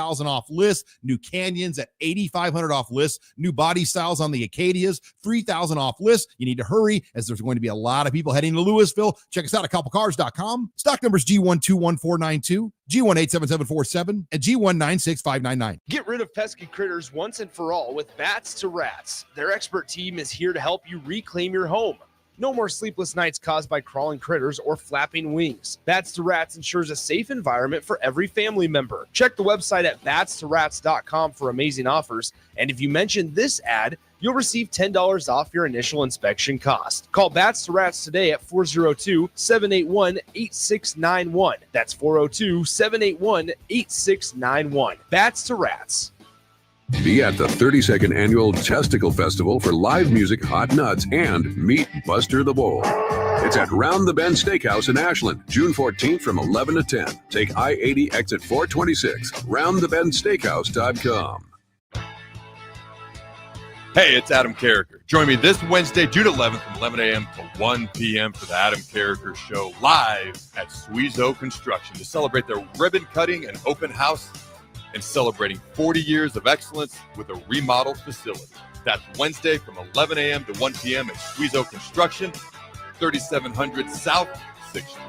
$3,000 off list. New Canyons at $8,500 off list. New body styles on the Acadias, $3,000 off list. You need to hurry as there's going to be a lot of people heading to Louisville. Check us out at couplecars.com. Stock numbers G121492, G187747, and G196599. Get rid of pesky critters once and for all with Bats to Rats. Their expert team is here to help you reclaim your home. No more sleepless nights caused by crawling critters or flapping wings. Bats to Rats ensures a safe environment for every family member. Check the website at batstorats.com for amazing offers. And if you mention this ad, you'll receive $10 off your initial inspection cost. Call Bats to Rats today at 402-781-8691. That's 402-781-8691. Bats to Rats. Be at the 32nd Annual Testicle Festival for live music, hot nuts, and meet Buster the Bull. It's at Round the Bend Steakhouse in Ashland, June 14th from 11 to 10. Take I-80 exit 426, roundthebendsteakhouse.com. Hey, it's Adam Carriker. Join me this Wednesday, June 11th from 11 a.m. to 1 p.m. for the Adam Carriker Show live at Suizo Construction to celebrate their ribbon cutting and open house and celebrating 40 years of excellence with a remodeled facility. That's Wednesday from 11 a.m. to 1 p.m. at Suizo Construction, 3700 South 6th Street.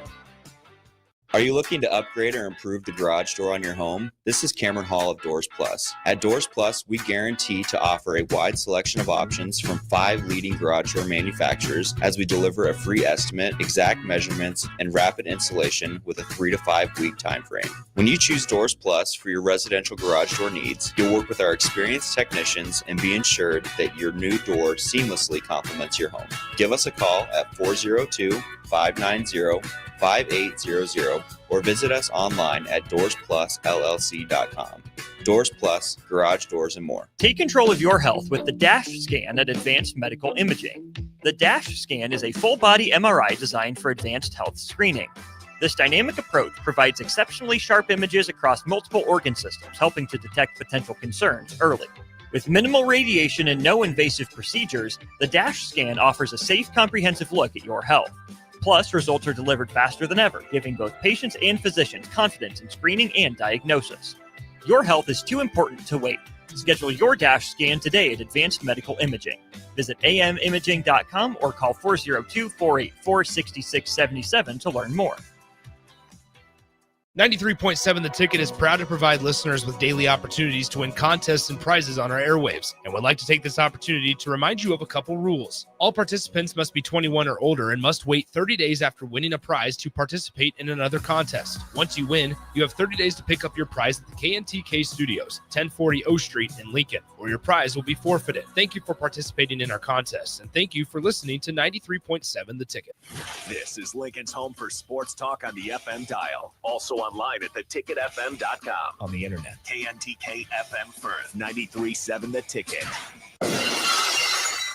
Are you looking to upgrade or improve the garage door on your home? This is Cameron Hall of Doors Plus. At Doors Plus, we guarantee to offer a wide selection of options from 5 leading garage door manufacturers as we deliver a free estimate, exact measurements, and rapid installation with a 3 to 5 week time frame. When you choose Doors Plus for your residential garage door needs, you'll work with our experienced technicians and be ensured that your new door seamlessly complements your home. Give us a call at 402-590-5800 or visit us online at DoorsPlusLLC.com. Doors Plus, garage doors, and more. Take control of your health with the DASH scan at Advanced Medical Imaging. The DASH scan is a full-body MRI designed for advanced health screening. This dynamic approach provides exceptionally sharp images across multiple organ systems, helping to detect potential concerns early. With minimal radiation and no invasive procedures, the DASH scan offers a safe, comprehensive look at your health. Plus, results are delivered faster than ever, giving both patients and physicians confidence in screening and diagnosis. Your health is too important to wait. Schedule your DASH scan today at Advanced Medical Imaging. Visit amimaging.com or call 402-484-6677 to learn more. 93.7 The Ticket is proud to provide listeners with daily opportunities to win contests and prizes on our airwaves, and would like to take this opportunity to remind you of a couple rules. All participants must be 21 or older and must wait 30 days after winning a prize to participate in another contest. Once you win, you have 30 days to pick up your prize at the KNTK Studios, 1040 O Street in Lincoln, or your prize will be forfeited. Thank you for participating in our contests, and thank you for listening to 93.7 The Ticket. This is Lincoln's home for sports talk on the FM dial. Also online at theticketfm.com. On the internet. KNTK FM Firth, 93.7 The Ticket.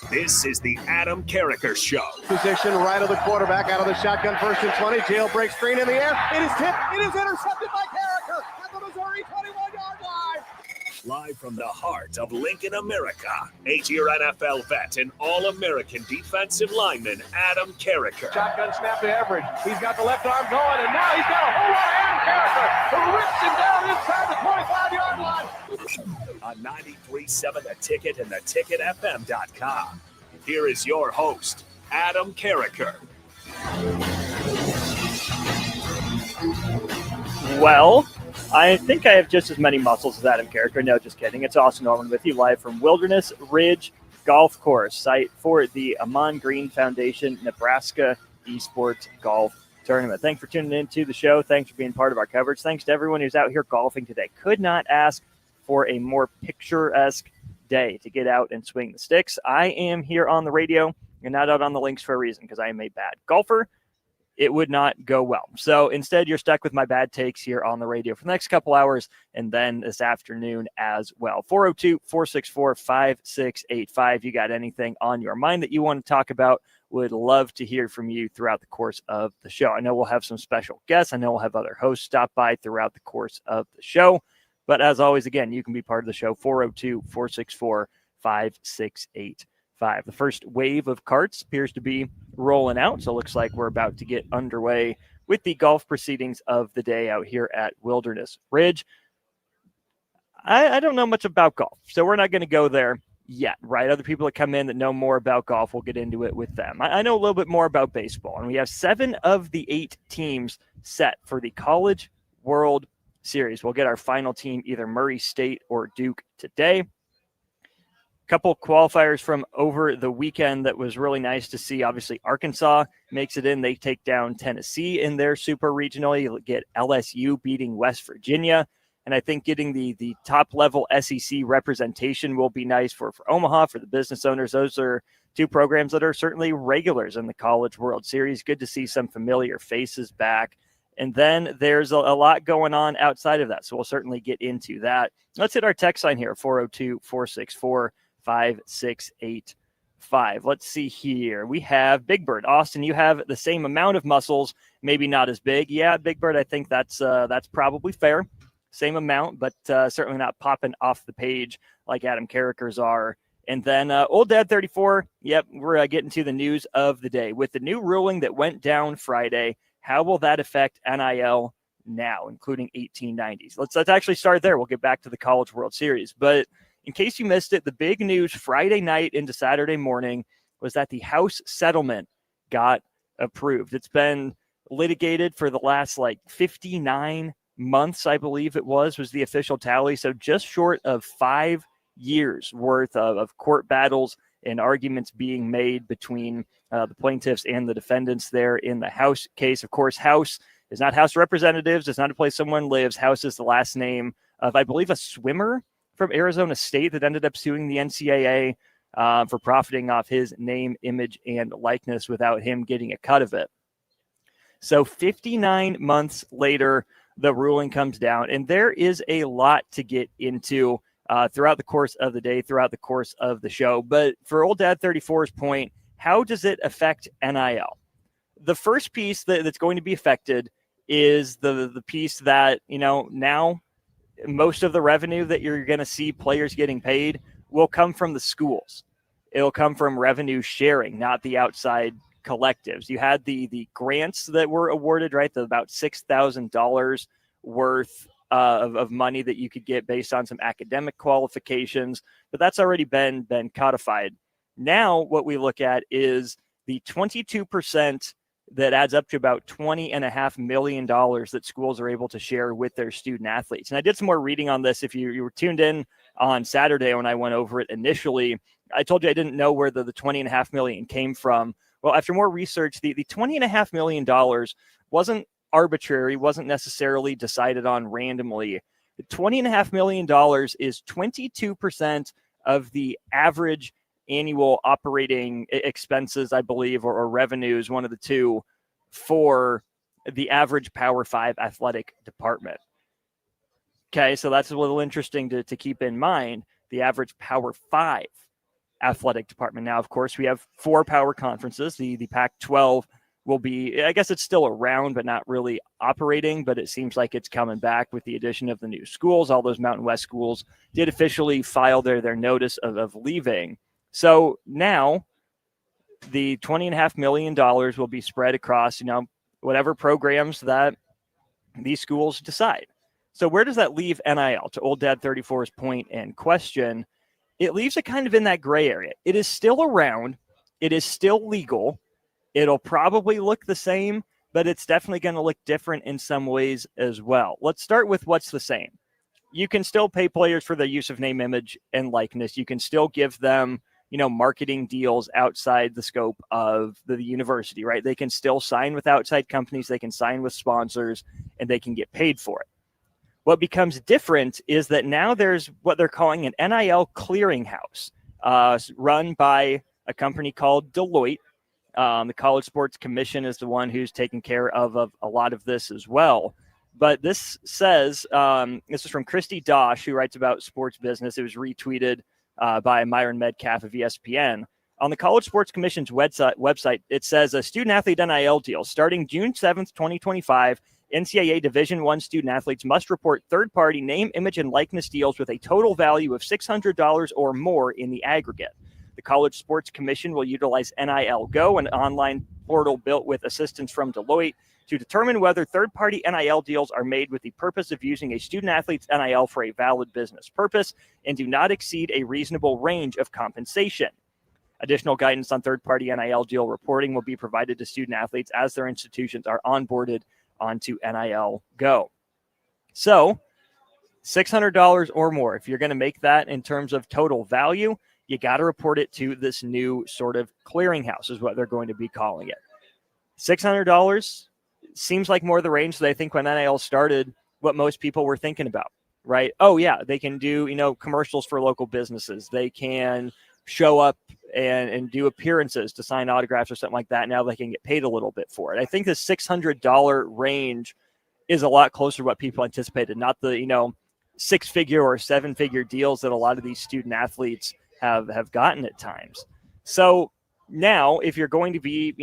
This is the Adam Carriker Show. Position right of the quarterback, out of the shotgun, 1st and 20. Jailbreak screen in the air. It is tipped. It is intercepted by Carriker at the Missouri 21-yard line. Live from the heart of Lincoln, America, 8-year NFL vet and All-American defensive lineman Adam Carriker. Shotgun snap to Everidge. He's got the left arm going, and now he's got a whole lot of Adam Carriker who rips him down inside the 25-yard line. On 93.7 The Ticket and theticketfm.com. Here is your host, Adam Carriker. Well, I think I have just as many muscles as Adam Carriker. No, just kidding. It's Austin Norman with you live from Wilderness Ridge Golf Course, site for the Amon Green Foundation Nebraska Esports Golf Tournament. Thanks for tuning in to the show. Thanks for being part of our coverage. Thanks to everyone who's out here golfing today. Could not ask for a more picturesque day to get out and swing the sticks. I am here on the radio and not out on the links for a reason, because I am a bad golfer. It would not go well. So instead, you're stuck with my bad takes here on the radio for the next couple hours and then this afternoon as well. 402-464-5685. You got anything on your mind that you want to talk about? Would love to hear from you throughout the course of the show. I know we'll have some special guests. I know we'll have other hosts stop by throughout the course of the show. But as always, again, you can be part of the show, 402-464-5685. The first wave of carts appears to be rolling out, so it looks like we're about to get underway with the golf proceedings of the day out here at Wilderness Ridge. I don't know much about golf, so we're not going to go there yet, right? Other people that come in that know more about golf, we'll get into it with them. I know a little bit more about baseball, and we have 7 of the 8 teams set for the College World Series. We'll get our final team, either Murray State or Duke, today. Couple qualifiers from over the weekend that was really nice to see. Obviously, Arkansas makes it in. They take down Tennessee in their super regional. You get LSU beating West Virginia. And I think getting the top-level SEC representation will be nice for Omaha, for the business owners. Those are 2 programs that are certainly regulars in the College World Series. Good to see some familiar faces back. And then there's a lot going on outside of that, so we'll certainly get into that. Let's hit our text line here, 402-464-5685. Let's see here. We have Big Bird. Austin, you have the same amount of muscles, maybe not as big. Yeah, Big Bird, I think that's probably fair. Same amount, but certainly not popping off the page like Adam Carriker's are. And then Old Dad 34, yep, we're getting to the news of the day. With the new ruling that went down Friday, how will that affect NIL now, including 1890s? Let's actually start there. We'll get back to the College World Series. But in case you missed it, the big news Friday night into Saturday morning was that the House settlement got approved. It's been litigated for the last 59 months, I believe it was the official tally. So just short of 5 years worth of court battles and arguments being made between the plaintiffs and the defendants there in the House case. Of course, House is not House Representatives. It's not a place someone lives. House is the last name of, I believe, a swimmer from Arizona State that ended up suing the NCAA for profiting off his name, image, and likeness without him getting a cut of it. So 59 months later, the ruling comes down, and there is a lot to get into throughout the course of the day, throughout the course of the show. But for Old Dad 34's point, how does it affect NIL? The first piece that's going to be affected is the piece that, now most of the revenue that you're going to see players getting paid will come from the schools. It'll come from revenue sharing, not the outside collectives. You had the grants that were awarded, right? The about $6,000 worth of money that you could get based on some academic qualifications, but that's already been codified. Now what we look at is the 22% that adds up to about $20.5 million that schools are able to share with their student athletes. And I did some more reading on this. If you were tuned in on Saturday when I went over it initially, I told you I didn't know where the $20.5 million came from. Well, after more research, the $20.5 million wasn't arbitrary, wasn't necessarily decided on randomly. The $20.5 million is 22% of the average annual operating expenses, I believe, or revenues, one of the two, for the average Power 5 athletic department. Okay, so that's a little interesting to keep in mind, the average Power 5 athletic department. Now, of course, we have 4 power conferences. The Pac-12 will be, I guess it's still around, but not really operating, but it seems like it's coming back with the addition of the new schools. All those Mountain West schools did officially file their notice of leaving. So now the $20.5 million will be spread across, whatever programs that these schools decide. So where does that leave NIL? To Old Dad 34's point and question, it leaves it kind of in that gray area. It is still around. It is still legal. It'll probably look the same, but it's definitely going to look different in some ways as well. Let's start with what's the same. You can still pay players for their use of name, image, and likeness. You can still give them, marketing deals outside the scope of the university, right? They can still sign with outside companies. They can sign with sponsors, and they can get paid for it. What becomes different is that now there's what they're calling an NIL clearinghouse, run by a company called Deloitte. The College Sports Commission is the one who's taking care of a lot of this as well. But this says, this is from Christy Dosh, who writes about sports business. It was retweeted by Myron Medcalf of ESPN. On the College Sports Commission's website, it says a student-athlete NIL deal starting June 7th, 2025. NCAA Division I student athletes must report third-party name, image, and likeness deals with a total value of $600 or more in the aggregate. The College Sports Commission will utilize NIL Go, an online portal built with assistance from Deloitte, to determine whether third-party NIL deals are made with the purpose of using a student-athlete's NIL for a valid business purpose and do not exceed a reasonable range of compensation. Additional guidance on third-party NIL deal reporting will be provided to student-athletes as their institutions are onboarded onto NIL Go. So, $600 or more. If you're going to make that in terms of total value, you got to report it to this new sort of clearinghouse is what they're going to be calling it. $600 seems like more the range that I think when NIL started, what most people were thinking about, right? Oh yeah, they can do, commercials for local businesses. They can show up and do appearances to sign autographs or something like that. Now they can get paid a little bit for it. I think the $600 range is a lot closer to what people anticipated, not the, 6-figure or 7-figure deals that a lot of these student athletes have gotten at times. So now if you're going to be,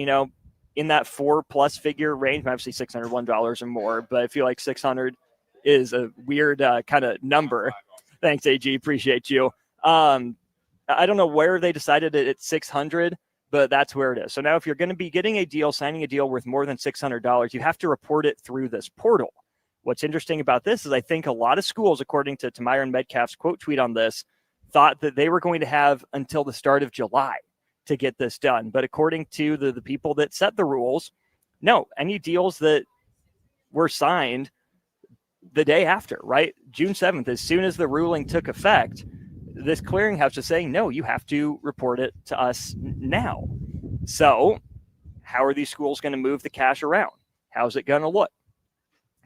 in that 4+ figure range, obviously $601 or more, but I feel like 600 is a weird kind of number. Thanks, AG. Appreciate you. I don't know where they decided it at 600, but that's where it is. So now if you're going to be getting a deal, signing a deal worth more than $600, you have to report it through this portal. What's interesting about this is I think a lot of schools, according to Myron Metcalf's quote tweet on this, thought that they were going to have until the start of July to get this done. But according to the people that set the rules, no, any deals that were signed the day after, right? June 7th, as soon as the ruling took effect, this clearinghouse is saying, no, you have to report it to us now. So how are these schools going to move the cash around? How's it going to look?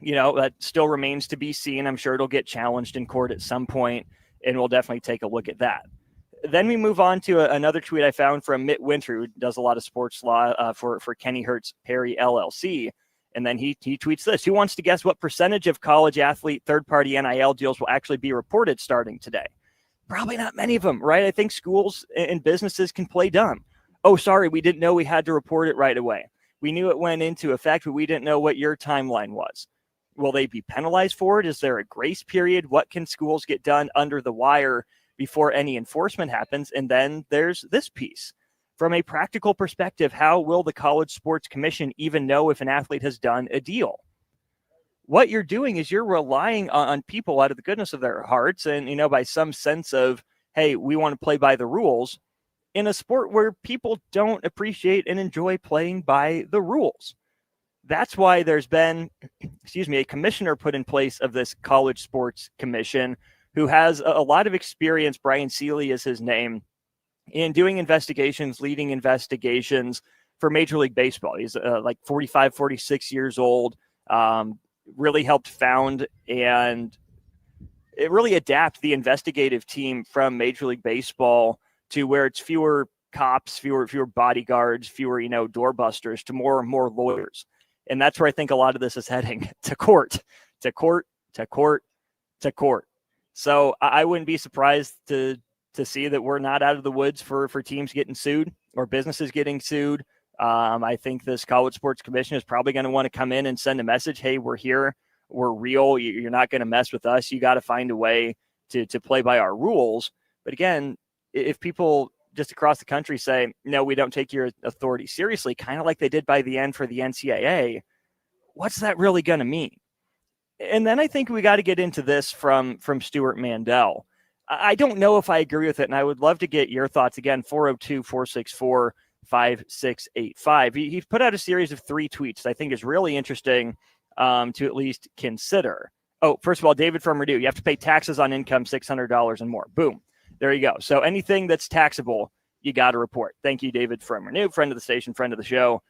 That still remains to be seen. I'm sure it'll get challenged in court at some point, and we'll definitely take a look at that. Then we move on to another tweet I found from Mitt Winter, who does a lot of sports law for Kenny Hertz Perry LLC. And then he tweets this: who wants to guess what percentage of college athlete third-party NIL deals will actually be reported starting today? Probably not many of them, right? I think schools and businesses can play dumb. Oh, sorry, we didn't know we had to report it right away. We knew it went into effect, but we didn't know what your timeline was. Will they be penalized for it? Is there a grace period? What can schools get done under the wire before any enforcement happens? And then there's this piece. From a practical perspective, how will the College Sports Commission even know if an athlete has done a deal? What you're doing is you're relying on people out of the goodness of their hearts and, by some sense of, hey, we want to play by the rules in a sport where people don't appreciate and enjoy playing by the rules. That's why there's been, a commissioner put in place of this College Sports Commission who has a lot of experience. Brian Seeley is his name, in doing investigations, leading investigations for Major League Baseball. He's like 45, 46 years old, really helped found and it really adapt the investigative team from Major League Baseball to where it's fewer cops, fewer bodyguards, fewer, doorbusters, to more lawyers. And that's where I think a lot of this is heading, to court. So I wouldn't be surprised to see that we're not out of the woods for teams getting sued or businesses getting sued. I think this College Sports Commission is probably going to want to come in and send a message. Hey, we're here. We're real. You're not going to mess with us. You got to find a way to play by our rules. But again, if people just across the country say, no, we don't take your authority seriously, kind of like they did by the end for the NCAA, what's that really going to mean? And then I think we got to get into this from Stuart Mandel. I don't know if I agree with it, and I would love to get your thoughts. Again, 402-464-5685. He's put out a series of 3 tweets I think is really interesting to at least consider. Oh, first of all, David from Renew, you have to pay taxes on income $600 and more. Boom. There you go. So anything that's taxable, you got to report. Thank you, David from Renew, friend of the station, friend of the show,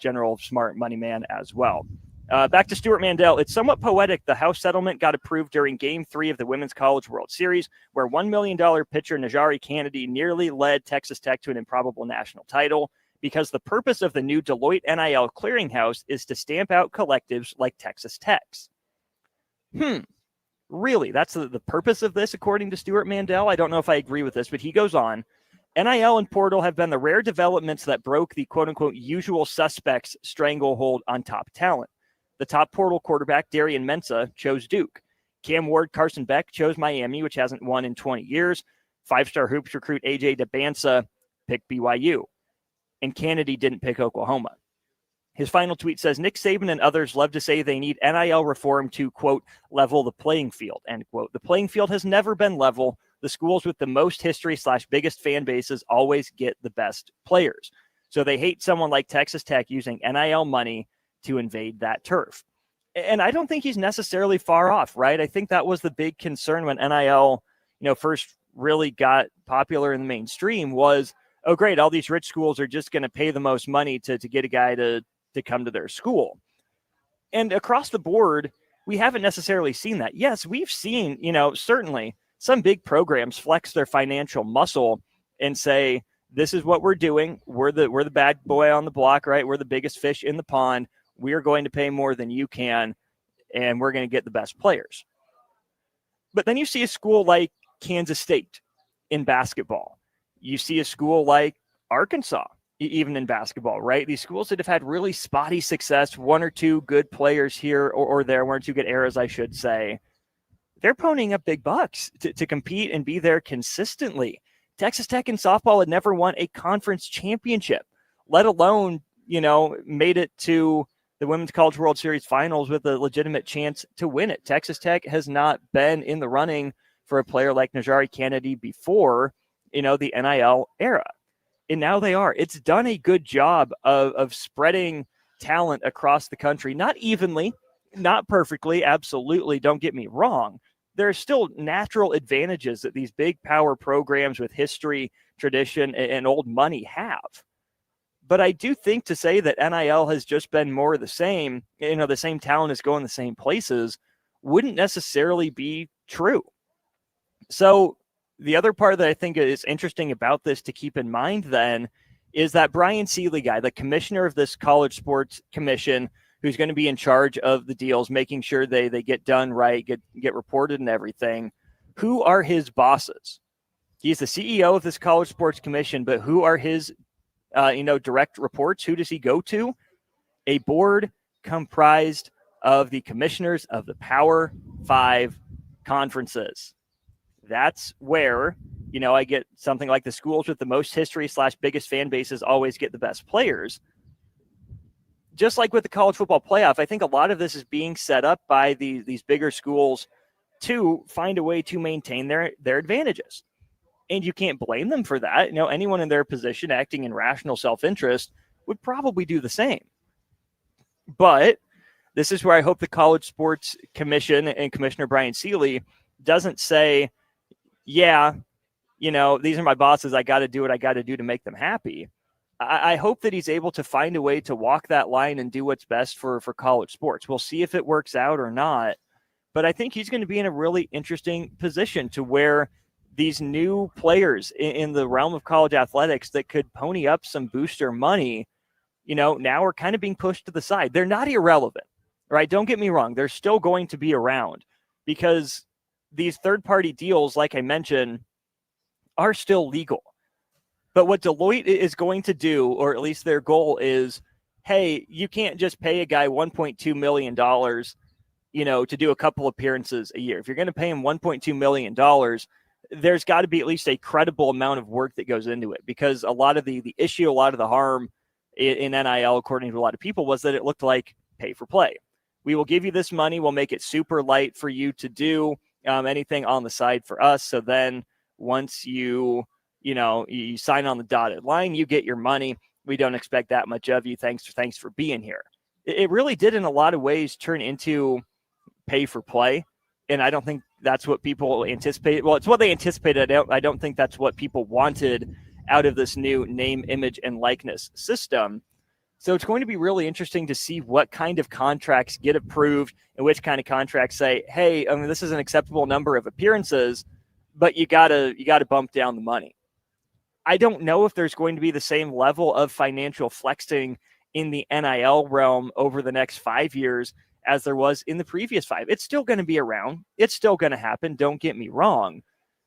general smart money man as well. Back to Stuart Mandel. It's somewhat poetic. The House settlement got approved during Game 3 of the Women's College World Series, where $1 million pitcher Najari Kennedy nearly led Texas Tech to an improbable national title, because the purpose of the new Deloitte NIL clearinghouse is to stamp out collectives like Texas Tech's. Really? That's the purpose of this, according to Stuart Mandel? I don't know if I agree with this, but he goes on. NIL and portal have been the rare developments that broke the quote-unquote usual suspects stranglehold on top talent. The top portal quarterback, Darian Mensah, chose Duke. Cam Ward, Carson Beck chose Miami, which hasn't won in 20 years. 5-star hoops recruit AJ DeBansa picked BYU. And Kennedy didn't pick Oklahoma. His final tweet says, Nick Saban and others love to say they need NIL reform to, quote, level the playing field, end quote. The playing field has never been level. The schools with the most history / biggest fan bases always get the best players. So they hate someone like Texas Tech using NIL money to invade that turf. And I don't think he's necessarily far off, right? I think that was the big concern when NIL, first really got popular in the mainstream was, oh, great, all these rich schools are just going to pay the most money to get a guy to come to their school. And across the board, we haven't necessarily seen that. Yes, we've seen, certainly some big programs flex their financial muscle and say, this is what we're doing. We're the bad boy on the block, right? We're the biggest fish in the pond. We are going to pay more than you can, and we're going to get the best players. But then you see a school like Kansas State in basketball. You see a school like Arkansas, even in basketball, right? These schools that have had really spotty success, one or two good players here or there, one or two good eras, I should say, they're ponying up big bucks to compete and be there consistently. Texas Tech in softball had never won a conference championship, let alone, made it to the Women's College World Series finals with a legitimate chance to win it. Texas Tech has not been in the running for a player like Najari Kennedy before, the NIL era. And now they are. It's done a good job of spreading talent across the country, not evenly, not perfectly, absolutely, don't get me wrong. There are still natural advantages that these big power programs with history, tradition, and old money have. But I do think to say that NIL has just been more of the same, the same talent is going the same places, wouldn't necessarily be true. So the other part that I think is interesting about this to keep in mind then is that Brian Seeley guy, the commissioner of this college sports commission, who's going to be in charge of the deals, making sure they get done right, get reported and everything. Who are his bosses? He's the CEO of this college sports commission, but who are his, direct reports? Who does he go to? A board comprised of the commissioners of the Power 5 conferences. That's where, I get something like the schools with the most history / biggest fan bases always get the best players. Just like with the college football playoff, I think a lot of this is being set up by these bigger schools to find a way to maintain their advantages. And you can't blame them for that. Anyone in their position acting in rational self-interest would probably do the same. But this is where I hope the College Sports Commission and Commissioner Brian Seeley doesn't say, yeah, these are my bosses. I got to do what I got to do to make them happy. I hope that he's able to find a way to walk that line and do what's best for college sports. We'll see if it works out or not. But I think he's going to be in a really interesting position to where these new players in the realm of college athletics that could pony up some booster money, now are kind of being pushed to the side. They're not irrelevant, right? Don't get me wrong. They're still going to be around because these third-party deals, like I mentioned, are still legal. But what Deloitte is going to do, or at least their goal is, hey, you can't just pay a guy $1.2 million, to do a couple appearances a year. If you're going to pay him $1.2 million, there's got to be at least a credible amount of work that goes into it, because a lot of the issue, a lot of the harm in NIL, according to a lot of people, was that it looked like pay for play. We will give you this money. We'll make it super light for you to do anything on the side for us. So then once you sign on the dotted line, you get your money. We don't expect that much of you. Thanks for being here. It really did in a lot of ways turn into pay for play. And I don't think that's what people anticipated. Well, it's what they anticipated. I don't think that's what people wanted out of this new name, image, and likeness system. So it's going to be really interesting to see what kind of contracts get approved and which kind of contracts say, hey, this is an acceptable number of appearances, but you gotta bump down the money. I don't know if there's going to be the same level of financial flexing in the NIL realm over the next 5 years as there was in the previous 5. It's still going to be around. It's still going to happen. Don't get me wrong.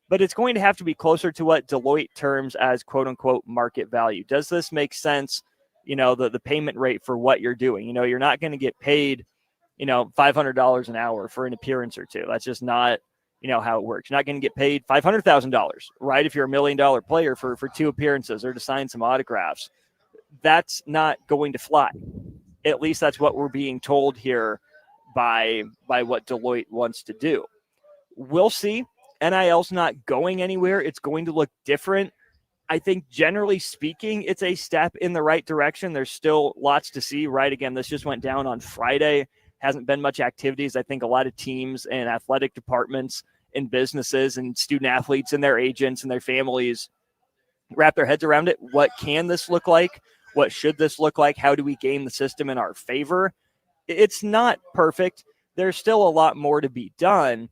But it's going to have to be closer to what Deloitte terms as quote unquote market value. Does this make sense? The payment rate for what you're doing. You're not going to get paid, $500 an hour for an appearance or two. That's just not, how it works. You're not going to get paid $500,000, right? If you're $1 million player for 2 appearances or to sign some autographs, that's not going to fly. At least that's what we're being told here by what Deloitte wants to do. We'll see. NIL's not going anywhere. It's going to look different. I think generally speaking, it's a step in the right direction. There's still lots to see, right? Again, this just went down on Friday. Hasn't been much activities. I think a lot of teams and athletic departments and businesses and student athletes and their agents and their families wrap their heads around it. What can this look like? What should this look like? How do we game the system in our favor? It's not perfect. There's still a lot more to be done,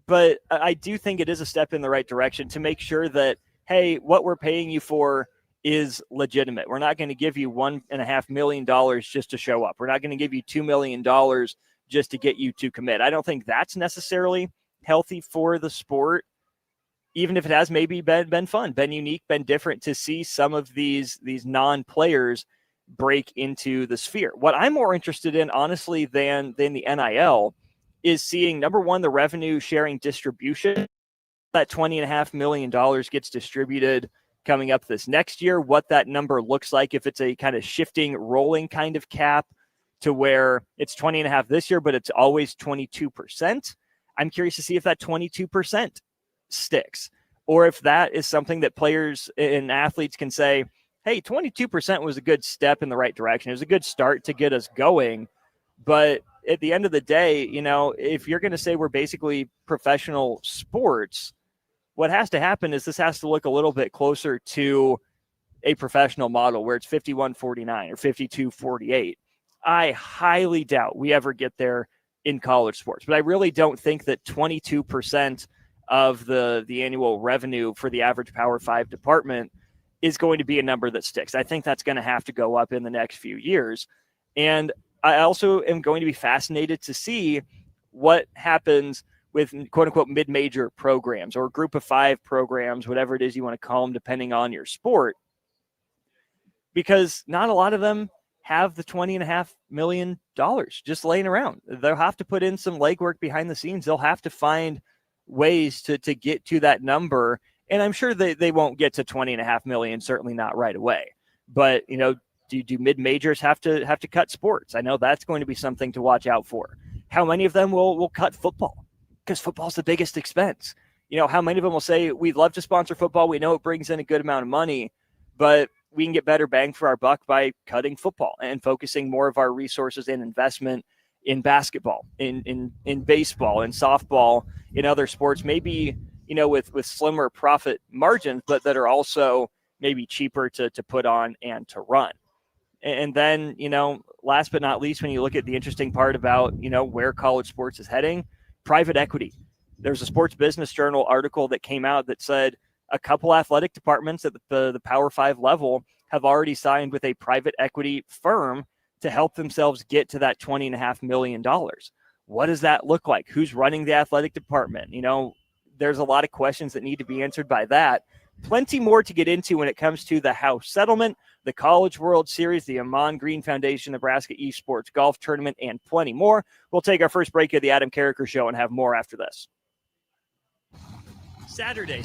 but I do think it is a step in the right direction to make sure that, hey, what we're paying you for is legitimate. We're not going to give you $1.5 million just to show up. We're not going to give you $2 million just to get you to commit. I don't think that's necessarily healthy for the sport, even if it has maybe been fun, been unique, been different to see some of these non-players break into the sphere. What I'm more interested in, honestly, than the NIL is seeing, number one, the revenue sharing distribution. That $20.5 million gets distributed coming up this next year, what that number looks like, if it's a kind of shifting, rolling kind of cap to where it's 20.5 this year, but it's always 22%. I'm curious to see if that 22% sticks, or if that is something that players and athletes can say, hey, 22% was a good step in the right direction. It was a good start to get us going. But at the end of the day, you know, if you're going to say we're basically professional sports, what has to happen is this has to look a little bit closer to a professional model where it's 51-49 or 52-48. I highly doubt we ever get there in college sports, but I really don't think that 22% of the annual revenue for the average Power 5 department is going to be a number that sticks. I think that's going to have to go up in the next few years. And I also am going to be fascinated to see what happens with quote unquote mid-major programs or group of 5 programs, whatever it is you want to call them, depending on your sport, because not a lot of them have the $20.5 million just laying around. They'll have to put in some legwork behind the scenes. They'll have to find ways to get to that number. And I'm sure they won't get to $20.5 million, certainly not right away. But, you know, do mid-majors have to cut sports? I know that's going to be something to watch out for. How many of them will cut football? Because football's the biggest expense. You know, how many of them will say, we'd love to sponsor football. We know it brings in a good amount of money, but we can get better bang for our buck by cutting football and focusing more of our resources and investment in basketball, in baseball, in softball, in other sports, maybe, you know, with slimmer profit margins, but that are also maybe cheaper to put on and to run. And then, you know, last but not least, when you look at the interesting part about, you know, where college sports is heading, private equity. There's a Sports Business Journal article that came out that said a couple athletic departments at the Power 5 level have already signed with a private equity firm to help themselves get to that $20.5 million. What does that look like? Who's running the athletic department? You know, there's a lot of questions that need to be answered by that. Plenty more to get into when it comes to the House settlement, the College World Series, the Amon Green Foundation Nebraska Esports Golf Tournament, and plenty more. We'll take our first break of the Adam Carriker Show and have more after this. Saturday.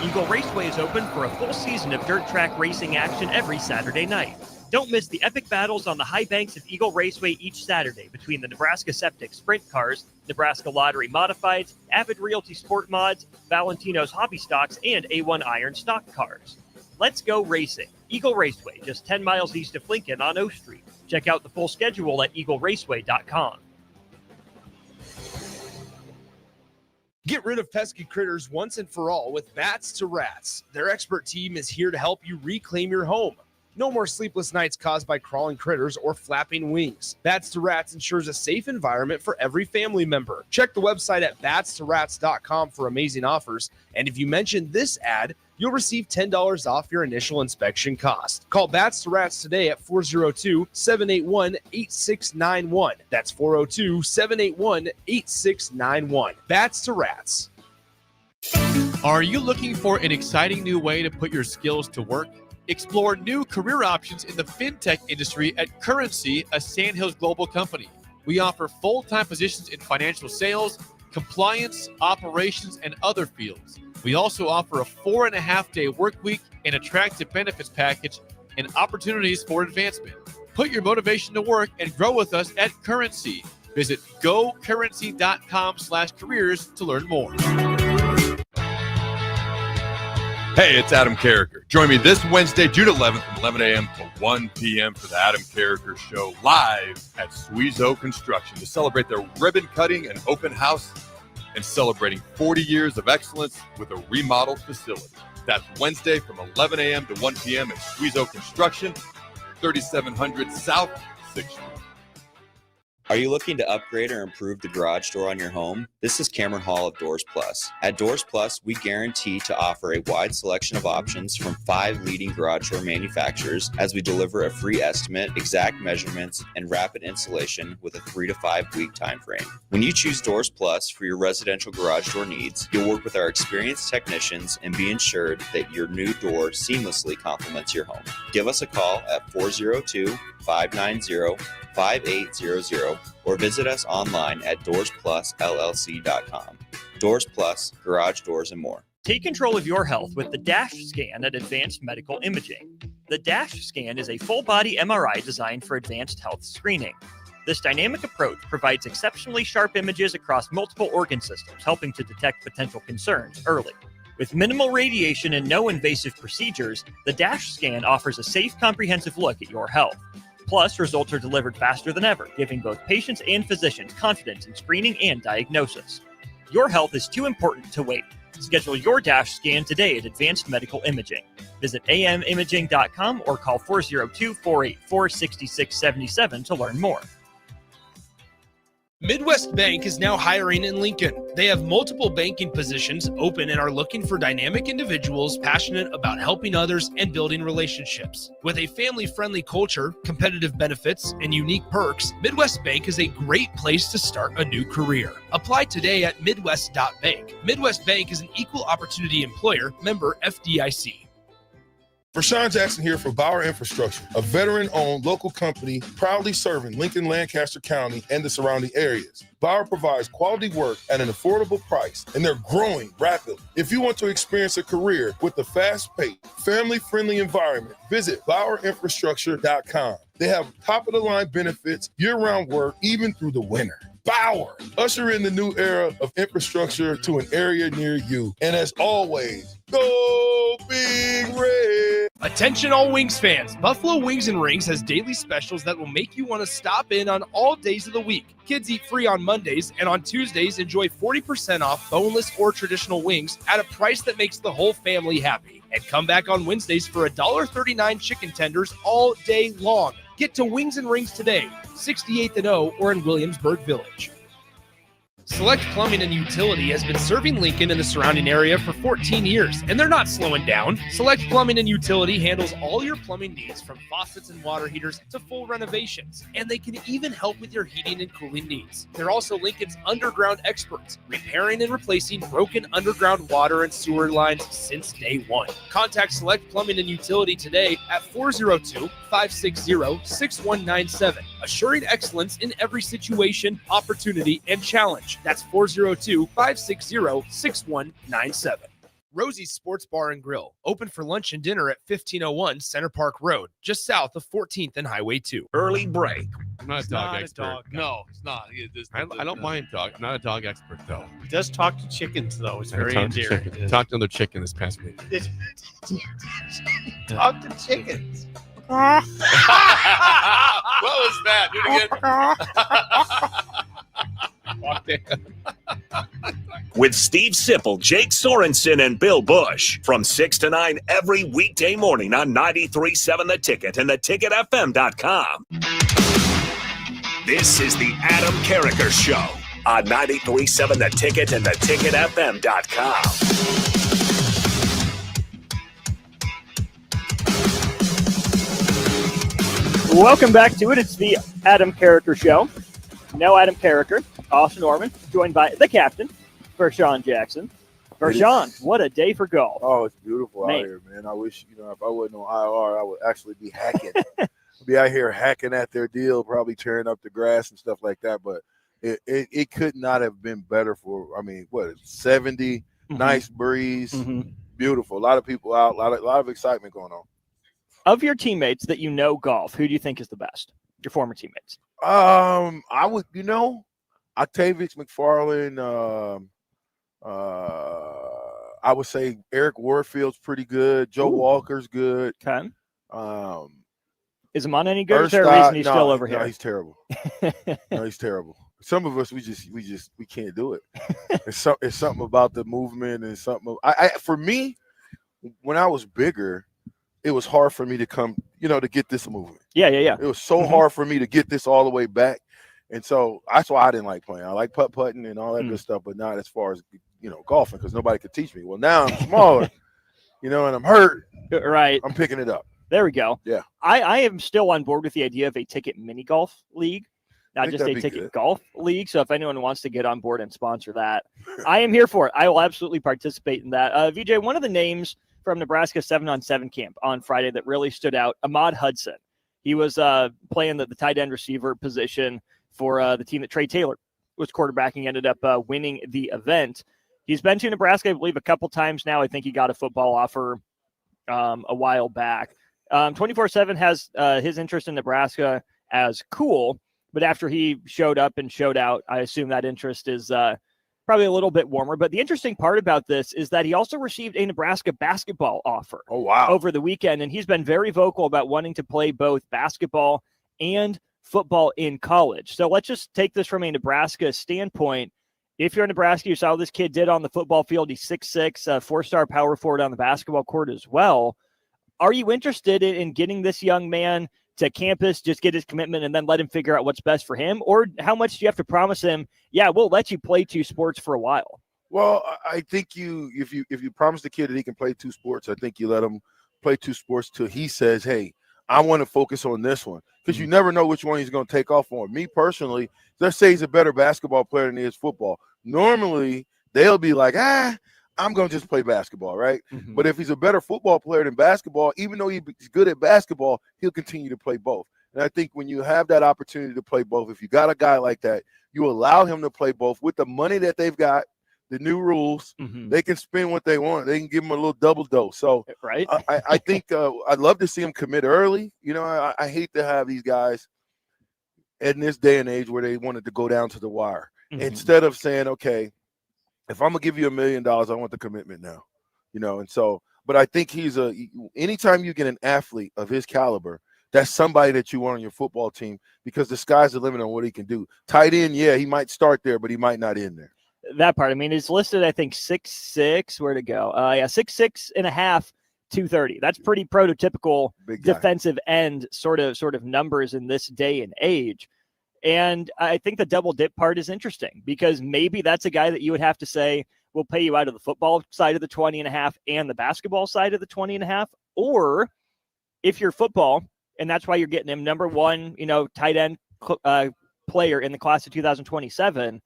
Eagle Raceway is open for a full season of dirt track racing action every Saturday night. Don't miss the epic battles on the high banks of Eagle Raceway each Saturday between the Nebraska Septic Sprint Cars, Nebraska Lottery Modifieds, Avid Realty Sport Mods, Valentino's Hobby Stocks, and A1 Iron Stock Cars. Let's go racing. Eagle Raceway, just 10 miles east of Lincoln on O Street. Check out the full schedule at eagleraceway.com. Get rid of pesky critters once and for all with Bats to Rats. Their expert team is here to help you reclaim your home. No more sleepless nights caused by crawling critters or flapping wings. Bats to Rats ensures a safe environment for every family member. Check the website at batstoRats.com for amazing offers. And if you mention this ad, you'll receive $10 off your initial inspection cost. Call Bats to Rats today at 402-781-8691. That's 402-781-8691. Bats to Rats. Are you looking for an exciting new way to put your skills to work? Explore new career options in the fintech industry at Currency, a Sandhills Global company. We offer full-time positions in financial sales, compliance, operations, and other fields. We also offer a 4.5-day work week, an attractive benefits package, and opportunities for advancement. Put your motivation to work and grow with us at Currency. Visit gocurrency.com/careers to learn more. Hey, it's Adam Carriker. Join me this Wednesday, June 11th from 11 a.m. to 1 p.m. for the Adam Carriker Show live at Suizo Construction to celebrate their ribbon cutting and open house and celebrating 40 years of excellence with a remodeled facility. That's Wednesday from 11 a.m. to 1 p.m. at Suizo Construction, 3700 South 6th Street. Are you looking to upgrade or improve the garage door on your home? This is Cameron Hall of Doors Plus. At Doors Plus, we guarantee to offer a wide selection of options from 5 leading garage door manufacturers as we deliver a free estimate, exact measurements, and rapid installation with a 3 to 5 week time frame. When you choose Doors Plus for your residential garage door needs, you'll work with our experienced technicians and be ensured that your new door seamlessly complements your home. Give us a call at 402-590-5800 or visit us online at DoorsPlusLLC.com. Doors Plus, garage doors, and more. Take control of your health with the DASH scan at Advanced Medical Imaging. The DASH scan is a full-body MRI designed for advanced health screening. This dynamic approach provides exceptionally sharp images across multiple organ systems, helping to detect potential concerns early. With minimal radiation and no invasive procedures, the DASH scan offers a safe, comprehensive look at your health. Plus, results are delivered faster than ever, giving both patients and physicians confidence in screening and diagnosis. Your health is too important to wait. Schedule your DASH scan today at Advanced Medical Imaging. Visit amimaging.com or call 402-484-6677 to learn more. Midwest Bank is now hiring in Lincoln. They have multiple banking positions open and are looking for dynamic individuals passionate about helping others and building relationships. With a family-friendly culture, competitive benefits, and unique perks, Midwest Bank is a great place to start a new career. Apply today at midwest.bank. Midwest Bank is an equal opportunity employer, member FDIC. Rashawn Jackson here for Bauer Infrastructure, a veteran-owned local company proudly serving Lincoln, Lancaster County, and the surrounding areas. Bauer provides quality work at an affordable price, and they're growing rapidly. If you want to experience a career with a fast-paced, family-friendly environment, visit BauerInfrastructure.com. They have top-of-the-line benefits, year-round work, even through the winter. Bauer, usher in the new era of infrastructure to an area near you. And as always, go Big Red! Attention all Wings fans. Buffalo Wings and Rings has daily specials that will make you want to stop in on all days of the week. Kids eat free on Mondays, and on Tuesdays, enjoy 40% off boneless or traditional wings at a price that makes the whole family happy. And come back on Wednesdays for $1.39 chicken tenders all day long. Get to Wings and Rings today, 68th and O, or in Williamsburg Village. Select Plumbing and Utility has been serving Lincoln and the surrounding area for 14 years, and they're not slowing down. Select Plumbing and Utility handles all your plumbing needs, from faucets and water heaters to full renovations, and they can even help with your heating and cooling needs. They're also Lincoln's underground experts, repairing and replacing broken underground water and sewer lines since day one. Contact Select Plumbing and Utility today at 402-560-6197, assuring excellence in every situation, opportunity, and challenge. That's 402-560-6197. Rosie's Sports Bar and Grill, open for lunch and dinner at 1501 Center Park Road, just south of 14th and Highway 2. Early break. I'm not a dog expert. No, it's not. I don't mind dog. I'm not a dog expert, though. He does talk to chickens, though. It's very Talked to endearing. chicken. Talked to another chicken this past week. Talk to chickens. What was that? Do it again. With Steve Sipple, Jake Sorensen, and Bill Bush from 6 to 9 every weekday morning on 93.7 The Ticket and theticketfm.com. This is the Adam Carriker Show on 93.7 The Ticket and theticketfm.com. Welcome back to it. It's the Adam Carriker Show. No Adam Carriker, Austin Norman, joined by the captain, Rashawn Jackson. Rashawn, what a day for golf. Oh, it's beautiful out here, man. I wish, if I wasn't on IR, I would actually be hacking. Be out here hacking at their deal, probably tearing up the grass and stuff like that. But it could not have been better for, 70, nice breeze, beautiful. A lot of people out, a lot of excitement going on. Of your teammates that you know golf, who do you think is the best? Your former teammates? I would, Octavius McFarlane. I would say Eric Warfield's pretty good. Joe Walker's good. Okay. Is Amon any good? Erstad, Is there a reason he's still over here? No, he's terrible. No, he's terrible. Some of us, we can't do it. It's something about the movement and something. For me, when I was bigger, it was hard for me to come, to get this movement. Yeah. It was so hard for me to get this all the way back. And so that's why I didn't like playing. I like putt-putting and all that good stuff, but not as far as, golfing, because nobody could teach me. Well, now I'm smaller, and I'm hurt. Right. I'm picking it up. There we go. Yeah. I am still on board with the idea of a ticket mini golf league, not just a ticket golf league. So if anyone wants to get on board and sponsor that, I am here for it. I will absolutely participate in that. VJ, one of the names from Nebraska 7-on-7 camp on Friday that really stood out, Ahmad Hudson. He was playing the tight end receiver position for the team that Trey Taylor was quarterbacking, ended up winning the event. He's been to Nebraska, I believe, a couple times now. I think he got a football offer a while back. 24/7 has his interest in Nebraska as cool, but after he showed up and showed out, I assume that interest is probably a little bit warmer. But the interesting part about this is that he also received a Nebraska basketball offer over the weekend, and he's been very vocal about wanting to play both basketball and football in college. So let's just take this from a Nebraska standpoint. If you're in Nebraska, you saw what this kid did on the football field. He's 6'6", four-star power forward on the basketball court as well. Are you interested in getting this young man to campus, just get his commitment, and then let him figure out what's best for him? Or how much do you have to promise him, yeah, we'll let you play two sports for a while? Well, I think if you promise the kid that he can play two sports, I think you let him play two sports till he says, hey, I want to focus on this one, because you never know which one he's going to take off on. Me personally, let's say he's a better basketball player than he is football. Normally, they'll be like, I'm going to just play basketball, right? But if he's a better football player than basketball, even though he's good at basketball, he'll continue to play both. And I think when you have that opportunity to play both, if you got a guy like that, you allow him to play both with the money that they've got, the new rules, they can spend what they want. They can give him a little double dose. So right. I think I'd love to see him commit early. I hate to have these guys in this day and age where they wanted to go down to the wire. Instead of saying, okay, if I'm going to give you $1 million, I want the commitment now. And so, but I think anytime you get an athlete of his caliber, that's somebody that you want on your football team, because the sky's the limit on what he can do. Tight end, yeah, he might start there, but he might not end there. That part. I mean, it's listed, I think, 6'6". Where to go? 6'6 and a half, 230. That's pretty prototypical defensive end sort of numbers in this day and age. And I think the double dip part is interesting, because maybe that's a guy that you would have to say, we'll pay you out of the football side of the 20.5 and the basketball side of the 20.5. Or if you're football, and that's why you're getting him number one, tight end player in the class of 2027,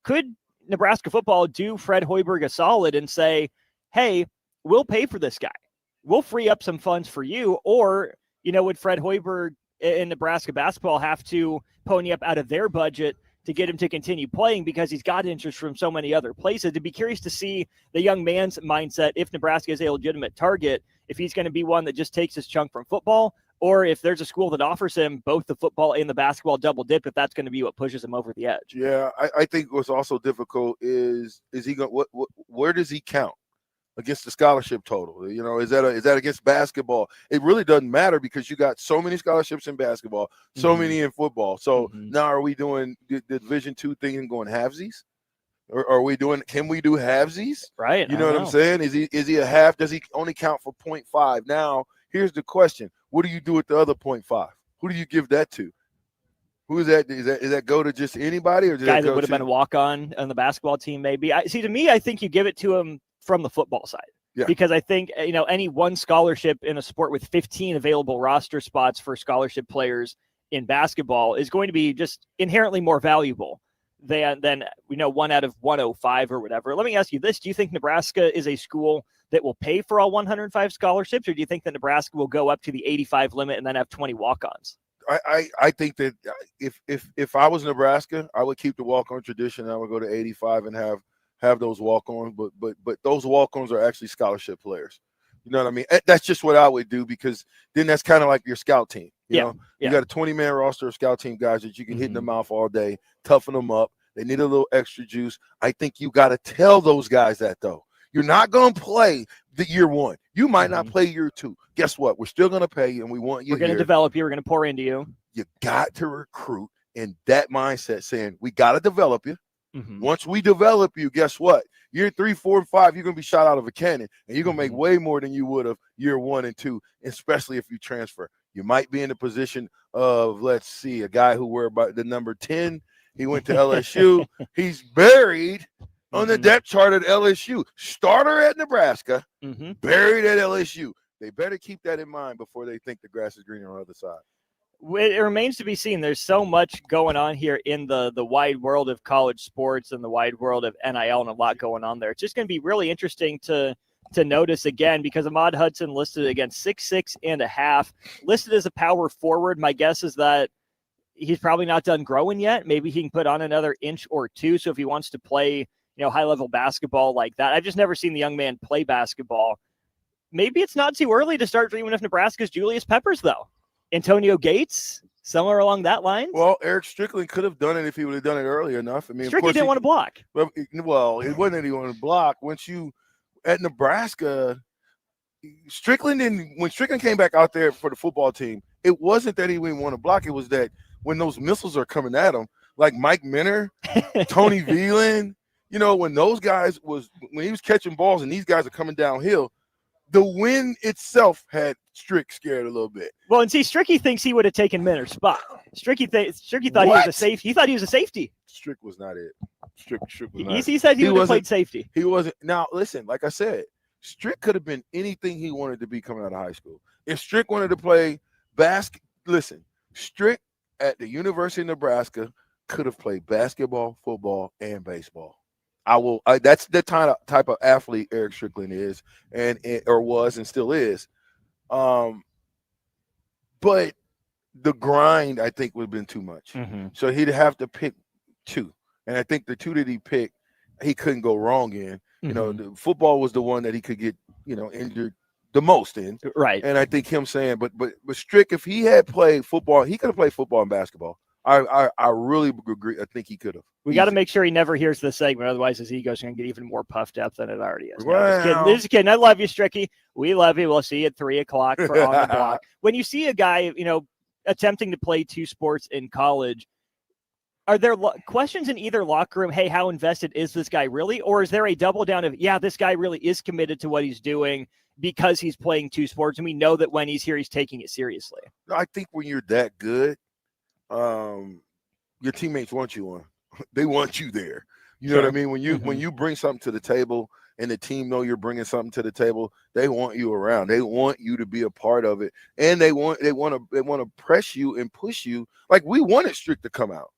could Nebraska football do Fred Hoiberg a solid and say, hey, we'll pay for this guy. We'll free up some funds for you. Or, would Fred Hoiberg in Nebraska basketball have to pony up out of their budget to get him to continue playing, because he's got interest from so many other places? To be curious to see the young man's mindset, if Nebraska is a legitimate target, if he's going to be one that just takes his chunk from football, or if there's a school that offers him both the football and the basketball double dip, if that's going to be what pushes him over the edge. Yeah, I think what's also difficult is he going? Where does he count against the scholarship total? Is that against basketball? It really doesn't matter, because you got so many scholarships in basketball, so many in football. So now, are we doing the Division II thing and going halvesies? Or are we doing? Can we do halvesies? Right. You know what I'm saying? Is he a half? Does he only count for 0.5? Now, here's the question: what do you do with the other 0.5? Who do you give that to? Who is that? Is that go to just anybody, or guy that would have been a walk-on the basketball team? Maybe. To me, I think you give it to him from the football side. Yeah. Because I think, any one scholarship in a sport with 15 available roster spots for scholarship players in basketball is going to be just inherently more valuable than one out of 105 or whatever. Let me ask you this. Do you think Nebraska is a school that will pay for all 105 scholarships, or do you think that Nebraska will go up to the 85 limit and then have 20 walk-ons? I think that if I was Nebraska, I would keep the walk-on tradition. I would go to 85 and have those walk-ons, but those walk-ons are actually scholarship players. You know what I mean? That's just what I would do, because then that's kind of like your scout team. You know, you got a 20-man roster of scout team guys that you can hit in the mouth all day, toughen them up. They need a little extra juice. I think you got to tell those guys that, though. You're not going to play the year one. You might not play year two. Guess what? We're still going to pay you, and we want you. We're going to develop you. We're going to pour into you. You got to recruit in that mindset, saying we got to develop you. Once we develop you, guess what? Year 3, 4, and 5, you're going to be shot out of a cannon, and you're going to make way more than you would have year 1 and 2, especially if you transfer. You might be in the position of, let's see, a guy who wore about the number 10. He went to LSU. He's buried on the depth chart at LSU. Starter at Nebraska, buried at LSU. They better keep that in mind before they think the grass is greener on the other side. It remains to be seen. There's so much going on here in the wide world of college sports and the wide world of NIL, and a lot going on there. It's just going to be really interesting to notice again, because Ahmad Hudson listed against 6'6.5", listed as a power forward. My guess is that he's probably not done growing yet. Maybe he can put on another inch or two. So if he wants to play, high level basketball like that, I've just never seen the young man play basketball. Maybe it's not too early to start dreaming of Nebraska's Julius Peppers, though. Antonio Gates, somewhere along that line. Well, Eric Strickland could have done it if he would have done it early enough. I mean, Strickland didn't want to block. Well, it wasn't that he wanted to block. Once you at Nebraska, when Strickland came back out there for the football team, it wasn't that he didn't want to block. It was that when those missiles are coming at him, like Mike Minner, Tony Veland, when those guys when he was catching balls and these guys are coming downhill, the win itself had Strick scared a little bit. Well, and see, Stricky thinks he would have taken Minner's spot. Stricky thought he was a safety. He thought he was a safety. Strick was not it. Strick was not he said he would have played safety. He wasn't. Now, listen, like I said, Strick could have been anything he wanted to be coming out of high school. If Strick wanted to play Strick at the University of Nebraska could have played basketball, football, and baseball. That's the type of athlete Eric Strickland is, or was, and still is. But the grind, I think, would have been too much. So he'd have to pick two, and I think the two that he picked, he couldn't go wrong in. The football was the one that he could get, injured the most in. Right. And I think him saying, but Strick, if he had played football, he could have played football and basketball. I really agree. I think he could have. We got to make sure he never hears this segment. Otherwise, his ego's going to get even more puffed up than it already is. Wow. Just kidding. I love you, Stricky. We love you. We'll see you at 3:00 for On the Block. When you see a guy, attempting to play two sports in college, are there questions in either locker room? Hey, how invested is this guy really? Or is there a double down of, yeah, this guy really is committed to what he's doing because he's playing two sports, and we know that when he's here, he's taking it seriously? I think when you're that good, your teammates want you on. They want you there. You know what I mean? When you bring something to the table and the team know you're bringing something to the table, they want you around. They want you to be a part of it, and they want to press you and push you. Like, we wanted Strick to come out,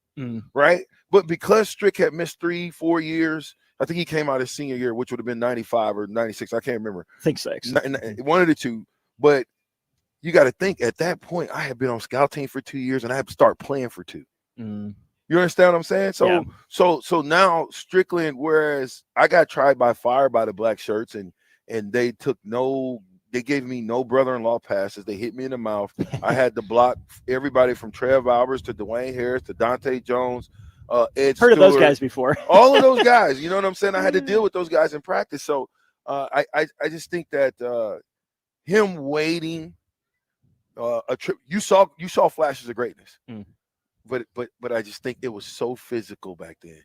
right? But because Strick had missed 3-4 years, I think he came out his senior year, which would have been 95 or 96. I can't remember. I think 6. One of the two. But you got to think, at that point, I had been on scout team for 2 years, and I had to start playing for 2. You understand what I'm saying? So now Strickland, whereas I got tried by fire by the black shirts, and they gave me no brother-in-law passes. They hit me in the mouth. I had to block everybody from Trev Albers to Dwayne Harris to Dante Jones, Ed Stewart. Heard of those guys before. All of those guys, you know what I'm saying? I had to deal with those guys in practice. So I just think that him waiting a trip, you saw flashes of greatness. But I just think it was so physical back then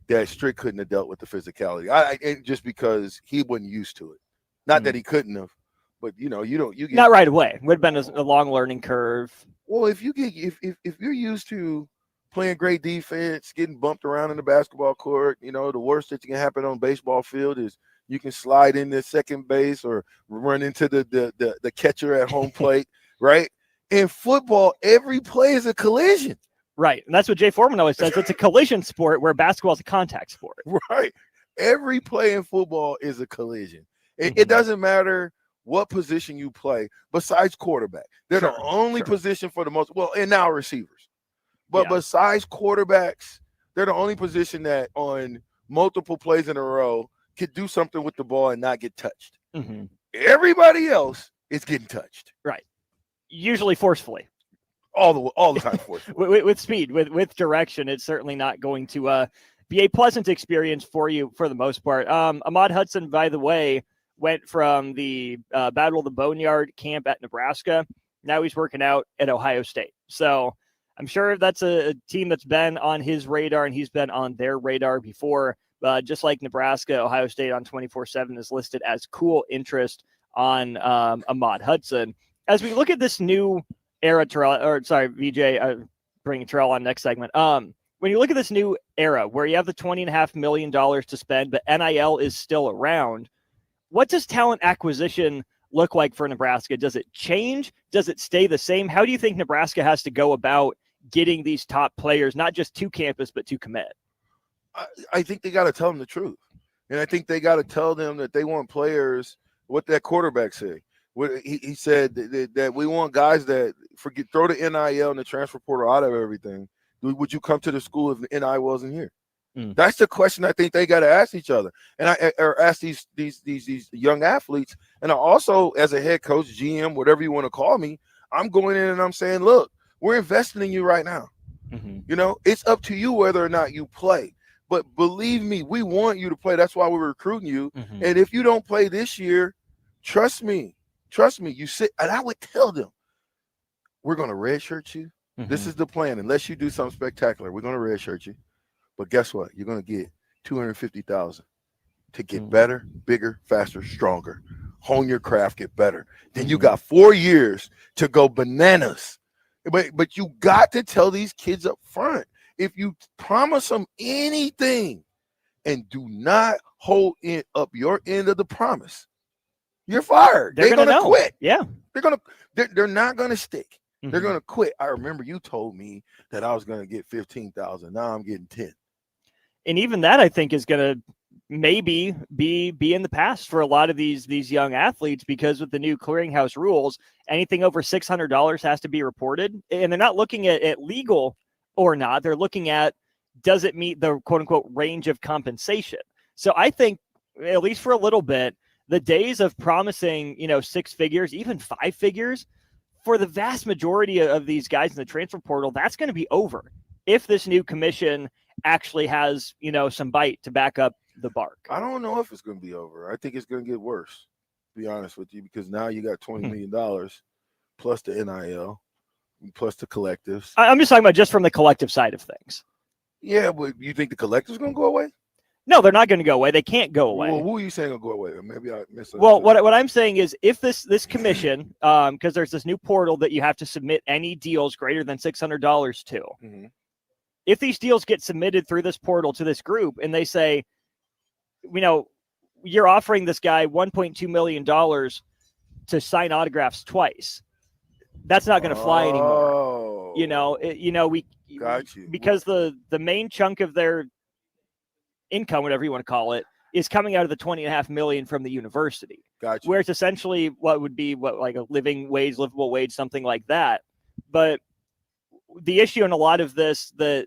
that Strick couldn't have dealt with the physicality. Just because he wasn't used to it. Not that he couldn't have, but you get not right away. Would have been a long learning curve. Well, if you're used to playing great defense, getting bumped around in the basketball court, the worst that can happen on a baseball field is you can slide into second base or run into the catcher at home plate, right? In football, every play is a collision. Right. And that's what Jay Foreman always says. It's a collision sport where basketball is a contact sport. Right. Every play in football is a collision. It doesn't matter what position you play besides quarterback. They're the only position for the most, and now receivers. But besides quarterbacks, they're the only position that on multiple plays in a row could do something with the ball and not get touched. Everybody else is getting touched. Right. Usually forcefully. All the time forcefully. with speed, with direction, it's certainly not going to be a pleasant experience for you for the most part. Ahmad Hudson, by the way, went from the Battle of the Boneyard camp at Nebraska. Now he's working out at Ohio State. So I'm sure that's a team that's been on his radar, and he's been on their radar before. Just like Nebraska, Ohio State on 24/7 is listed as cool interest on Ahmad Hudson. As we look at this new era, VJ, bringing Terrell on next segment. When you look at this new era where you have the $20.5 million to spend, but NIL is still around, what does talent acquisition look like for Nebraska? Does it change? Does it stay the same? How do you think Nebraska has to go about getting these top players, not just to campus, but to commit? I think they got to tell them the truth. And I think they got to tell them that they want players, what that quarterback said. He said that we want guys that throw the NIL and the transfer portal out of everything. Would you come to the school if the NIL wasn't here? That's the question I think they got to ask each other, and or ask these young athletes. And I also, as a head coach, GM, whatever you want to call me, I'm going in and I'm saying, look, we're investing in you right now. You know, it's up to you whether or not you play. But believe me, we want you to play. That's why we're recruiting you. And if you don't play this year, trust me, you sit. And I would tell them, we're going to redshirt you. This is the plan. Unless you do something spectacular, we're going to redshirt you. But guess what? You're going to get $250,000 to get better, bigger, faster, stronger. Hone your craft, get better. Then you got 4 years to go bananas. But you got to tell these kids up front. If you promise them anything and do not hold up your end of the promise, you're fired. They're going to quit. Yeah. They're not going to stick. They're going to quit. I remember you told me that I was going to get 15,000. Now I'm getting 10. And even that, I think, is going to maybe be in the past for a lot of these young athletes, because with the new clearinghouse rules, anything over $600 has to be reported. And they're not looking at legal or not. They're looking at, does it meet the quote unquote range of compensation? So I think, at least for a little bit, the days of promising, 6 figures, even 5 figures, for the vast majority of these guys in the transfer portal, that's going to be over if this new commission actually has, some bite to back up the bark. I don't know if it's going to be over. I think it's going to get worse, to be honest with you, because now you got $20 million plus the NIL, plus the collectives. I'm just talking about just from the collective side of things. Yeah, but you think the collective's going to go away? No, they're not going to go away. They can't go away. Well, who are you saying will go away? Maybe I missed it. Well, what I'm saying is, if this commission, because there's this new portal that you have to submit any deals greater than $600 to. If these deals get submitted through this portal to this group, and they say, you're offering this guy $1.2 million to sign autographs twice, that's not going to fly anymore. We got you. Because the main chunk of their income, whatever you want to call it, is coming out of the $20.5 million from the university. Gotcha. Where it's essentially what would be like a livable wage, something like that. But the issue in a lot of this, that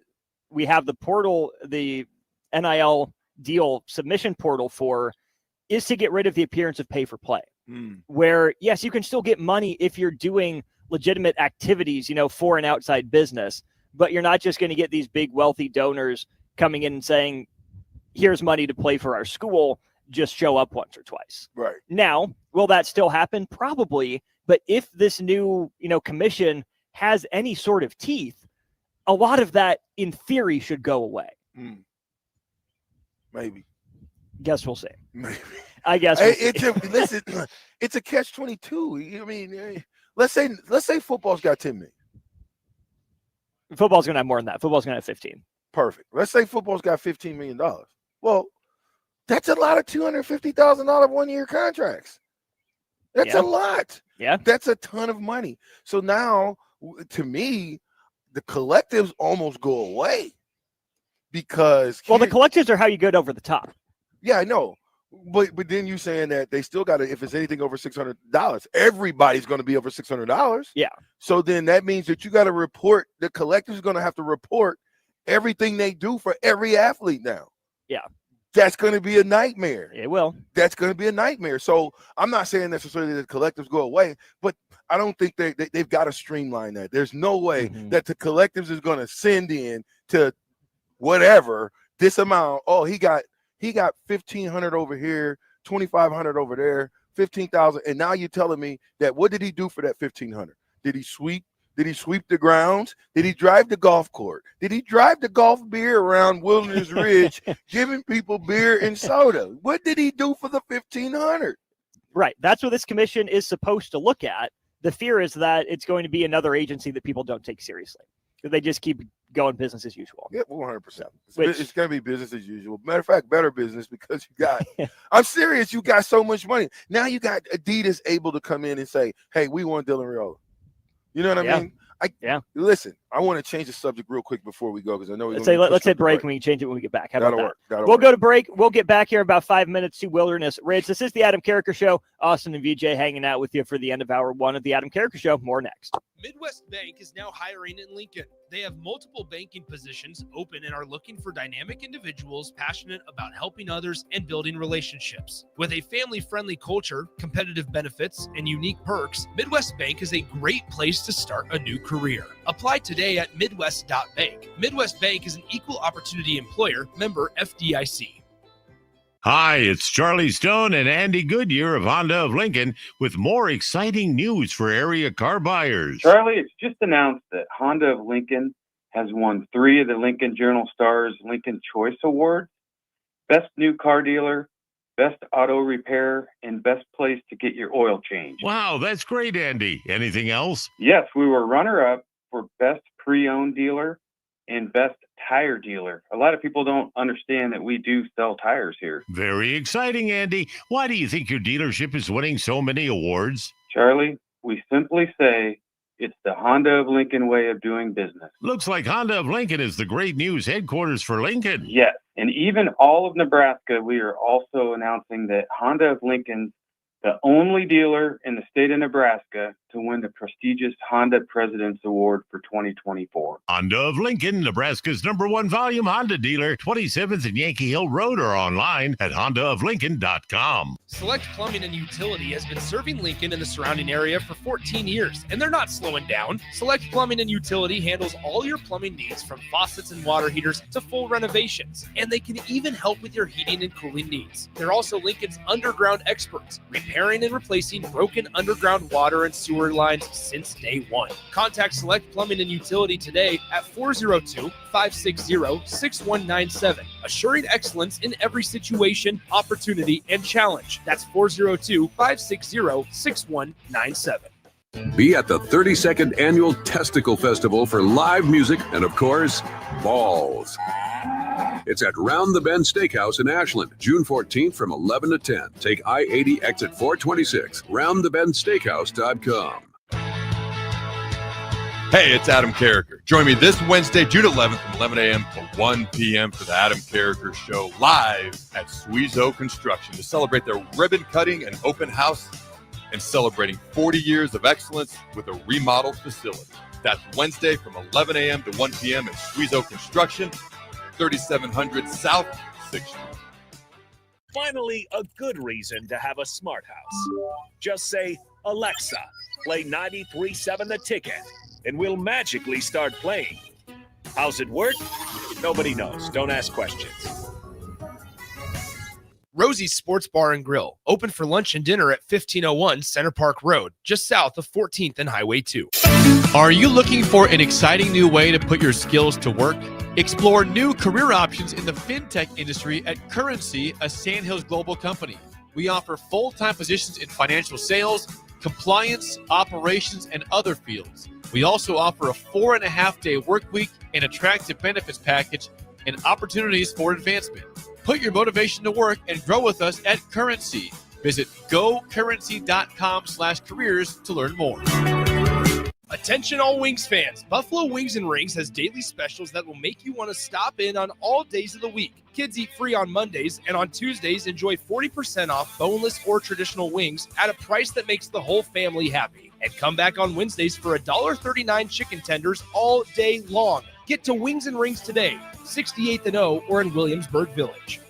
we have the portal, the NIL deal submission portal for, is to get rid of the appearance of pay for play. Where, yes, you can still get money if you're doing legitimate activities, for an outside business, but you're not just going to get these big wealthy donors coming in and saying, here's money to play for our school, just show up once or twice. Right. Now, will that still happen? Probably. But if this new, commission has any sort of teeth, a lot of that, in theory, should go away. Maybe. Guess we'll see. Maybe. I guess. Listen, it's a catch-22. I mean, let's say football's got 10 million. Football's going to have more than that. Football's going to have 15. Perfect. Let's say football's got $15 million. Well, that's a lot of $250,000 1-year contracts. That's a lot. Yeah. That's a ton of money. So now, to me, the collectives almost go away, because the collectives are how you get over the top. Yeah, I know. But then you saying that they still got to, if it's anything over $600, everybody's going to be over $600. Yeah. So then that means that you got to report, the collective is going to have to report everything they do for every athlete now. Yeah. that's going to be a nightmare. It will. That's going to be a nightmare. So I'm not saying necessarily that collectives go away, but I don't think they've got to streamline that. There's no way that the collectives is going to send in to whatever this amount. Oh, he got 1,500 over here, 2,500 over there, 15,000, and now you're telling me that what did he do for that 1,500? Did he sweep? Did he sweep the grounds? Did he drive the golf court? Did he drive the golf beer around Wilderness Ridge, giving people beer and soda? What did he do for the 1,500? Right. That's what this commission is supposed to look at. The fear is that it's going to be another agency that people don't take seriously. They just keep going business as usual. Yeah, 100%. It's going to be business as usual. Matter of fact, better business because you got – I'm serious. You got so much money. Now you got Adidas able to come in and say, hey, we want Dylan Raiola. You know what I mean? Listen, I want to change the subject real quick before we go because I know let's hit break and we can change it when we get back. How about that? That'll we'll work. go to break. We'll get back here in about 5 minutes to Wilderness Ridge. This is the Adam Carriker Show. Austin and VJ hanging out with you for the end of hour one of the Adam Carriker Show. More next. Midwest Bank is now hiring in Lincoln. They have multiple banking positions open and are looking for dynamic individuals passionate about helping others and building relationships. With a family-friendly culture, competitive benefits, and unique perks, Midwest Bank is a great place to start a new career. Apply today at midwest.bank. Midwest Bank is an equal opportunity employer, member FDIC. Hi, it's Charlie Stone and Andy Goodyear of Honda of Lincoln with more exciting news for area car buyers. Charlie, it's just announced that Honda of Lincoln has won 3 of the Lincoln Journal-Star's Lincoln Choice Awards: Best New Car Dealer, Best Auto Repair, and Best Place to Get Your Oil Changed. Wow, that's great, Andy. Anything else? Yes, we were runner-up for Best Pre-Owned Dealer and Best Tire Dealer. A lot of people don't understand that we do sell tires here. Very exciting, Andy. Why do you think your dealership is winning so many awards? Charlie, we simply say it's the Honda of Lincoln way of doing business. Looks like Honda of Lincoln is the great news headquarters for Lincoln. Yes, and even all of Nebraska, we are also announcing that Honda of Lincoln's the only dealer in the state of Nebraska to win the prestigious Honda President's Award for 2024. Honda of Lincoln, Nebraska's #1 volume Honda dealer, 27th and Yankee Hill Road, or online at hondaoflincoln.com. Select Plumbing and Utility has been serving Lincoln and the surrounding area for 14 years, and they're not slowing down. Select Plumbing and Utility handles all your plumbing needs from faucets and water heaters to full renovations, and they can even help with your heating and cooling needs. They're also Lincoln's underground experts, repairing and replacing broken underground water and sewer lines since day one. Contact Select Plumbing and Utility today at 402-560-6197, assuring excellence in every situation, opportunity, and challenge. That's 402-560-6197. Be at the 32nd Annual Testicle Festival for live music and, of course, balls. It's at Round the Bend Steakhouse in Ashland, June 14th from 11 to 10. Take I-80 exit 426, roundthebendsteakhouse.com. Hey, it's Adam Carriker. Join me this Wednesday, June 11th from 11 a.m. to 1 p.m. for the Adam Carriker Show live at Suizo Construction to celebrate their ribbon cutting and open house and celebrating 40 years of excellence with a remodeled facility. That's Wednesday from 11 a.m. to 1 p.m. at Suizo Construction, 3700 South 6th Street. Finally, a good reason to have a smart house. Just say, Alexa, play 93.7 The Ticket, and we'll magically start playing. How's it work? Nobody knows. Don't ask questions. Rosie's Sports Bar and Grill, open for lunch and dinner at 1501 Center Park Road, just south of 14th and Highway 2. Are you looking for an exciting new way to put your skills to work? Explore new career options in the fintech industry at Currency, a Sandhills global company. We offer full-time positions in financial sales, compliance, operations, and other fields. We also offer a 4.5-day work week, an attractive benefits package, and opportunities for advancement. Put your motivation to work and grow with us at Currency. Visit gocurrency.com/careers to learn more. Attention all Wings fans. Buffalo Wings and Rings has daily specials that will make you want to stop in on all days of the week. Kids eat free on Mondays, and on Tuesdays, enjoy 40% off boneless or traditional wings at a price that makes the whole family happy. And come back on Wednesdays for $1.39 chicken tenders all day long. Get to Wings and Rings today, 68th and O, or in Williamsburg Village.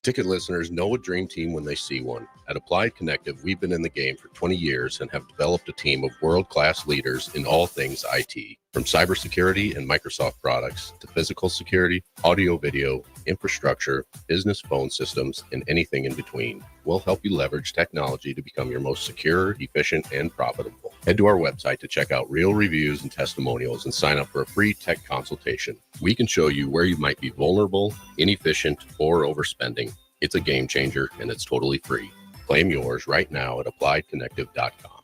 Ticket listeners know a dream team when they see one. At Applied Connective, we've been in the game for 20 years and have developed a team of world-class leaders in all things IT, from cybersecurity and Microsoft products to physical security, audio-video, infrastructure, business phone systems, and anything in between. We'll help you leverage technology to become your most secure, efficient, and profitable. Head to our website to check out real reviews and testimonials and sign up for a free tech consultation. We can show you where you might be vulnerable, inefficient, or overspending. It's a game changer, and it's totally free. Claim yours right now at appliedconnective.com.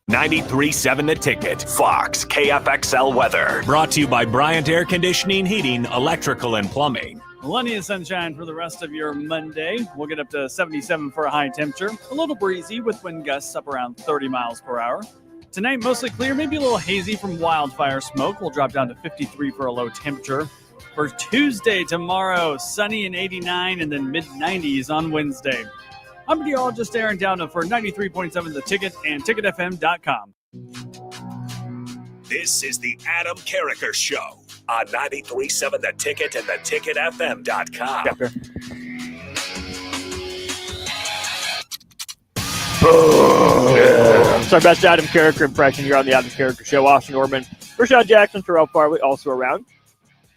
93.7 The Ticket, Fox, KFXL weather. Brought to you by Bryant Air Conditioning, Heating, Electrical, and Plumbing. Plenty of sunshine for the rest of your Monday. We'll get up to 77 for a high temperature. A little breezy with wind gusts up around 30 miles per hour. Tonight, mostly clear, maybe a little hazy from wildfire smoke. We'll drop down to 53 for a low temperature. For Tuesday, tomorrow, sunny and 89 and then mid-90s on Wednesday. I'm meteorologist Aaron Downa for 93.7 The Ticket and TicketFM.com. This is the Adam Carriker Show on 93.7 The Ticket and TheTicketFM.com. It's our best Adam Carriker impression here on the Adam Carriker Show. Austin Orman, Rashad Jackson, Terrell Farley also around.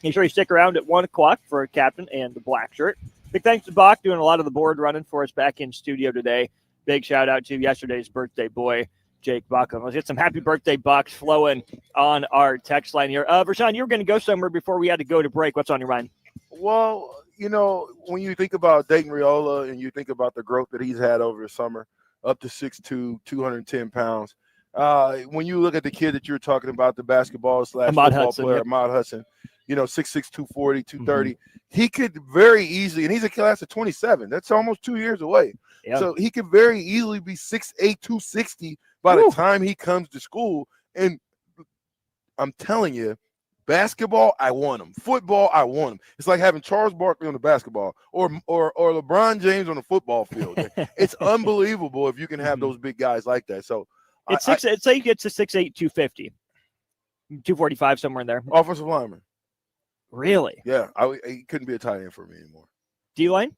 Make sure you stick around at 1 o'clock for Captain and the Black Shirt. Big thanks to Bach doing a lot of the board running for us back in studio today. Big shout out to yesterday's birthday boy, Jake Buckham. Let's get some happy birthday bucks flowing on our text line here. Rashawn, you were going to go somewhere before we had to go to break. What's on your mind? Well, when you think about Dayton Riola and you think about the growth that he's had over the summer, up to 6'2", 210 pounds. When you look at the kid that you're talking about, the basketball / football player, yep. Ahmad Hudson, 6'6", 240, 230. He could very easily, and he's a class of 27. That's almost 2 years away. Yep. So he could very easily be 6'8", 260 by the time he comes to school. And I'm telling you, basketball, I want him. Football, I want him. It's like having Charles Barkley on the basketball or LeBron James on the football field. It's unbelievable if you can have those big guys like that. So it's say he gets to 6'8", 250, 245, somewhere in there. Offensive lineman. Really? Yeah, he couldn't be a tight end for me anymore. D-line?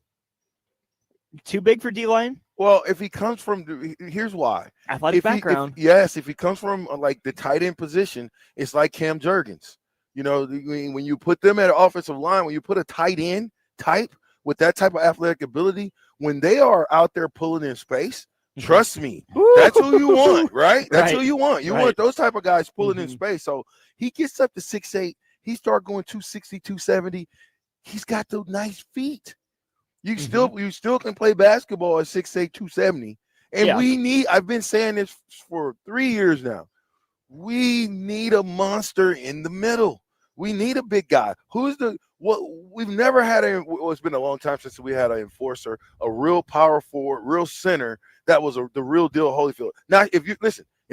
Too big for D-line? Well, if he comes from, here's why. Athletic background. If he comes from like the tight end position, it's like Cam Jurgens. When you put them at an offensive line, when you put a tight end type with that type of athletic ability, when they are out there pulling in space, trust me, that's who you want, right? That's who you want. You want those type of guys pulling in space. So he gets up to 6'8". He start going 260, 270. He's got those nice feet. You still can play basketball at 6'8", 270. And I've been saying this for 3 years now. We need a monster in the middle. We need a big guy. We've never had it's been a long time since we had an enforcer, a real power forward, real center that was the real deal of Holyfield. Now, if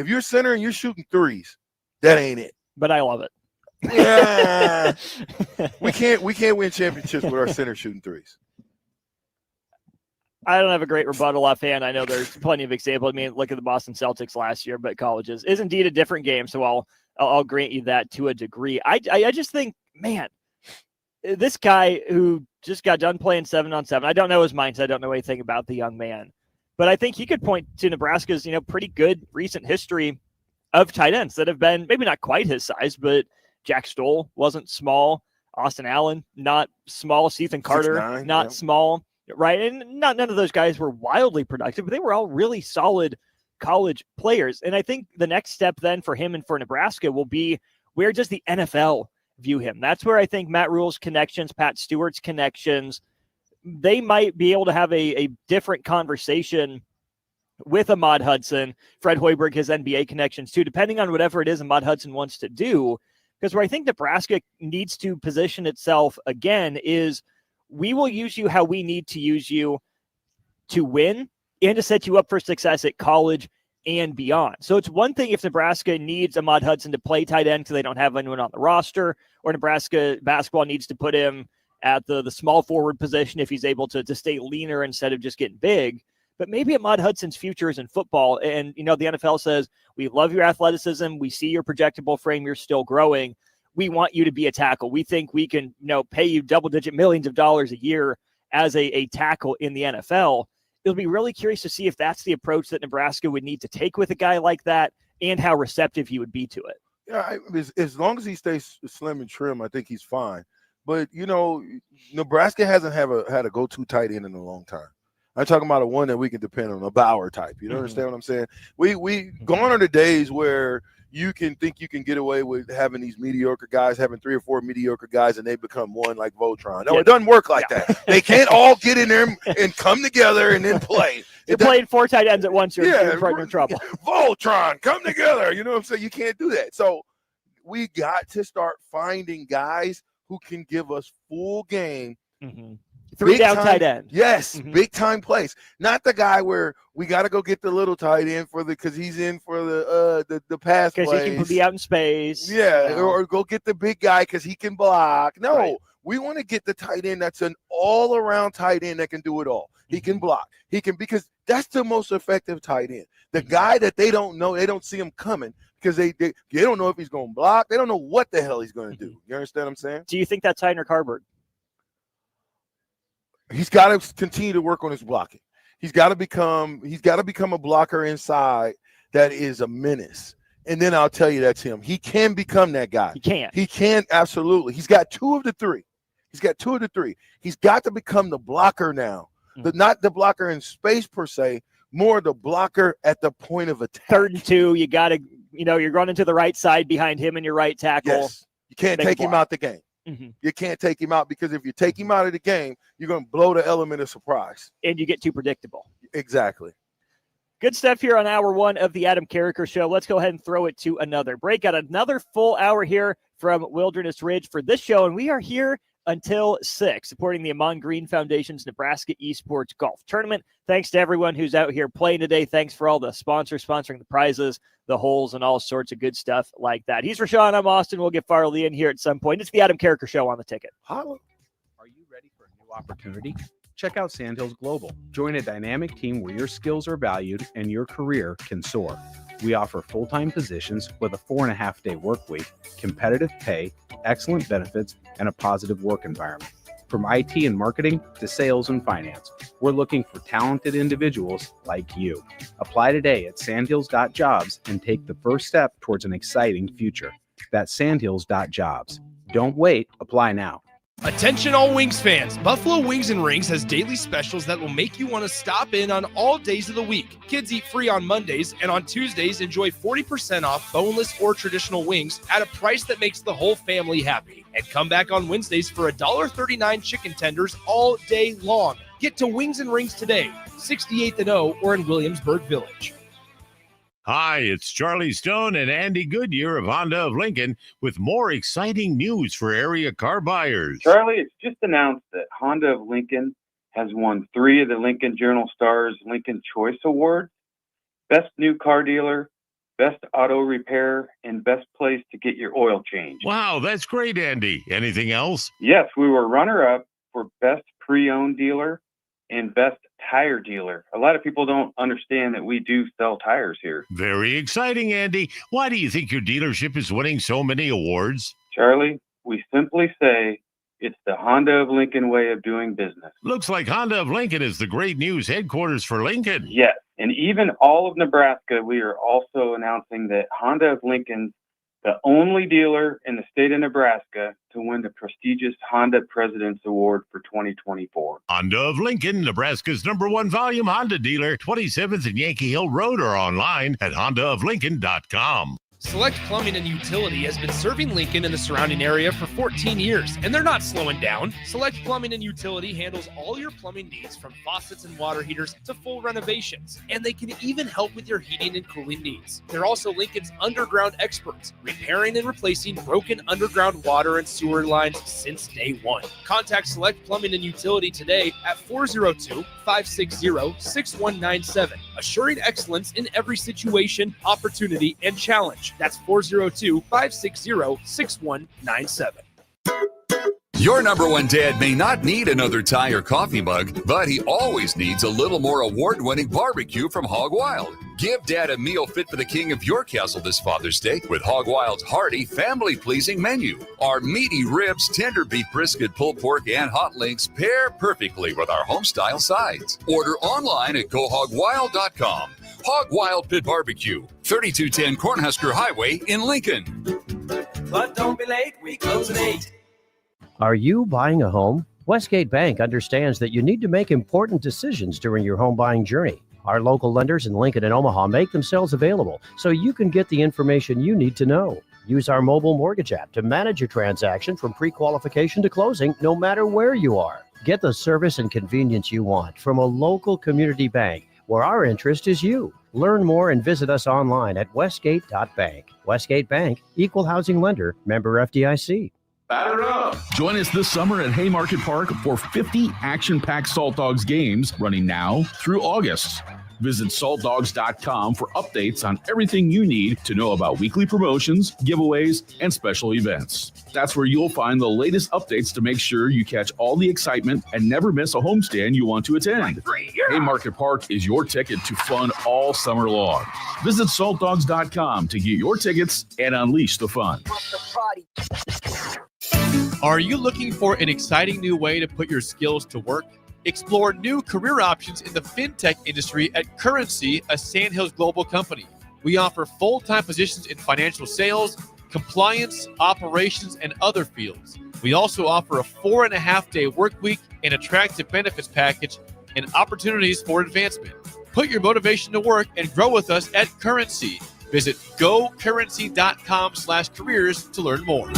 you're center and you're shooting threes, that ain't it. But I love it. Yeah. we can't win championships with our center shooting threes. I don't have a great rebuttal offhand. I know there's plenty of examples. I mean, look at the Boston Celtics last year, but colleges is indeed a different game. So I'll grant you that to a degree. I just think, man, this guy who just got done playing 7-on-7, I don't know his mindset. I don't know anything about the young man, but I think he could point to Nebraska's, pretty good recent history of tight ends that have been maybe not quite his size, but Jack Stoll wasn't small. Austin Allen, not small. Ethan Carter, 6'9", not small. Right. And none of those guys were wildly productive, but they were all really solid college players. And I think the next step then for him and for Nebraska will be, where does the NFL view him? That's where I think Matt Rule's connections, Pat Stewart's connections, they might be able to have a different conversation with Ahmad Hudson. Fred Hoiberg has NBA connections too, depending on whatever it is Ahmad Hudson wants to do. Because where I think Nebraska needs to position itself again is, we will use you how we need to use you to win and to set you up for success at college and beyond. So it's one thing if Nebraska needs Ahmad Hudson to play tight end because they don't have anyone on the roster, or Nebraska basketball needs to put him at the small forward position if he's able to stay leaner instead of just getting big. But maybe Ahmad Hudson's future is in football. And, the NFL says, we love your athleticism. We see your projectable frame. You're still growing. We want you to be a tackle. We think we can, pay you double-digit millions of dollars a year as a tackle in the NFL. It'll be really curious to see if that's the approach that Nebraska would need to take with a guy like that and how receptive he would be to it. Yeah, as long as he stays slim and trim, I think he's fine. But, Nebraska hasn't had a go-to tight end in a long time. I'm talking about a one that we can depend on, a Bauer type. You understand what I'm saying? We gone are the days where you can think you can get away with having these mediocre guys, having 3 or 4 mediocre guys, and they become one like Voltron. No, it doesn't work like that. They can't all get in there and come together and then play. You're playing 4 tight ends at once, you're in trouble. Voltron, come together. You know what I'm saying? You can't do that. So we got to start finding guys who can give us full game. 3 down tight end. Yes, big time plays. Not the guy where we got to go get the little tight end because he's in for the pass plays. Because he can be out in space. Yeah, or go get the big guy because he can block. No, we want to get the tight end that's an all-around tight end that can do it all. He can block. He can, because that's the most effective tight end. The guy that they don't know, they don't see him coming because they don't know if he's going to block. They don't know what the hell he's going to do. You understand what I'm saying? Do you think that's Tyner Carberg? He's got to continue to work on his blocking. He's got to become a blocker inside that is a menace. And then I'll tell you that's him. He can become that guy. He can, absolutely. He's got 2 of the 3. He's got to become the blocker now. Not the blocker in space per se, more the blocker at the point of attack. 3rd and 2, you got to, you're running to the right side behind him and your right tackle. Yes. You can't take him out the game. You can't take him out because if you take him out of the game, you're going to blow the element of surprise. And you get too predictable. Exactly. Good stuff here on hour 1 of the Adam Carriker Show. Let's go ahead and throw it to another break. Got another full hour here from Wilderness Ridge for this show, and we are here until 6, supporting the Amon Green Foundation's Nebraska Esports Golf Tournament. Thanks to everyone who's out here playing today. Thanks for all the sponsors sponsoring the prizes, the holes, and all sorts of good stuff like that. He's Rashawn. I'm Austin. We'll get Farley in here at some point. It's the Adam Carriker Show on the ticket. Holla. Are you ready for a new opportunity? Check out Sandhills Global. Join a dynamic team where your skills are valued and your career can soar. We offer full-time positions with a 4.5-day work week, competitive pay, excellent benefits, and a positive work environment. From IT and marketing to sales and finance, we're looking for talented individuals like you. Apply today at sandhills.jobs and take the first step towards an exciting future. That's sandhills.jobs. Don't wait. Apply now. Attention all Wings fans, Buffalo Wings and Rings has daily specials that will make you want to stop in on all days of the week. Kids eat free on Mondays, and on Tuesdays enjoy 40% off boneless or traditional wings at a price that makes the whole family happy. And come back on Wednesdays for $1.39 chicken tenders all day long. Get to Wings and Rings today, 68th and O or in Williamsburg Village. Hi, it's Charlie Stone and Andy Goodyear of Honda of Lincoln with more exciting news for area car buyers. Charlie, it's just announced that Honda of Lincoln has won 3 of the Lincoln Journal-Star's Lincoln Choice Awards: Best New Car Dealer, Best Auto Repair, and Best Place to Get Your Oil Changed. Wow, that's great, Andy. Anything else? Yes, we were runner-up for Best Pre-Owned Dealer and Best Tire Dealer. A lot of people don't understand that we do sell tires here. Very exciting, Andy. Why do you think your dealership is winning so many awards? Charlie, we simply say it's the Honda of Lincoln way of doing business. Looks like Honda of Lincoln is the great news headquarters for Lincoln. Yes, and even all of Nebraska, we are also announcing that Honda of Lincoln's the only dealer in the state of Nebraska to win the prestigious Honda President's Award for 2024. Honda of Lincoln, Nebraska's #1 volume Honda dealer, 27th and Yankee Hill Road, or online at hondaoflincoln.com. Select Plumbing and Utility has been serving Lincoln and the surrounding area for 14 years, and they're not slowing down. Select Plumbing and Utility handles all your plumbing needs, from faucets and water heaters to full renovations, and they can even help with your heating and cooling needs. They're also Lincoln's underground experts, repairing and replacing broken underground water and sewer lines since day one. Contact Select Plumbing and Utility today at 402-560-6197, assuring excellence in every situation, opportunity, and challenge. That's 402-560-6197. Your #1 dad may not need another tie or coffee mug, but he always needs a little more award-winning barbecue from Hog Wild. Give Dad a meal fit for the king of your castle this Father's Day with Hog Wild's hearty, family-pleasing menu. Our meaty ribs, tender beef brisket, pulled pork, and hot links pair perfectly with our home-style sides. Order online at GoHogWild.com. Hog Wild Pit Barbecue, 3210 Cornhusker Highway in Lincoln. But don't be late, we close at 8. Are you buying a home? Westgate Bank understands that you need to make important decisions during your home buying journey. Our local lenders in Lincoln and Omaha make themselves available so you can get the information you need to know. Use our mobile mortgage app to manage your transaction from pre-qualification to closing, no matter where you are. Get the service and convenience you want from a local community bank where our interest is you. Learn more and visit us online at westgate.bank. Westgate Bank, equal housing lender, member FDIC. Batter up! Join us this summer at Haymarket Park for 50 action-packed Salt Dogs games running now through August. Visit saltdogs.com for updates on everything you need to know about weekly promotions, giveaways, and special events. That's where you'll find the latest updates to make sure you catch all the excitement and never miss a homestand you want to attend. Haymarket Park is your ticket to fun all summer long. Visit saltdogs.com to get your tickets and unleash the fun. Are you looking for an exciting new way to put your skills to work? Explore new career options in the fintech industry at Currency, a Sandhills global company. We offer full-time positions in financial sales, compliance, operations, and other fields. We also offer a 4.5-day work week, an attractive benefits package, and opportunities for advancement. Put your motivation to work and grow with us at Currency. Visit gocurrency.com/careers to learn more.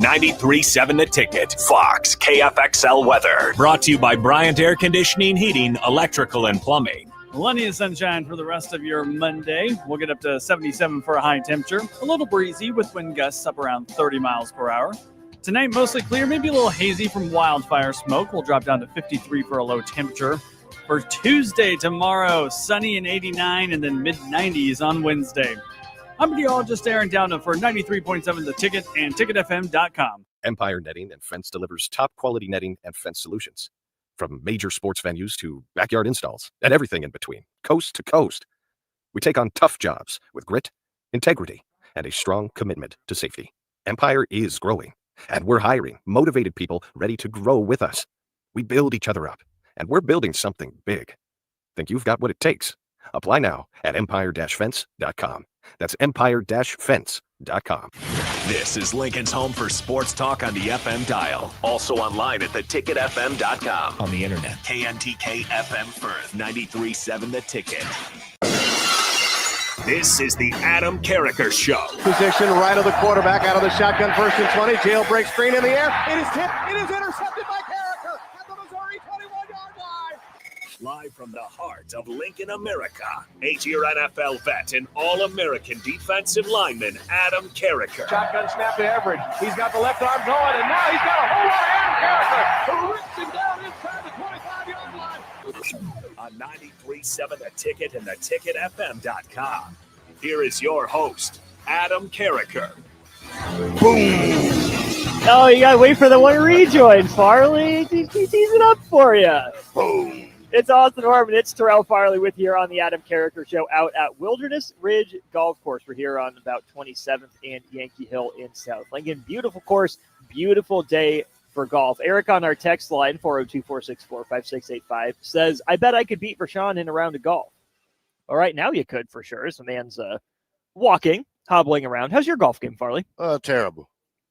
93.7 The Ticket, Fox, KFXL weather. Brought to you by Bryant Air Conditioning, Heating, Electrical, and Plumbing. Plenty of sunshine for the rest of your Monday. We'll get up to 77 for a high temperature. A little breezy with wind gusts up around 30 miles per hour. Tonight, mostly clear, maybe a little hazy from wildfire smoke. We'll drop down to 53 for a low temperature. For Tuesday, tomorrow, sunny and 89 and then mid-90s on Wednesday. I'm meteorologist Aaron Downer for 93.7 The Ticket and ticketfm.com. Empire Netting and Fence delivers top-quality netting and fence solutions. From major sports venues to backyard installs and everything in between, coast to coast. We take on tough jobs with grit, integrity, and a strong commitment to safety. Empire is growing, and we're hiring motivated people ready to grow with us. We build each other up, and we're building something big. Think you've got what it takes? Apply now at empire-fence.com. That's empire-fence.com. This is Lincoln's home for sports talk on the FM dial. Also online at theticketfm.com. On the internet. KNTK FM Firth, 93.7 The Ticket. This is the Adam Carriker Show. Position right of the quarterback out of the shotgun, 1st and 20. Jailbreak screen in the air. It is tipped. It is intercepted by Carriker at the Missouri 21-yard line. Live from the heart of Lincoln, America, 8-year NFL vet and All-American defensive lineman Adam Carriker. Shotgun snap to Everett. He's got the left arm going, and now he's got a whole lot of Adam Carriker, who rips him down inside the 25-yard line. On 93.7 The Ticket and theticketfm.com. Here is your host, Adam Carriker. Boom! Oh, you gotta wait for the one rejoin, Farley. He's teasing up for you. Boom! It's Austin Harmon. It's Terrell Farley with you here on the Adam Carriker Show out at Wilderness Ridge Golf Course. We're here on about 27th and Yankee Hill in South Lincoln. Beautiful course, beautiful day for golf. Eric on our text line, 402-464-5685, says, I bet I could beat Rashawn in a round of golf. All right, now you could for sure. So man's walking, hobbling around. How's your golf game, Farley? Terrible.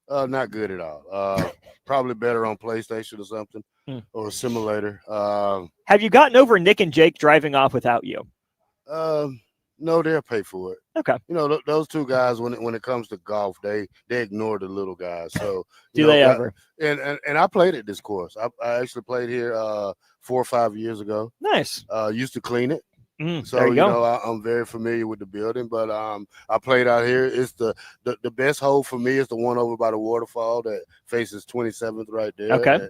Not good at all. Probably better on PlayStation or something or a simulator. Have you gotten over Nick and Jake driving off without you? No, they'll pay for it. Okay. You know, those two guys, when it comes to golf, they ignore the little guys. So Do they ever? And I played at this course. I actually played here 4 or 5 years ago. Nice. Used to clean it. So there you go. I'm very familiar with the building, but I played out here. It's the best hole for me is the one over by the waterfall that faces 27th right there. Okay.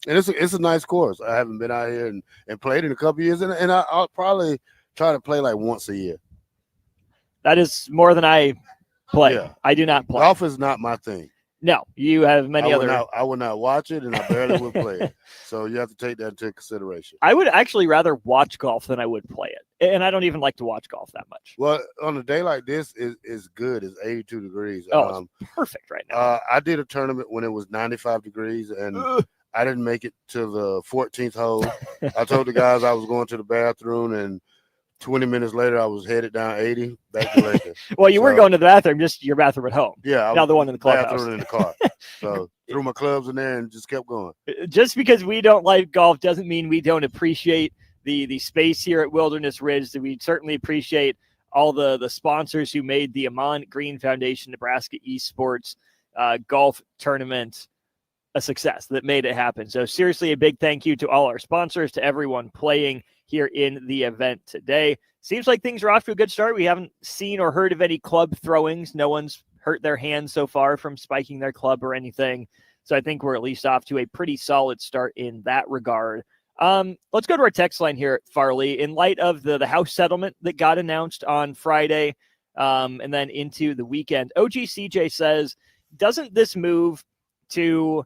And it's a nice course. I haven't been out here and played in a couple of years, and I'll probably try to play like once a year. That is more than I play. Yeah. I do not play. Golf is not my thing. No, you have many other. I would not watch it, and I barely would play it. So you have to take that into consideration. I would actually rather watch golf than I would play it, and I don't even like to watch golf that much. Well, on a day like this, is good. It's 82 degrees. Oh, it's perfect right now. I did a tournament when it was 95 degrees, and I didn't make it to the 14th hole. I told the guys I was going to the bathroom, and 20 minutes later, I was headed down 80 back to Lincoln. Well, you were going to the bathroom, just your bathroom at home. Yeah, not the one in the clubhouse. Bathroom in the car. So threw my clubs in there and just kept going. Just because we don't like golf doesn't mean we don't appreciate the space here at Wilderness Ridge. We certainly appreciate all the sponsors who made the Amon Green Foundation Nebraska Esports golf tournament a success, that made it happen. So seriously, a big thank you to all our sponsors, to everyone playing here in the event today. Seems like things are off to a good start. We haven't seen or heard of any club throwings. No one's hurt their hands so far from spiking their club or anything. So I think we're at least off to a pretty solid start in that regard. Let's go to our text line here, Farley. In light of the house settlement that got announced on Friday and then into the weekend, OGCJ says, doesn't this move to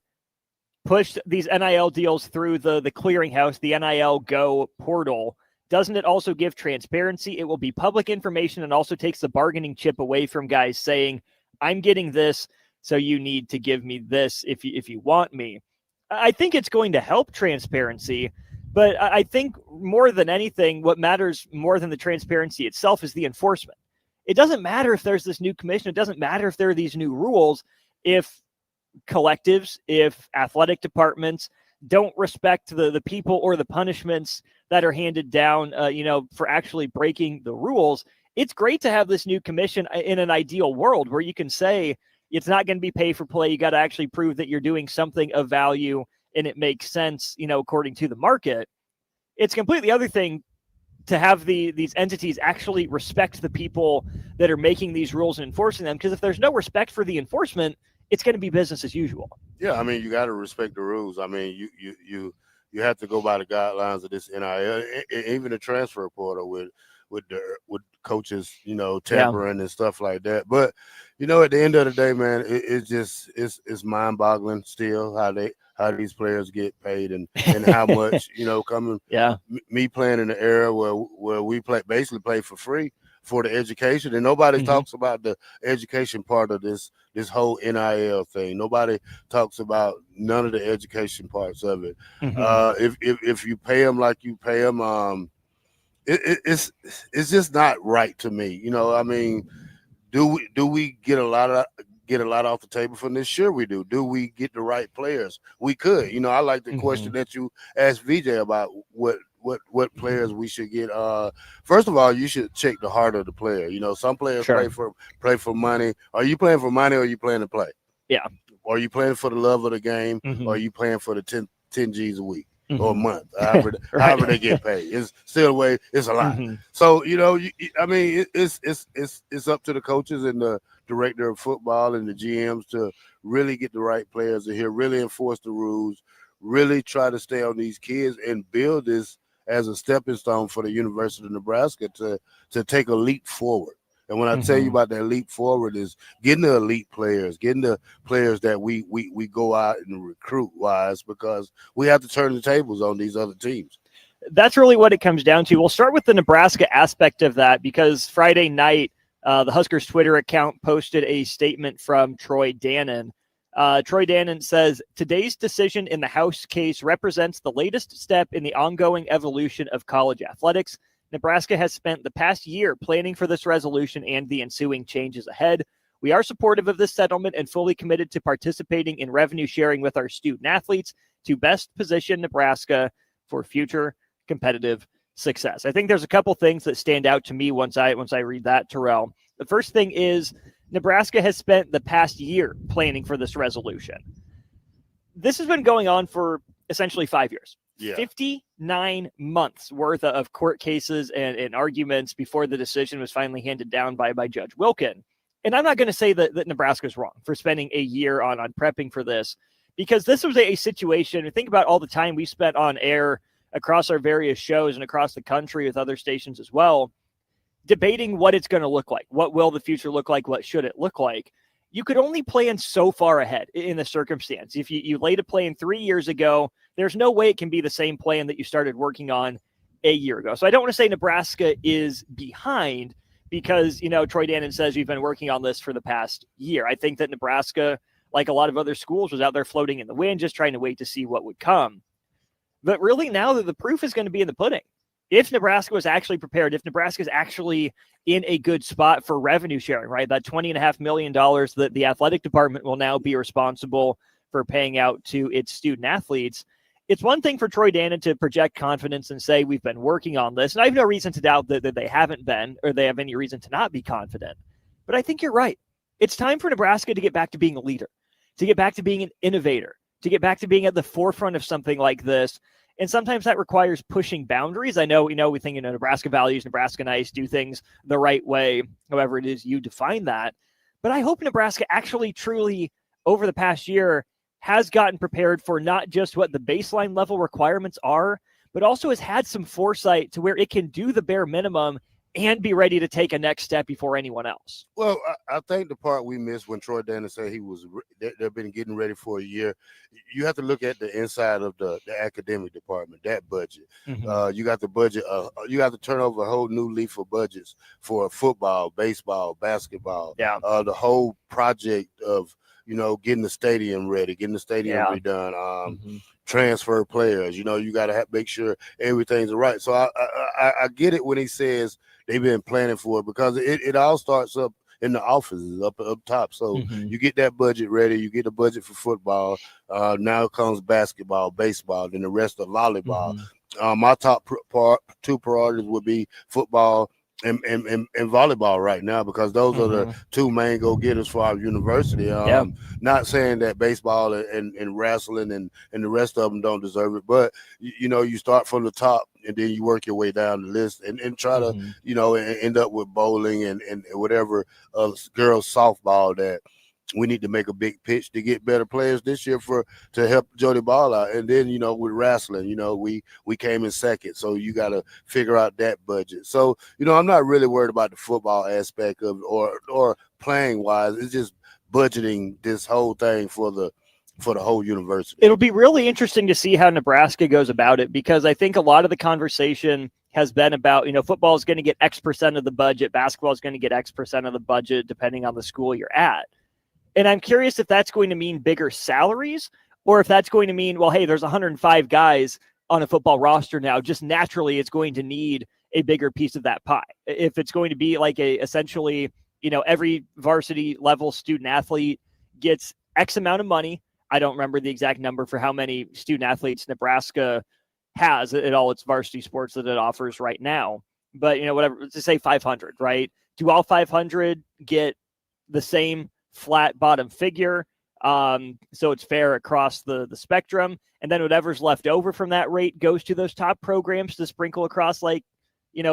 push these NIL deals through the clearinghouse, the NIL Go portal, doesn't it also give transparency? It will be public information and also takes the bargaining chip away from guys saying, I'm getting this, so you need to give me this if you want me. I think it's going to help transparency, but I think more than anything, what matters more than the transparency itself is the enforcement. It doesn't matter if there's this new commission. It doesn't matter if there are these new rules. If collectives, if athletic departments don't respect the people or the punishments that are handed down, for actually breaking the rules, it's great to have this new commission in an ideal world where you can say it's not going to be pay for play. You got to actually prove that you're doing something of value and it makes sense, according to the market. It's completely other thing to have these entities actually respect the people that are making these rules and enforcing them. Because if there's no respect for the enforcement, it's going to be business as usual. Yeah, I mean, you got to respect the rules. I mean, you have to go by the guidelines of this NIL, even the transfer portal with coaches, tampering and stuff like that. But at the end of the day, man, it's mind-boggling still how these players get paid and how much coming. Yeah, me playing in the era where we basically play for free for the education, and nobody talks about the education part of this whole NIL thing. Nobody talks about none of the education parts of it. If you pay them like you pay them, it's just not right to me. I mean, do we get a lot off the table from this? Sure we do. Do we get the right players? We could. I like the question that you asked VJ about what players we should get. First of all, you should check the heart of the player. Some players play for money. Are you playing for money or are you playing to play? Yeah. Are you playing for the love of the game or are you playing for the 10 G's a week or a month? However they get paid. It's still a way. It's a lot. So, I mean, it's up to the coaches and the director of football and the GMs to really get the right players in here, really enforce the rules, really try to stay on these kids and build this as a stepping stone for the University of Nebraska to take a leap forward. And when I tell you about that leap forward is getting the elite players, getting the players that we go out and recruit wise, because we have to turn the tables on these other teams. That's really what it comes down to. We'll start with the Nebraska aspect of that because Friday night, the Huskers Twitter account posted a statement from Troy Dannon. Troy Dannon says, today's decision in the House case represents the latest step in the ongoing evolution of college athletics. Nebraska has spent the past year planning for this resolution and the ensuing changes ahead. We are supportive of this settlement and fully committed to participating in revenue sharing with our student athletes to best position Nebraska for future competitive success. I think there's a couple things that stand out to me once I read that, Terrell. The first thing is Nebraska has spent the past year planning for this resolution. This has been going on for essentially 5 years. Yeah. 59 months worth of court cases and arguments before the decision was finally handed down by Judge Wilkin. And I'm not going to say that Nebraska's wrong for spending a year on prepping for this, because this was a situation. Think about all the time we spent on air across our various shows and across the country with other stations as well, debating what it's going to look like. What will the future look like? What should it look like? you could only plan so far ahead in the circumstance. If you laid a plan 3 years ago, there's no way it can be the same plan that you started working on a year ago. So I don't want to say Nebraska is behind because, Troy Dannon says we've been working on this for the past year. I think that Nebraska, like a lot of other schools, was out there floating in the wind, just trying to wait to see what would come. But really now that the proof is going to be in the pudding. If Nebraska was actually prepared, if Nebraska is actually in a good spot for revenue sharing, right? That $20.5 million that the athletic department will now be responsible for paying out to its student athletes. It's one thing for Troy Dannon to project confidence and say, we've been working on this. And I have no reason to doubt that they haven't been, or they have any reason to not be confident. But I think you're right. It's time for Nebraska to get back to being a leader, to get back to being an innovator, to get back to being at the forefront of something like this. And sometimes that requires pushing boundaries. I know, we think, Nebraska values, Nebraska nice, do things the right way, however it is you define that. But I hope Nebraska actually truly, over the past year, has gotten prepared for not just what the baseline level requirements are, but also has had some foresight to where it can do the bare minimum and be ready to take a next step before anyone else. Well, I think the part we missed when Troy Dannon said they've been getting ready for a year, you have to look at the inside of the academic department, that budget. Mm-hmm. You got the budget. You got to turn over a whole new leaf of budgets for football, baseball, basketball. Yeah. The whole project of, getting the stadium ready, getting the stadium redone, transfer players. You got to make sure everything's right. So I get it when he says they've been planning for it, because it all starts up in the offices up top. So you get that budget ready. You get the budget for football. Now comes basketball, baseball, then the rest of volleyball. My top two priorities would be football and volleyball right now, because those are the two main go-getters for our university. Not saying that baseball and wrestling and the rest of them don't deserve it, but you start from the top and then you work your way down the list and try to end up with bowling and whatever girls softball that we need to make a big pitch to get better players this year to help Jody Ball out. And then, with wrestling, we came in second. So you got to figure out that budget. So, I'm not really worried about the football aspect of it or playing wise. It's just budgeting this whole thing for the whole university. It'll be really interesting to see how Nebraska goes about it, because I think a lot of the conversation has been about, football is going to get X percent of the budget. Basketball is going to get X percent of the budget, depending on the school you're at. And I'm curious if that's going to mean bigger salaries, or if that's going to mean, well, hey, there's 105 guys on a football roster now. Just naturally, it's going to need a bigger piece of that pie. If it's going to be like essentially, every varsity level student athlete gets X amount of money. I don't remember the exact number for how many student athletes Nebraska has at all its varsity sports that it offers right now. But, whatever, let's say 500, right? Do all 500 get the same flat bottom figure, so it's fair across the spectrum, and then whatever's left over from that rate goes to those top programs to sprinkle across, like,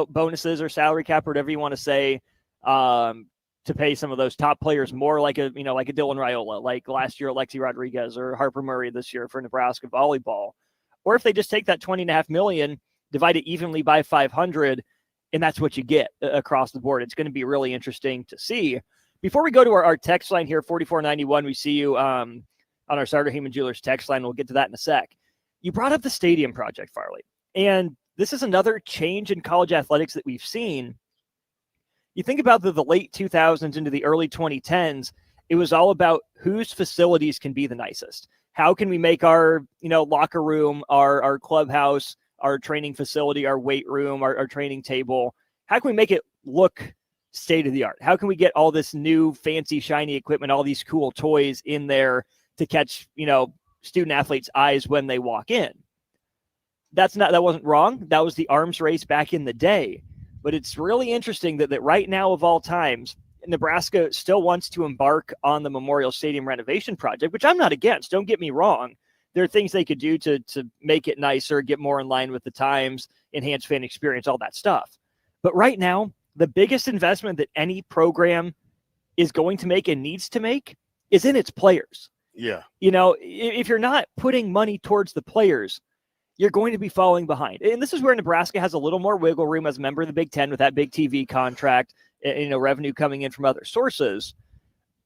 bonuses or salary cap or whatever you want to say, to pay some of those top players more, like a Dylan Raiola, like last year Alexi Rodriguez, or Harper Murray this year for Nebraska volleyball. Or if they just take that $20.5 million, divide it evenly by 500, and that's what you get across the board. It's going to be really interesting to see. Before we go to our text line here, 4491, we see you on our Sartor Heyman Jewelers text line. We'll get to that in a sec. You brought up the stadium project, Farley, and this is another change in college athletics that we've seen. You think about the late 2000s into the early 2010s, it was all about whose facilities can be the nicest. How can we make our locker room, our clubhouse, our training facility, our weight room, our training table, how can we make it look state of the art? How can we get all this new fancy shiny equipment, all these cool toys in there to catch student athletes' eyes when they walk in? That wasn't wrong. That was the arms race back in the day. But it's really interesting that right now, of all times, Nebraska still wants to embark on the Memorial Stadium renovation project, which I'm not against. Don't get me wrong. There are things they could do to make it nicer, get more in line with the times, enhance fan experience, all that stuff. But right now, the biggest investment that any program is going to make and needs to make is in its players. Yeah. If you're not putting money towards the players, you're going to be falling behind. And this is where Nebraska has a little more wiggle room as a member of the Big Ten with that big TV contract, revenue coming in from other sources.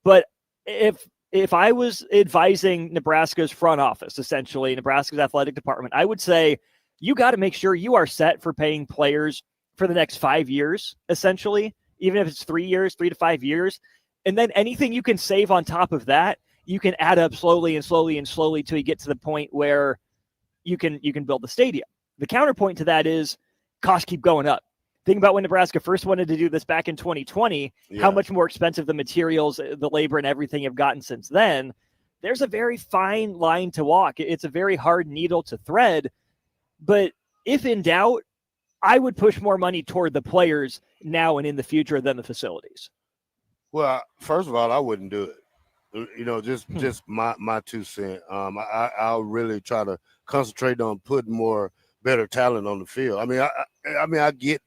But If I was advising Nebraska's front office, essentially Nebraska's athletic department, I would say you got to make sure you are set for paying players for the next 5 years, essentially, even if it's 3 years, 3 to 5 years. And then anything you can save on top of that, you can add up slowly and slowly and slowly till you get to the point where you can build the stadium. The counterpoint to that is costs keep going up. Think about when Nebraska first wanted to do this back in 2020, how much more expensive the materials, the labor, and everything have gotten since then. There's a very fine line to walk. It's a very hard needle to thread. But if in doubt, I would push more money toward the players now and in the future than the facilities. Well, first of all, I wouldn't do it. Just my 2 cents. I'll really try to concentrate on putting more better talent on the field. I get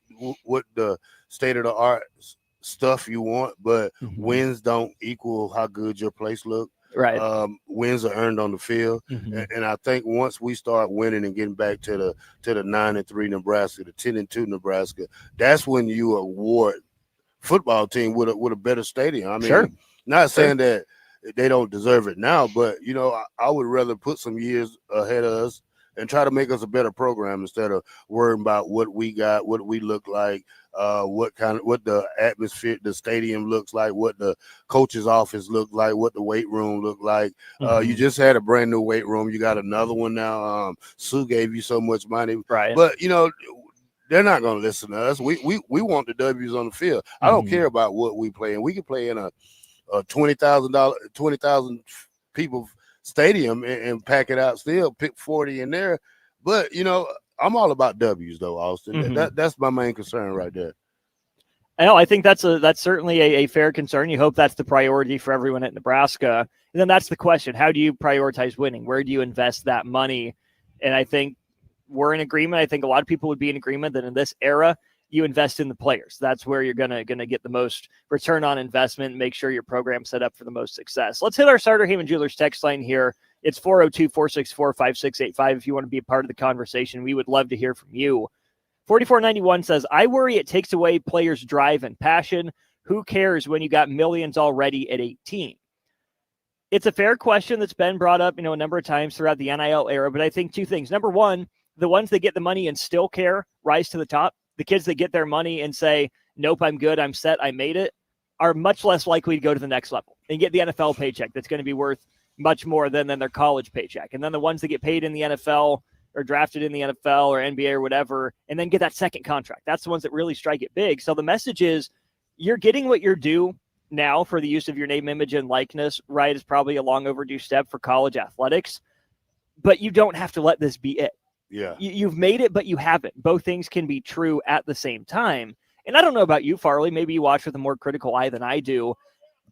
what the state of the art stuff you want, but wins don't equal how good your place look. Right. Wins are earned on the field, and I think once we start winning and getting back to the 9-3 Nebraska, the 10-2 Nebraska, that's when you award football team with a better stadium. Not saying that they don't deserve it now, but I would rather put some years ahead of us and try to make us a better program instead of worrying about what we got, what we look like, what the atmosphere, the stadium looks like, what the coach's office look like, what the weight room look like. You just had a brand new weight room. You got another one now. Sue gave you so much money, right? But they're not going to listen to us. We want the W's on the field. I don't care about what we play in. We can play in a $20,000 people stadium and pack it out, still pick 40 in there. But I'm all about W's though, Austin. That's my main concern right there. I think that's certainly a fair concern. You hope that's the priority for everyone at Nebraska. And then that's the question: how do you prioritize winning? Where do you invest that money? And I think we're in agreement. I think a lot of people would be in agreement that in this era, you invest in the players. That's where you're gonna get the most return on investment. Make sure your program's set up for the most success. Let's hit our Starter Heyman Jewelers text line here. It's 402-464-5685. If you want to be a part of the conversation, we would love to hear from you. 4491 says, I worry it takes away players' drive and passion. Who cares when you got millions already at 18? It's a fair question that's been brought up, a number of times throughout the NIL era, but I think two things. Number one, the ones that get the money and still care rise to the top. The kids that get their money and say, nope, I'm good, I'm set, I made it, are much less likely to go to the next level and get the NFL paycheck that's going to be worth much more than their college paycheck. And then the ones that get paid in the NFL or drafted in the NFL or NBA or whatever, and then get that second contract, that's the ones that really strike it big. So the message is you're getting what you're due now for the use of your name, image, and likeness, right? Is probably a long overdue step for college athletics, but you don't have to let this be it. Yeah. You've made it, but you haven't. Both things can be true at the same time. And I don't know about you, Farley. Maybe you watch with a more critical eye than I do.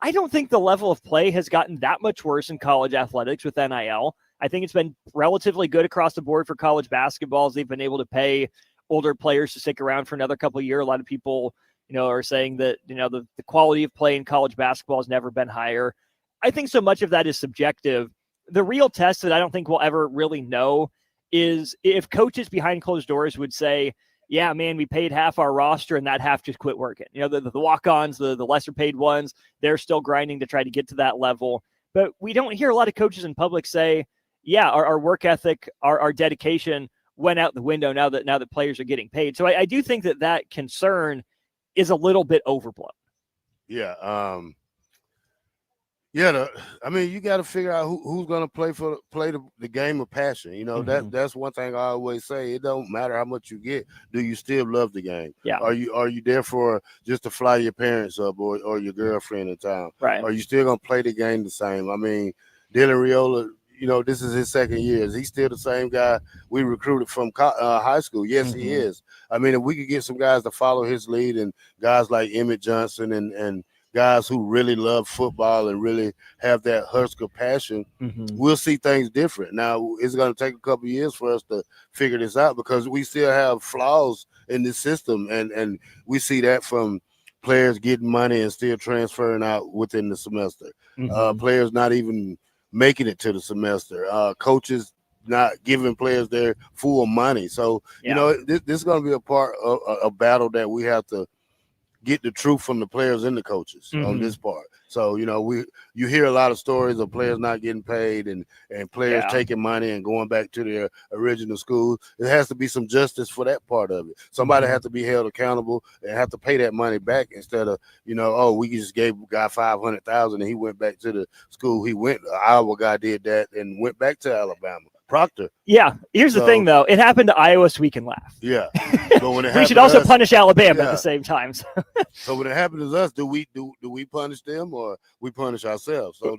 I don't think the level of play has gotten that much worse in college athletics with NIL. I think it's been relatively good across the board for college basketball as they've been able to pay older players to stick around for another couple of years. A lot of people, are saying that, the quality of play in college basketball has never been higher. I think so much of that is subjective. The real test that I don't think we'll ever really know is if coaches behind closed doors would say, yeah, man, we paid half our roster and that half just quit working. The walk-ons, the lesser paid ones, they're still grinding to try to get to that level. But we don't hear a lot of coaches in public say, yeah, our work ethic, our dedication went out the window now that players are getting paid. So I do think that concern is a little bit overblown. Yeah. You got to figure out who's going to play the game of passion. That's one thing I always say. It don't matter how much you get. Do you still love the game? Yeah. Are you there for just to fly your parents up or your girlfriend in town? Right. Are you still going to play the game the same? Dylan Raiola, this is his second year. Is he still the same guy we recruited from high school? Yes, he is. If we could get some guys to follow his lead and guys like Emmett Johnson and guys who really love football and really have that Husker passion, we'll see things different. Now, it's going to take a couple of years for us to figure this out because we still have flaws in this system, and we see that from players getting money and still transferring out within the semester. Players not even making it to the semester. Coaches not giving players their full money. So, this is going to be a part of a battle that we have to get the truth from the players and the coaches on this part. So, you hear a lot of stories of players not getting paid and players taking money and going back to their original school. It has to be some justice for that part of it. Somebody has to be held accountable and have to pay that money back instead of, we just gave a guy $500,000 and he went back to the school he went. Iowa guy did that and went back to Alabama. Proctor. Yeah. Here's the thing, though. It happened to Iowa, so we can laugh. Yeah. But when it we should also punish Alabama at the same time. So when it happens to us, do we punish them or we punish ourselves? So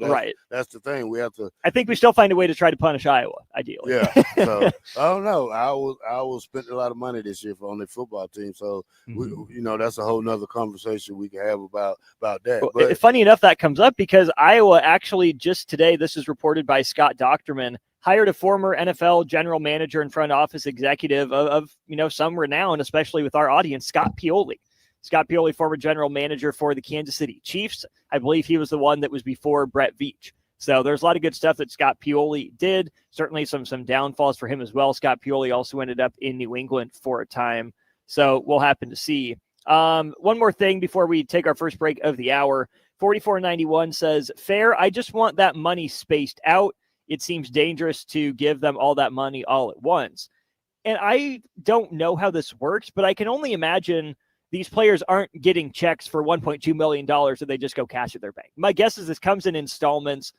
that's the thing. We have to. I think we still find a way to try to punish Iowa, ideally. Yeah. So I don't know. Iowa spent a lot of money this year on their football team. So that's a whole nother conversation we can have about that. But funny enough, that comes up because Iowa actually just today, this is reported by Scott Dochterman, hired a former NFL general manager and front office executive of some renown, especially with our audience, Scott Pioli. Scott Pioli, former general manager for the Kansas City Chiefs. I believe he was the one that was before Brett Veach. So there's a lot of good stuff that Scott Pioli did. Certainly some downfalls for him as well. Scott Pioli also ended up in New England for a time. So we'll happen to see. One more thing before we take our first break of the hour. 4491 says, fair. I just want that money spaced out. It seems dangerous to give them all that money all at once. And I don't know how this works, but I can only imagine these players aren't getting checks for $1.2 million that they just go cash at their bank. My guess is this comes in installments,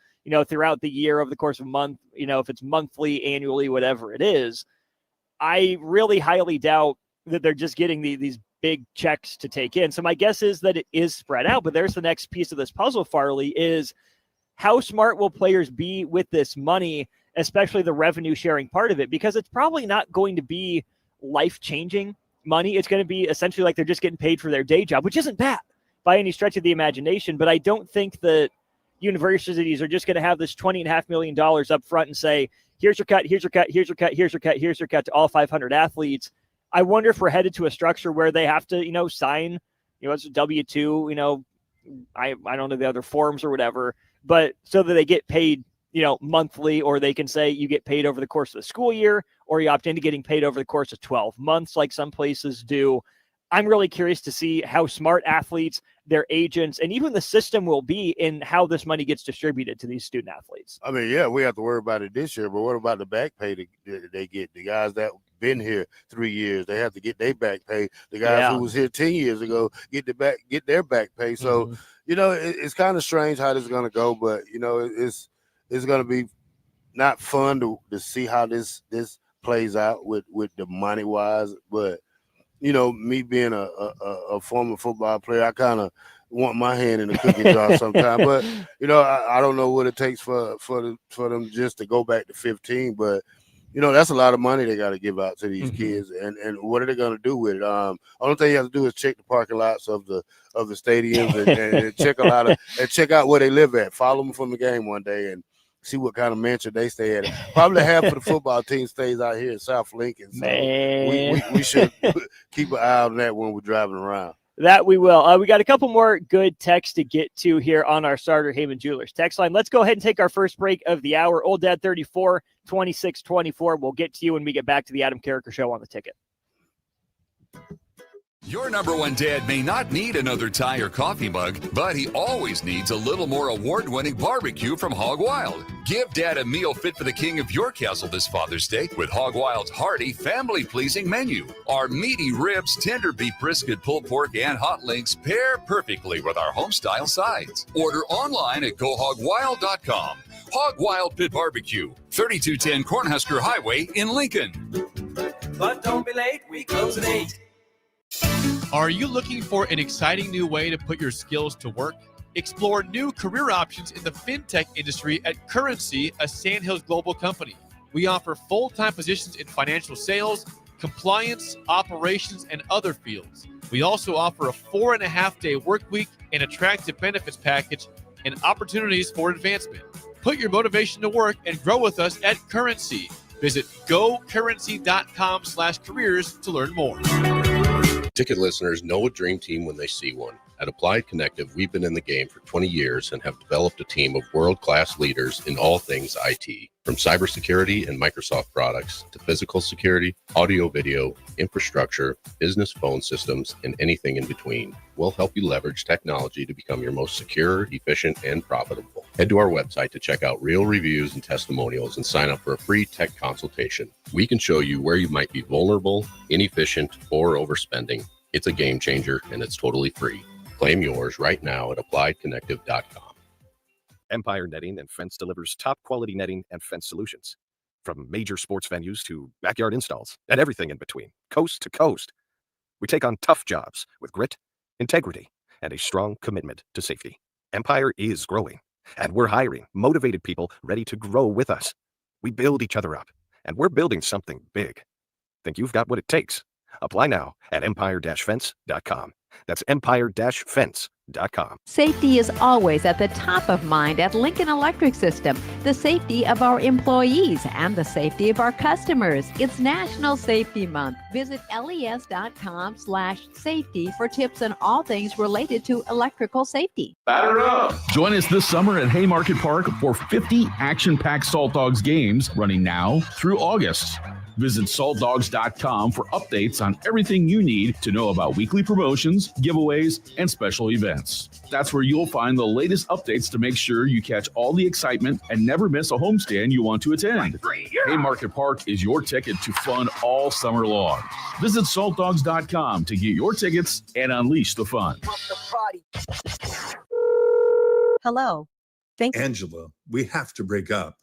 throughout the year over the course of a month, if it's monthly, annually, whatever it is. I really highly doubt that they're just getting these big checks to take in. So my guess is that it is spread out, but there's the next piece of this puzzle, Farley, is how smart will players be with this money, especially the revenue sharing part of it? Because it's probably not going to be life-changing money. It's going to be essentially like they're just getting paid for their day job, which isn't bad by any stretch of the imagination. But I don't think that universities are just going to have this $20.5 million up front and say, here's your cut, here's your cut, here's your cut, here's your cut, here's your cut to all 500 athletes. I wonder if we're headed to a structure where they have to, sign, it's a W-2, I don't know the other forms or whatever, but so that they get paid, monthly, or they can say you get paid over the course of the school year, or you opt into getting paid over the course of 12 months, like some places do. I'm really curious to see how smart athletes, their agents, and even the system will be in how this money gets distributed to these student athletes. I mean, yeah, we have to worry about it this year, but what about the back pay that they get? The guys that been here 3 years, they have to get their back pay. The guys who was here 10 years ago get their back pay. So, it's kind of strange how this is going to go, but it's going to be not fun to see how this plays out with the money wise. But me being a former football player, I kind of want my hand in the cookie jar sometimes. But I don't know what it takes for them just to go back to 15, but. That's a lot of money they got to give out to these kids, and what are they going to do with it? Only thing you have to do is check the parking lots of the stadiums and check out where they live at. Follow them from the game one day and see what kind of mansion they stay at. Probably half of the football team stays out here in South Lincoln. So we should keep an eye on that when we're driving around. That we will. We got a couple more good texts to get to here on our Starter Heyman Jewelers text line. Let's go ahead and take our first break of the hour. Old Dad 34, 2624. We'll get to you when we get back to the Adam Carriker Show on the Ticket. Your number one dad may not need another tie or coffee mug, but he always needs a little more award-winning barbecue from Hog Wild. Give Dad a meal fit for the king of your castle this Father's Day with Hog Wild's hearty, family-pleasing menu. Our meaty ribs, tender beef brisket, pulled pork, and hot links pair perfectly with our home-style sides. Order online at GoHogWild.com. Hog Wild Pit Barbecue, 3210 Cornhusker Highway in Lincoln. But don't be late, we close at 8. Are you looking for an exciting new way to put your skills to work? Explore new career options in the fintech industry at Currency, a Sandhills Global company. We offer full-time positions in financial sales, compliance, operations, and other fields. We also offer a 4.5-day work week, an attractive benefits package, and opportunities for advancement. Put your motivation to work and grow with us at Currency. Visit gocurrency.com/careers to learn more. Ticket listeners know a dream team when they see one. At Applied Connective, we've been in the game for 20 years and have developed a team of world-class leaders in all things IT. From cybersecurity and Microsoft products to physical security, audio-video, infrastructure, business phone systems, and anything in between, we'll help you leverage technology to become your most secure, efficient, and profitable. Head to our website to check out real reviews and testimonials and sign up for a free tech consultation. We can show you where you might be vulnerable, inefficient, or overspending. It's a game changer, and it's totally free. Claim yours right now at appliedconnective.com. Empire Netting and Fence delivers top quality netting and fence solutions. From major sports venues to backyard installs and everything in between, coast to coast. We take on tough jobs with grit, integrity, and a strong commitment to safety. Empire is growing, and we're hiring motivated people ready to grow with us. We build each other up, and we're building something big. Think you've got what it takes? Apply now at empire-fence.com. That's empire-fence.com. Safety is always at the top of mind at Lincoln Electric System. The safety of our employees and the safety of our customers. It's National Safety Month. Visit les.com/safety for tips on all things related to electrical safety. Batter up! Join us this summer at Haymarket Park for 50 action-packed Salt Dogs games running now through August. Visit saltdogs.com for updates on everything you need to know about weekly promotions, giveaways, and special events. That's where you'll find the latest updates to make sure you catch all the excitement and never miss a homestand you want to attend. Haymarket Park is your ticket to fun all summer long. Visit saltdogs.com to get your tickets and unleash the fun. Hello. Thanks. Angela, we have to break up.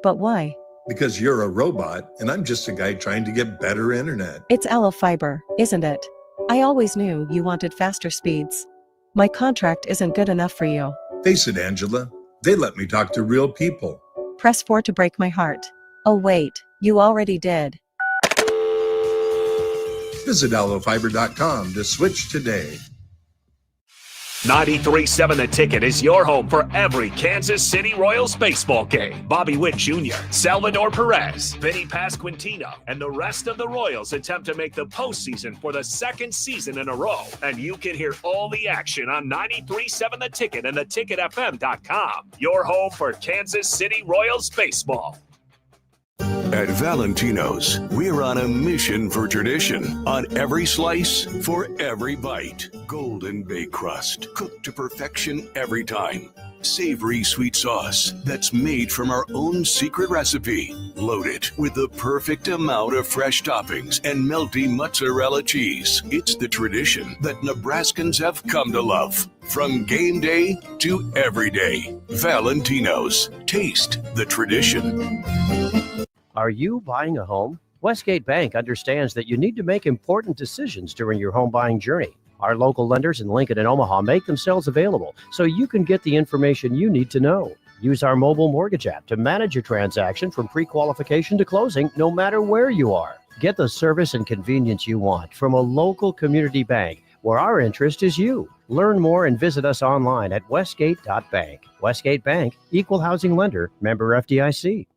But why? Because you're a robot and I'm just a guy trying to get better internet. It's Ella Fiber, isn't it? I always knew you wanted faster speeds. My contract isn't good enough for you. Face it, Angela, they let me talk to real people. Press 4 to break my heart. Oh wait, you already did. Visit allofiber.com to switch today. 93.7 The Ticket is your home for every Kansas City Royals baseball game. Bobby Witt Jr., Salvador Perez, Vinny Pasquantino, and the rest of the Royals attempt to make the postseason for the second season in a row. And you can hear all the action on 93.7 The Ticket and theticketfm.com. Your home for Kansas City Royals baseball. At Valentino's, we're on a mission for tradition. On every slice, for every bite. Golden baked crust, cooked to perfection every time. Savory sweet sauce that's made from our own secret recipe. Loaded with the perfect amount of fresh toppings and melty mozzarella cheese. It's the tradition that Nebraskans have come to love. From game day to every day. Valentino's. Taste the tradition. Are you buying a home? Westgate Bank understands that you need to make important decisions during your home buying journey. Our local lenders in Lincoln and Omaha make themselves available so you can get the information you need to know. Use our mobile mortgage app to manage your transaction from pre-qualification to closing, no matter where you are. Get the service and convenience you want from a local community bank where our interest is you. Learn more and visit us online at westgate.bank. Westgate Bank, equal housing lender, member FDIC.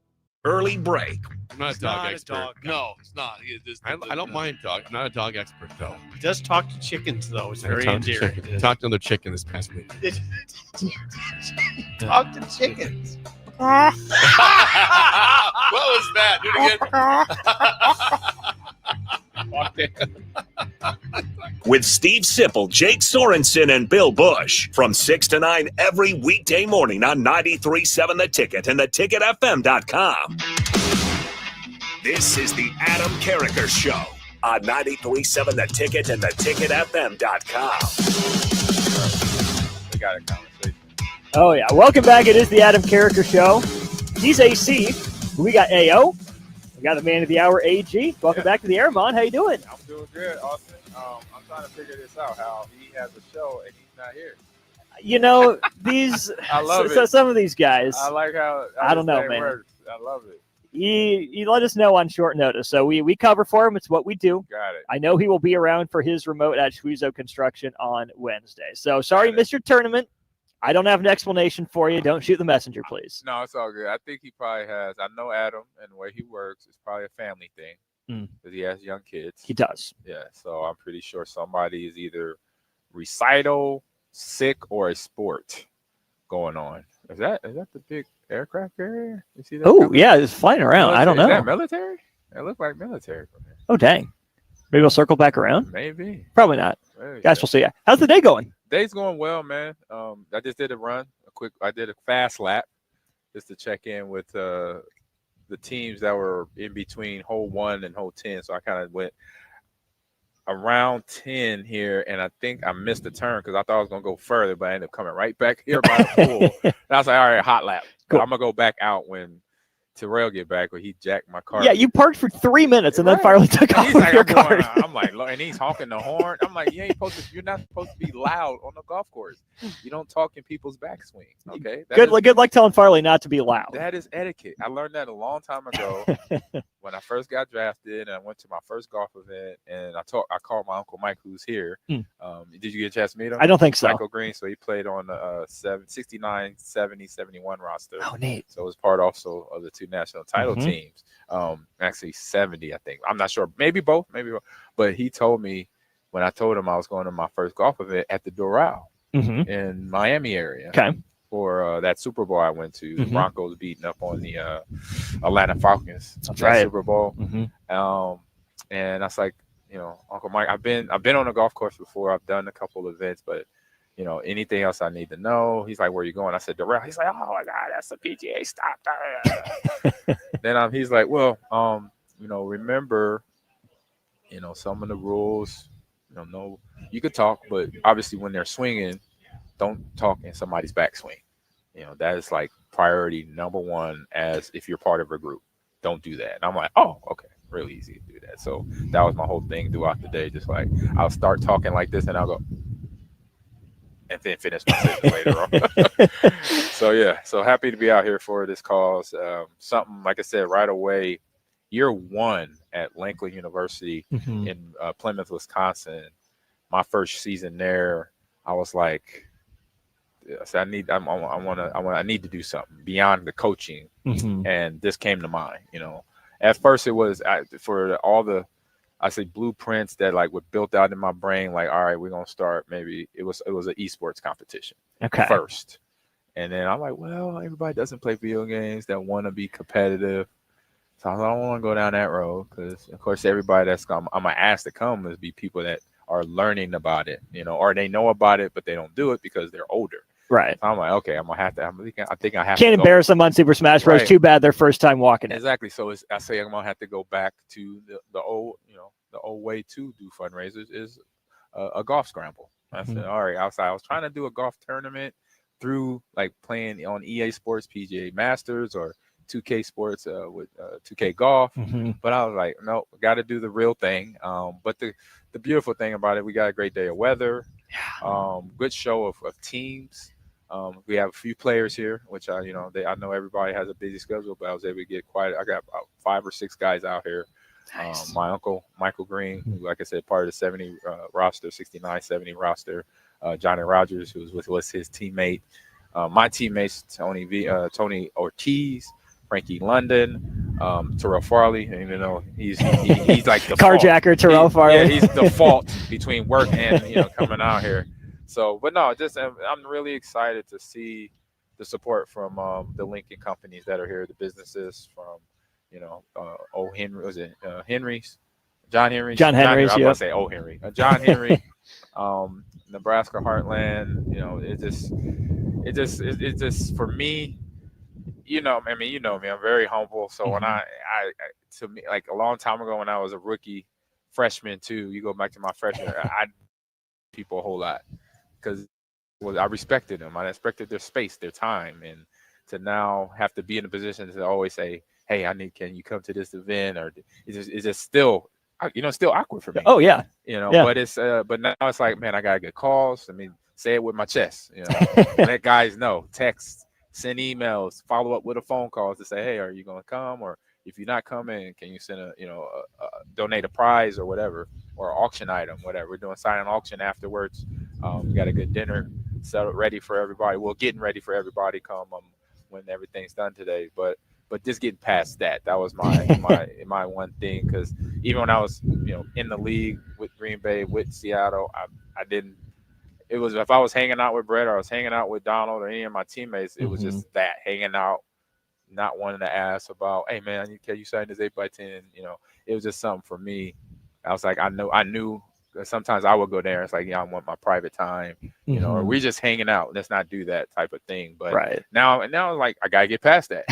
Early break. I'm not a dog expert. No, it's not. I don't mind dog. I'm not a dog expert, though. He does talk to chickens, though. It's very Talked to endearing. chicken. Talked to another chicken this past week. Talk to chickens. What was that? Do it again. With Steve Sipple, Jake Sorensen, and Bill Bush from 6 to 9 every weekday morning on 93.7 The Ticket and theticketfm.com. This is the Adam Carriker Show on 93.7 The Ticket and theticketfm.com. We got a conversation. Oh, yeah. Welcome back. It is the Adam Carriker Show. He's AC. We got AO. We got the man of the hour, AG. Welcome back to the air, Mon. How you doing? I'm doing good, Austin. I'm trying to figure this out, how he has a show and he's not here. You know, these I love so it. some of these guys. I like how I don't know, this man. thing works. I love it. You let us know on short notice. So we cover for him. It's what we do. Got it. I know he will be around for his remote at Shuizo Construction on Wednesday. So sorry, missed your tournament. I don't have an explanation for you. Don't shoot the messenger, please. No, it's all good. I think he probably has. I know Adam and the way he works. It's probably a family thing because he has young kids. He does. Yeah, so I'm pretty sure somebody is either recital, sick, or a sport going on. Is that the big aircraft carrier? You see that? Oh, coming? yeah, it's flying around. I don't know. Is that military? It looked like military from here. Oh, dang. Maybe we'll circle back around? Maybe. Probably not. Maybe. Guys, we'll see. How's the day going? Day's going well, man. I just did a run, I did a fast lap just to check in with the teams that were in between hole 1 and hole 10. So I kind of went around 10 here, and I think I missed a turn because I thought I was going to go further, but I ended up coming right back here by the pool. And I was like, all right, hot lap. Cool. I'm going to go back out when Terrell get back, where he jacked my car. Yeah, you parked for 3 minutes and then finally took off with your car. I'm like, and he's honking the horn. I'm like, you're not supposed to be loud on the golf course. You don't talk in people's backswing. Okay. Good luck telling Farley not to be loud. That is etiquette. I learned that a long time ago when I first got drafted, and I went to my first golf event, and I called my Uncle Mike, who's here. Did you get a chance to meet him? I don't think so. Michael Green. So he played on the 69, 70, 71 roster. Oh, neat. So it was part also of the 2 national title teams. Actually 70, I think. I'm not sure. Maybe both. But he told me when I told him I was going to my first golf event at the Doral in Miami area. Okay. For that Super Bowl I went to. The Broncos beating up on the Atlanta Falcons. That's right. Super Bowl. And I was like, Uncle Mike, I've been on a golf course before. I've done a couple of events, but anything else I need to know? He's like, where are you going? I said, Doral. He's like, oh my God, that's the PGA stop. Then he's like, well, remember, some of the rules, no, you could talk, but obviously when they're swinging, don't talk in somebody's backswing. That is like priority number 1 as if you're part of a group. Don't do that. And I'm like, oh, okay. Real easy to do that. So that was my whole thing throughout the day. Just like I'll start talking like this and I'll go, and then finish my sentence later on. So happy to be out here for this cause. Something, like I said, right away, year 1 at Lakeland University in Plymouth, Wisconsin. My first season there, I was like, I said, I need to do something beyond the coaching. And this came to mind, At first it was for all the, I say blueprints that like were built out in my brain. Like, all right, we're gonna start. Maybe it was an esports competition first, and then I'm like, well, everybody doesn't play video games that want to be competitive, so I don't want to go down that road because, of course, everybody I'm gonna ask to come is be people that are learning about it, or they know about it but they don't do it because they're older. Right. So I'm like, okay, I'm gonna have to. I think I have. Can't to embarrass them on Super Smash Bros. Too bad their first time walking it. Exactly. So I say I'm gonna have to go back to the old, the old way to do fundraisers is a golf scramble. I said, all right. I was trying to do a golf tournament through like playing on EA Sports, PGA Masters, or 2K Sports with 2K Golf. But I was like, no, got to do the real thing. But the beautiful thing about it, we got a great day of weather. Good show of teams. We have a few players here, which I know everybody has a busy schedule, but I was able to get quite. I got about 5 or 6 guys out here. Nice. My uncle Michael Green, who, like I said, part of the 70 roster, 69, 70 roster. Johnny Rogers, who was his teammate. My teammates, Tony Ortiz, Frankie London, Terrell Farley, and he's like the carjacker Terrell Farley. Yeah, he's the fault between work and coming out here. So, but no, I'm really excited to see the support from the Lincoln companies that are here, the businesses from John Henry. I'm gonna say Henry. John Henry, Nebraska Heartland. It just for me. You know me, I'm very humble. So when I to me, like a long time ago when I was a rookie freshman too, you go back to my freshman, I people a whole lot because I respected them. I respected their space, their time, and to now have to be in a position to always say, hey, can you come to this event? Or it's just still, still awkward for me. Oh yeah. But it's, but now it's like, man, I got to get calls. Say it with my chest, let guys know, text, send emails, follow up with a phone call to say, hey, are you going to come? Or if you're not coming, can you send donate a prize or whatever, or auction item, whatever. We're doing silent auction afterwards. We got a good dinner set up ready for everybody. Well, getting ready for everybody come when everything's done today. But just getting past that was my one thing, because even when I was in the league with Green Bay, with Seattle, it was if I was hanging out with Brett or I was hanging out with Donald or any of my teammates, it was just that hanging out, not wanting to ask about, hey man, can you sign this 8x10? You know, it was just something for me. I was like, I knew sometimes I would go there. It's like, yeah, I want my private time, you know, or we just hanging out. Let's not do that type of thing. But now like I gotta get past that.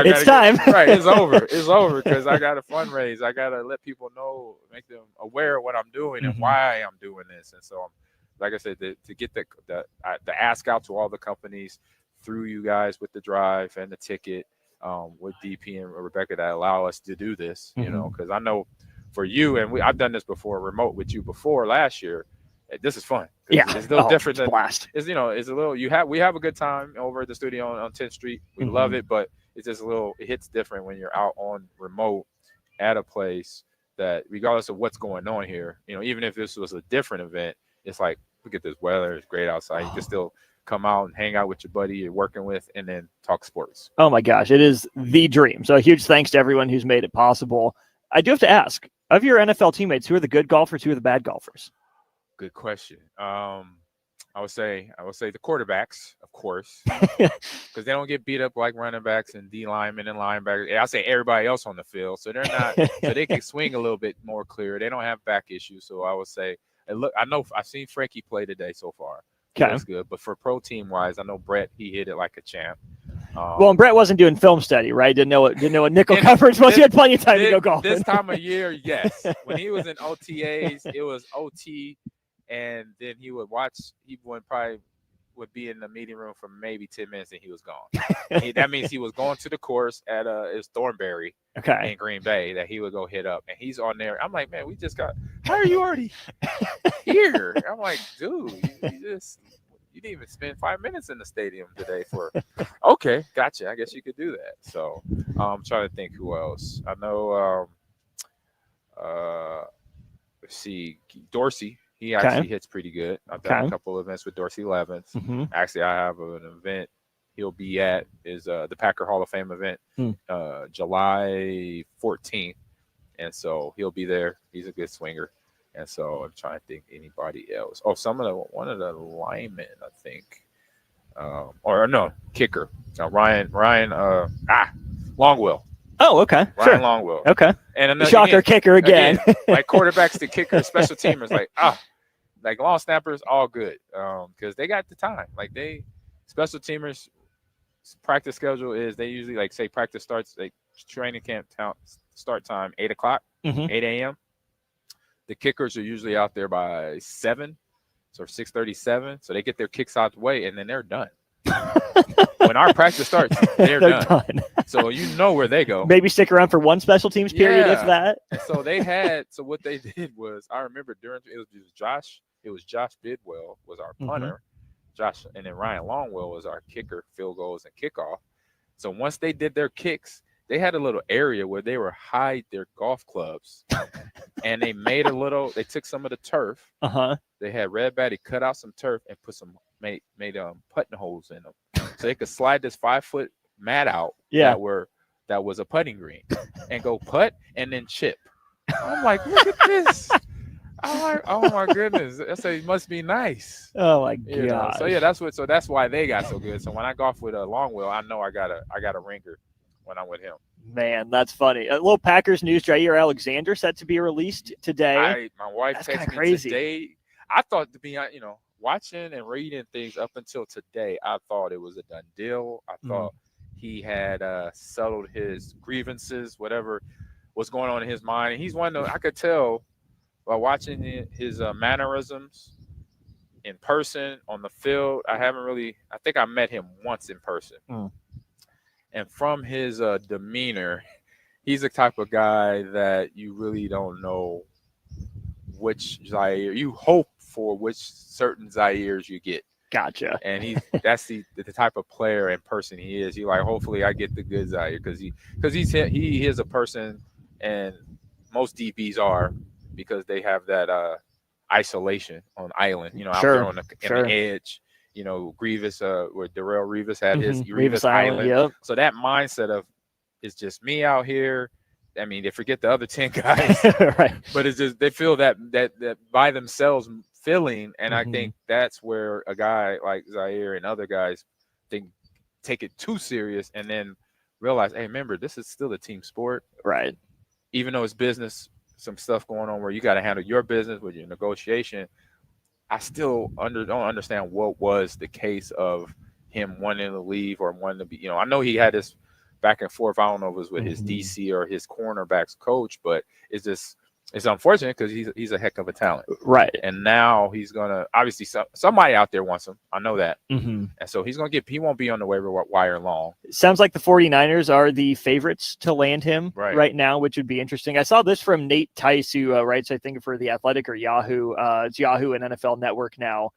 It's time. Right, it's over. It's over because I gotta fundraise. I gotta let people know, make them aware of what I'm doing and why I'm doing this. And so, like I said, to get the ask out to all the companies through you guys with the drive and the ticket, with DP and Rebecca that allow us to do this. You know, because I know. For you and I've done this before, remote with you before last year. This is fun. Yeah, it's a little different than blast. It's it's a little. We have a good time over at the studio on 10th Street. We love it, but it's just a little. It hits different when you're out on remote at a place that, regardless of what's going on here, you know, even if this was a different event, it's like, look at this weather. It's great outside. You can still come out and hang out with your buddy you're working with, and then talk sports. Oh my gosh, it is the dream. So a huge thanks to everyone who's made it possible. I do have to ask, of your NFL teammates, who are the good golfers, who are the bad golfers? Good question. I would say the quarterbacks, of course, because they don't get beat up like running backs and D linemen and linebackers. I say everybody else on the field, so they're not. So they can swing a little bit more clear. They don't have back issues, so I would say. Look, I know I've seen Frankie play today so far. Okay, that's good. But for pro team wise, I know Brett, he hit it like a champ. Well, and Brett wasn't doing film study, right? Didn't know what nickel coverage was. He had plenty of time to go golfing. This time of year, yes. When he was in OTAs, it was OT, and then he would watch. He would be in the meeting room for maybe 10 minutes, and he was gone. That means he was going to the course at it's Thornberry, in Green Bay, that he would go hit up, and he's on there. I'm like, man, we just got. How are you already here? I'm like, dude, you didn't even spend 5 minutes in the stadium today for. Okay, gotcha. I guess you could do that. So I'm trying to think who else. I know. Let's see, Dorsey. He actually hits pretty good. I've done a couple of events with Dorsey Levens. Actually, I have an event he'll be at is the Packer Hall of Fame event, July 14th, and so he'll be there. He's a good swinger. And so I'm trying to think anybody else. Oh, one of the linemen, I think, or no, kicker. Ryan, Longwell. Oh, okay, Ryan Longwell. Okay, and another shocker kicker again. Like quarterbacks to kickers, special teamers, like long snappers, all good, because they got the time. Like special teamers practice schedule is they usually like say practice starts like training camp start time 8 o'clock, 8 a.m. The kickers are usually out there by 7, so 6:37. So they get their kicks out the way, and then they're done. When our practice starts, they're done. So you know where they go. Maybe stick around for one special teams period, if that. So so what they did was, I remember it was Josh Bidwell was our punter, Josh, and then Ryan Longwell was our kicker, field goals and kickoff. So once they did their kicks, they had a little area where they were hide their golf clubs, and they made they took some of the turf. They had Red Batty cut out some turf and made putting holes in them, so they could slide this 5-foot mat out. That was a putting green, and go putt and then chip. I'm like, look at this. I'm like, oh my goodness, it must be nice. Oh my god. So that's why they got so good. So when I golf with Longwell, I know I got a ringer when I'm with him. Man, that's funny. A little Packers news. Jair Alexander set to be released today. My wife texted me today. I thought, watching and reading things up until today, I thought it was a done deal. I thought he had settled his grievances, whatever was going on in his mind. And he's one of I could tell by watching his mannerisms in person on the field. I think I met him once in person. And from his demeanor, he's the type of guy that you really don't know which Zaire. You hope for which certain Zaires you get. Gotcha. And that's the type of player and person he is. He like, hopefully I get the good Zaire because he is a person, and most DBs are, because they have that isolation on island, out there on the edge. Grievous, where Darrell Revis had his Revis Island. Yep. So that mindset of it's just me out here. I mean, they forget the other 10 guys, right? But it's just they feel that by themselves feeling. And I Mhm. think that's where a guy like Zaire and other guys take it too serious and then realize, hey, remember, this is still a team sport. Right. Even though it's business, some stuff going on where you got to handle your business with your negotiation. I still don't understand what was the case of him wanting to leave or wanting to be, I know he had this back and forth. I don't know if it was with his DC or his cornerbacks coach, but it's unfortunate because he's a heck of a talent. Right. And now he's going to, obviously somebody out there wants him. I know that. Mhm. And so he won't be on the waiver wire long. Sounds like the 49ers are the favorites to land him right now, which would be interesting. I saw this from Nate Tice, who writes, I think, for The Athletic or Yahoo. It's Yahoo and NFL Network now.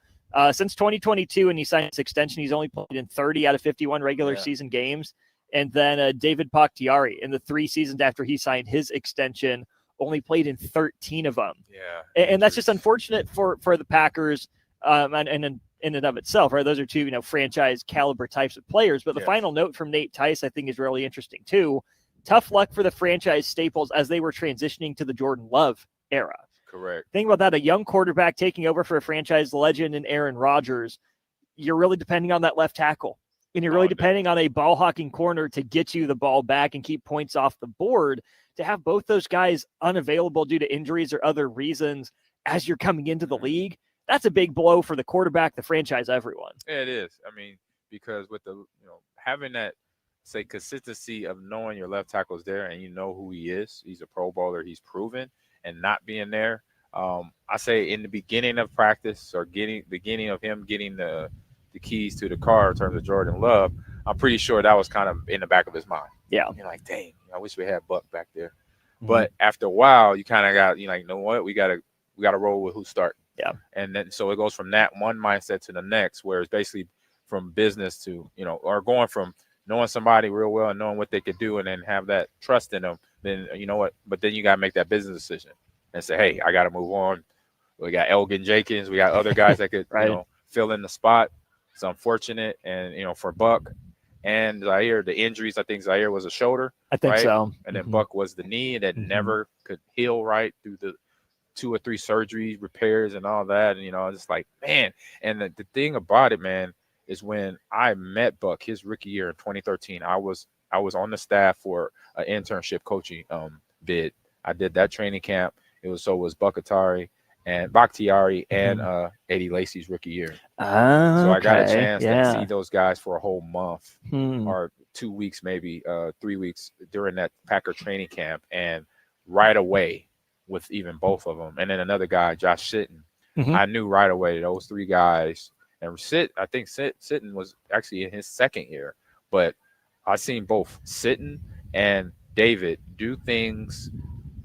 Since 2022, and he signed his extension, he's only played in 30 out of 51 regular season games. And then David Bakhtiari, in the 3 seasons after he signed his extension, only played in 13 of them. Yeah. And that's just unfortunate for the Packers and in and of itself, right? Those are two, franchise caliber types of players. But the final note from Nate Tice, I think, is really interesting too. Tough luck for the franchise staples as they were transitioning to the Jordan Love era. Correct. Think about that. A young quarterback taking over for a franchise legend in Aaron Rodgers. You're really depending on that left tackle. And you're really depending on a ball hawking corner to get you the ball back and keep points off the board. To have both those guys unavailable due to injuries or other reasons as you're coming into the league, that's a big blow for the quarterback, the franchise, everyone. Yeah, it is. I mean, because with the having that consistency of knowing your left tackle is there and you know who he is, he's a Pro Bowler, he's proven, and not being there. I say in the beginning of practice or beginning of him getting the keys to the car in terms of Jordan Love, I'm pretty sure that was kind of in the back of his mind. Yeah. You're like, dang, I wish we had Buck back there. Mm-hmm. But after a while, you kind of got, you know what, we gotta roll with who's starting. Yeah. And then so it goes from that one mindset to the next, where it's basically from business to, or going from knowing somebody real well and knowing what they could do and then have that trust in them, then you know what, but then you gotta make that business decision and say, hey, I gotta move on. We got Elgin Jenkins, we got other guys that could fill in the spot. It's unfortunate, and for Buck and Zaire, the injuries. I think Zaire was a shoulder. I think so. And then Buck was the knee that never could heal right through the 2 or 3 surgeries, repairs, and all that. And it's like, man. And the thing about it, man, is when I met Buck his rookie year in 2013, I was on the staff for an internship coaching bid. I did that training camp. So was Bakhtiari and Eddie Lacy's rookie year. So I got a chance to see those guys for a whole month or 2 weeks, maybe 3 weeks during that Packer training camp. And right away with even both of them. And then another guy, Josh Sitton. I knew right away those 3 guys. And I think Sitton was actually in his second year. But I seen both Sitton and David do things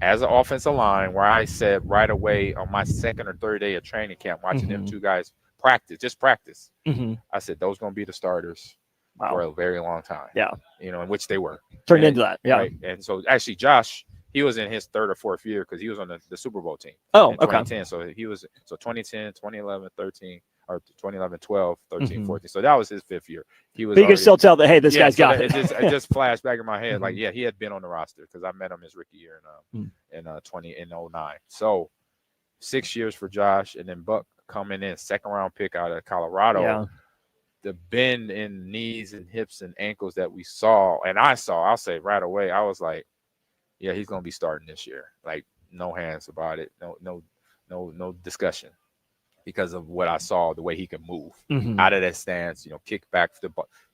as an offensive line where I said right away on my second or third day of training camp, watching them 2 guys practice. I said, those going to be the starters for a very long time. Yeah. In which they were. Turned into that. Yeah. Right. And so actually Josh, he was in his 3rd or 4th year because he was on the Super Bowl team. Oh, in 2010. So he was 2010, 2011, 13, or 2011, 12, 13, 14. So that was his 5th year. He was. But you can still tell that, hey, this guy's got it. It just flashed back in my head. Like, yeah, he had been on the roster because I met him his rookie year in 2009. So 6 years for Josh, and then Buck coming in 2nd round pick out of Colorado. Yeah. The bend in knees and hips and ankles that we saw, and I'll say right away, I was like, yeah, he's gonna be starting this year. Like, no hands about it, no discussion, because of what I saw, the way he could move out of that stance, kick back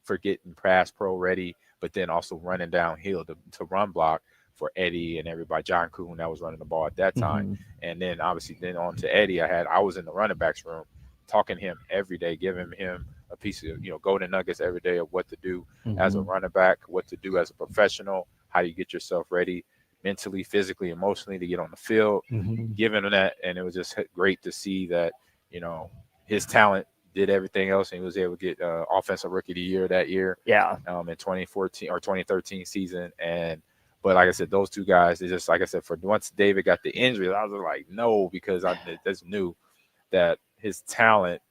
for getting pass pro ready, but then also running downhill to run block for Eddie and everybody, John Kuhn that was running the ball at that time. And then obviously on to Eddie, I was in the running backs room talking to him every day, giving him a piece of, golden nuggets every day of what to do as a running back, what to do as a professional, how do you get yourself ready mentally, physically, emotionally to get on the field, giving him that. And it was just great to see that, his talent did everything else, and he was able to get offensive rookie of the year that year. Yeah. In 2014 or 2013 season. But like I said, those 2 guys, they just, like I said, for once David got the injury, I was like, no, because I just knew that his talent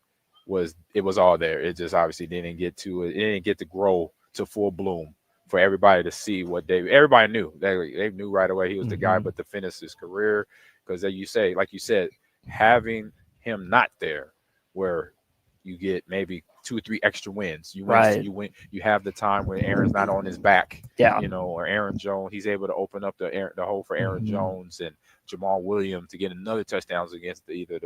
was all there. It just obviously didn't get to grow to full bloom for everybody to see what everybody knew. They knew right away he was the guy, but to finish his career, because like you said, having him not there, where you get maybe 2 or 3 extra wins. You win, Right. you win. You have the time when Aaron's not on his back. Yeah. Or Aaron Jones, he's able to open up the hole for Aaron Jones and Jamal Williams to get another touchdowns against either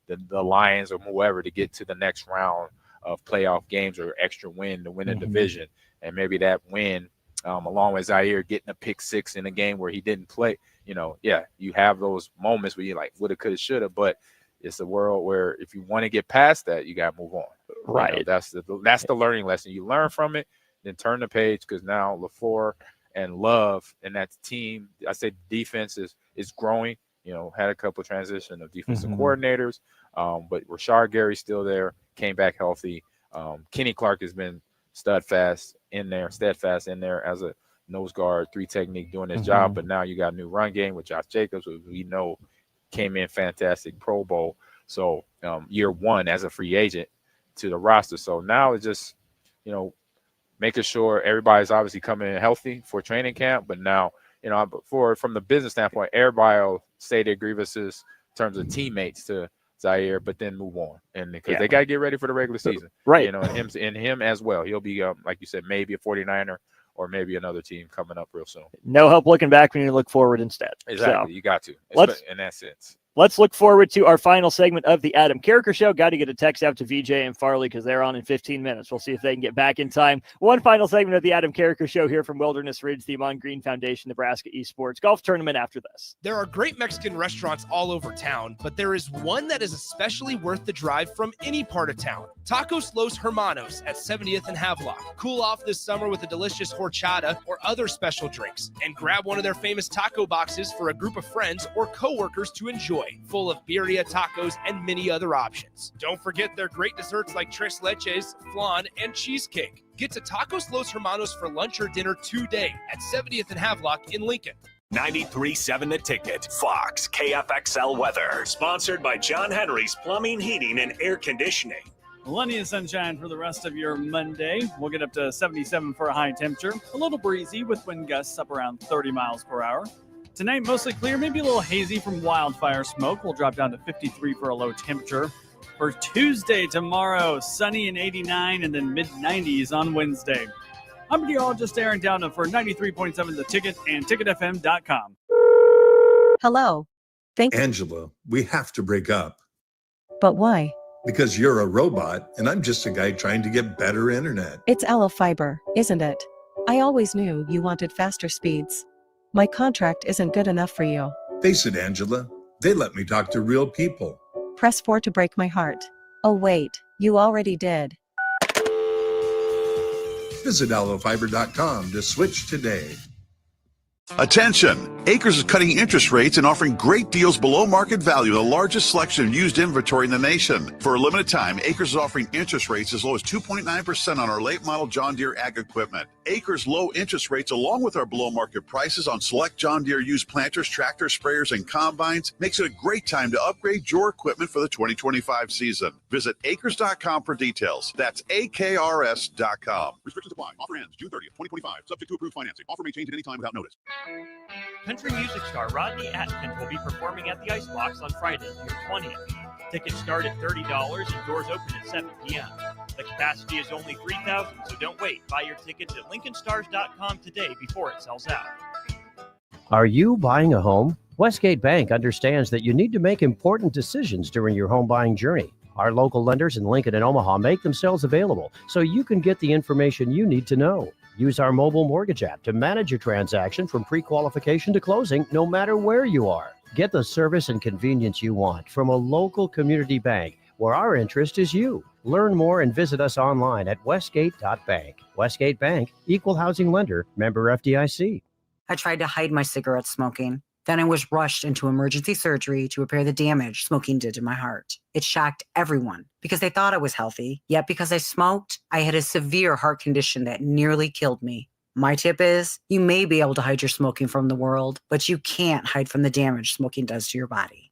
the Lions or whoever to get to the next round of playoff games or extra win to win a division. And maybe that win, along with Zaire getting a pick 6 in a game where he didn't play, you have those moments where you're like, woulda, coulda, shoulda, but it's a world where if you want to get past that, you got to move on. Right. That's the learning lesson. You learn from it, then turn the page, because now LaFleur and Love and that team, I say defense is growing. Had a couple of transition of defensive coordinators, but Rashard Gary's still there, came back healthy. Kenny Clark has been steadfast in there as a nose guard, 3 technique doing his job. But now you got a new run game with Josh Jacobs, who we know came in fantastic Pro Bowl. So year 1 as a free agent to the roster. So now it's just, making sure everybody's obviously coming in healthy for training camp. But now, from the business standpoint, everybody will say their grievances in terms of teammates to Zaire, but then move on. And because they got to get ready for the regular season. Right. And him as well. He'll be, like you said, maybe a 49er or maybe another team coming up real soon. No help looking back when you look forward instead. Exactly. So, You got to. In that sense. Let's look forward to our final segment of the Adam Carriker Show. Got to get a text out to VJ and Farley because they're on in 15 minutes. We'll see if they can get back in time. One final segment of the Adam Carriker Show here from Wilderness Ridge, the Amon Green Foundation, Nebraska Esports Golf Tournament after this. There are great Mexican restaurants all over town, but there is one that is especially worth the drive from any part of town. Tacos Los Hermanos at 70th and Havelock. Cool off this summer with a delicious horchata or other special drinks, and grab one of their famous taco boxes for a group of friends or coworkers to enjoy, full of birria tacos and many other options. Don't forget their great desserts like tres leches, flan, and cheesecake. Get to Tacos Los Hermanos for lunch or dinner today at 70th and Havelock in Lincoln. 93.7 The Ticket. Fox KFXL weather. Sponsored by John Henry's Plumbing, Heating, and Air Conditioning. Plenty of sunshine for the rest of your Monday. We'll get up to 77 for a high temperature. A little breezy with wind gusts up around 30 miles per hour. Tonight, mostly clear, maybe a little hazy from wildfire smoke. We'll drop down to 53 for a low temperature. For Tuesday, tomorrow, sunny and 89, and then mid-90s on Wednesday. I'm meteorologist Aaron Downham for 93.7 The Ticket and ticketfm.com. Hello. Angela, we have to break up But why? because you're a robot and I'm just a guy trying to get better internet. It's Aloe Fiber, isn't it? I always knew you wanted faster speeds. My contract isn't good enough for you. Face it, Angela, they let me talk to real people. Press 4 to break my heart. Oh wait, you already did. Visit aloefiber.com to switch today. Attention! Acres is cutting interest rates and offering great deals below market value, the largest selection of used inventory in the nation. For a limited time, Acres is offering interest rates as low as 2.9% on our late model John Deere ag equipment. Acres low interest rates, along with our below market prices on select John Deere used planters, tractors, sprayers, and combines, makes it a great time to upgrade your equipment for the 2025 season. Visit acres.com for details. That's AKRS.com. Restrictions apply. Offer ends June 30th, 2025. Subject to approved financing. Offer may change at any time without notice. Country music star Rodney Atkins will be performing at the Icebox on Friday, June 20th. Tickets start at $30 and doors open at 7 p.m. The capacity is only 3,000, so don't wait. Buy your tickets at LincolnStars.com today before it sells out. Are you buying a home? Westgate Bank understands that you need to make important decisions during your home buying journey. Our local lenders in Lincoln and Omaha make themselves available so you can get the information you need to know. Use our mobile mortgage app to manage your transaction from pre-qualification to closing, no matter where you are. Get the service and convenience you want from a local community bank where our interest is you. Learn more and visit us online at westgate.bank. Westgate Bank, equal housing lender, member FDIC. I tried to hide my cigarette smoking. Then I was rushed into emergency surgery to repair the damage smoking did to my heart. It shocked everyone because they thought I was healthy. Yet because I smoked, I had a severe heart condition that nearly killed me. My tip is, you may be able to hide your smoking from the world, but you can't hide from the damage smoking does to your body.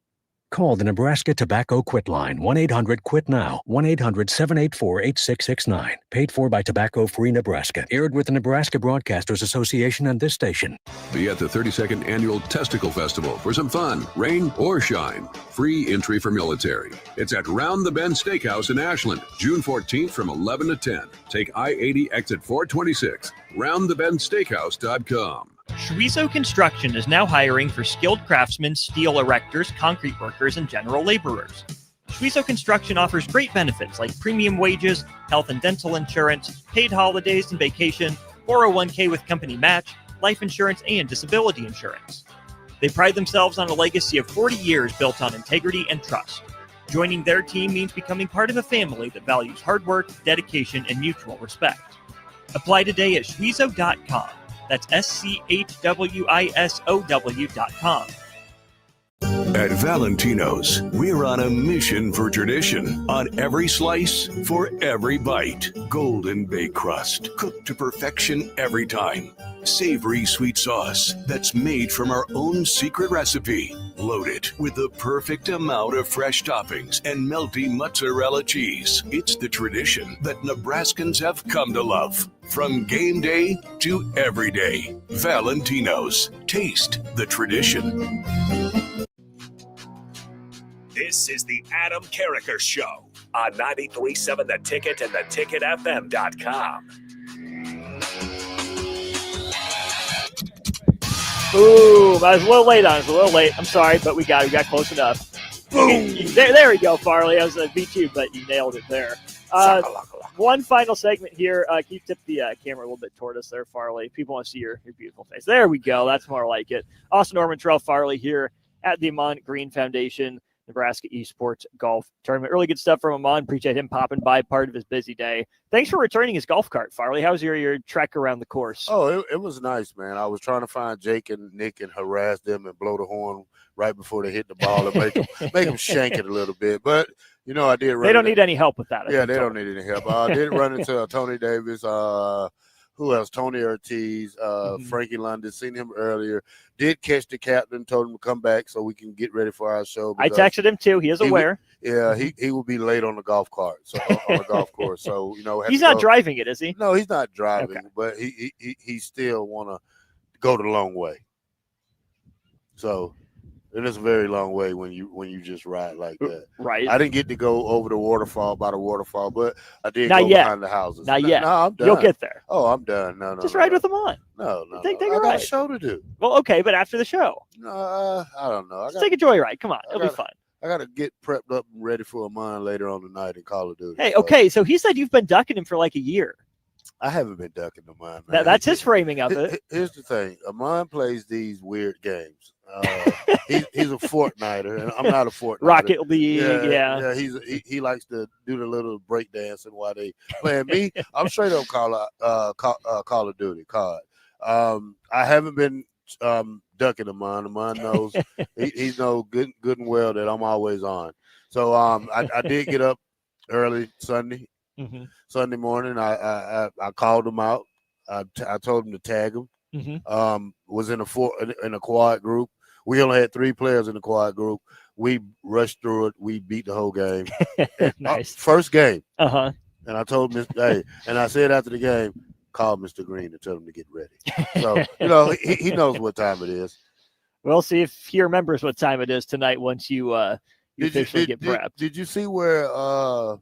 Call the Nebraska Tobacco Quit Line, 1-800-QUIT-NOW, 1-800-784-8669. Paid for by Tobacco Free Nebraska. Aired with the Nebraska Broadcasters Association and this station. Be at the 32nd Annual Testicle Festival for some fun, rain or shine. Free entry for military. It's at Round the Bend Steakhouse in Ashland, June 14th from 11 to 10. Take I-80 exit 426. RoundTheBendSteakhouse.com. Schweizo Construction is now hiring for skilled craftsmen, steel erectors, concrete workers, and general laborers. Schweizo Construction offers great benefits like premium wages, health and dental insurance, paid holidays and vacation, 401k with company match, life insurance, and disability insurance. They pride themselves on a legacy of 40 years built on integrity and trust. Joining their team means becoming part of a family that values hard work, dedication, and mutual respect. Apply today at schweizo.com. That's SCHWISOW.com. At Valentino's, we're on a mission for tradition. On every slice, for every bite. Golden baked crust, cooked to perfection every time. Savory sweet sauce that's made from our own secret recipe. Loaded with the perfect amount of fresh toppings and melty mozzarella cheese. It's the tradition that Nebraskans have come to love. From game day to every day. Valentino's. Taste the tradition. This is the Adam Carriker Show on 93.7 The Ticket and theticketfm.com. Boom! I was a little late on it. I'm sorry, but we got close enough. Boom! There we go, Farley. I was beat you, but you nailed it there. One final segment here. Can you tip the camera a little bit toward us there, Farley? People want to see your beautiful face. There we go. That's more like it. Austin Norman, Terrell Farley here at the Amon Green Foundation Nebraska Esports Golf Tournament. Really good stuff from Amon. Appreciate him popping by, part of his busy day. Thanks for returning his golf cart, Farley. How was your trek around the course? Oh, it was nice, man. I was trying to find Jake and Nick and harass them and blow the horn right before they hit the ball and make them shank it a little bit. But, you know, I did run. They don't need any help with that. Yeah, they don't need any help. I did run into Tony Davis, who else? Tony Ortiz, Frankie London. Seen him earlier. Did catch the captain. Told him to come back so we can get ready for our show. I texted him too. He is aware. He will be late on the golf cart. So on the golf course. So he's not driving it, is he? No, he's not driving. Okay. But he still want to go the long way. So. And it's a very long way when you just ride like that. Right. I didn't get to go over the waterfall by the waterfall, but I did Not go yet. behind the houses. Not yet. No, I'm done. You'll get there. Oh, I'm done. No. Just ride with them on. No. Take a I got ride. a show to do. Well, okay, but after the show. No, I don't know. Take a joyride. Come on. It'll be fun. I got to get prepped up and ready for a mine later on tonight in Call of Duty. Hey, okay, so he said you've been ducking him for like a year. I haven't been ducking the mine, man. That's his framing of it. Here's the thing. Amon plays these weird games. He's a Fortniter, and I'm not a Fortniter. Rocket League, yeah. He likes to do the little break dancing while they playing me. I'm straight up Call of Duty card. I haven't been ducking Amon. Amon knows he knows good and well that I'm always on. So I did get up early Sunday. Mm-hmm. Sunday morning, I called him out. I told him to tag him. Mm-hmm. Was in a quad group. We only had 3 players in the quad group. We rushed through it. We beat the whole game. Nice. First game. Uh-huh. And I told him, hey, and I said after the game, call Mr. Green and tell him to get ready. So, he knows what time it is. We'll see if he remembers what time it is tonight once you officially get prepped. Did you see where on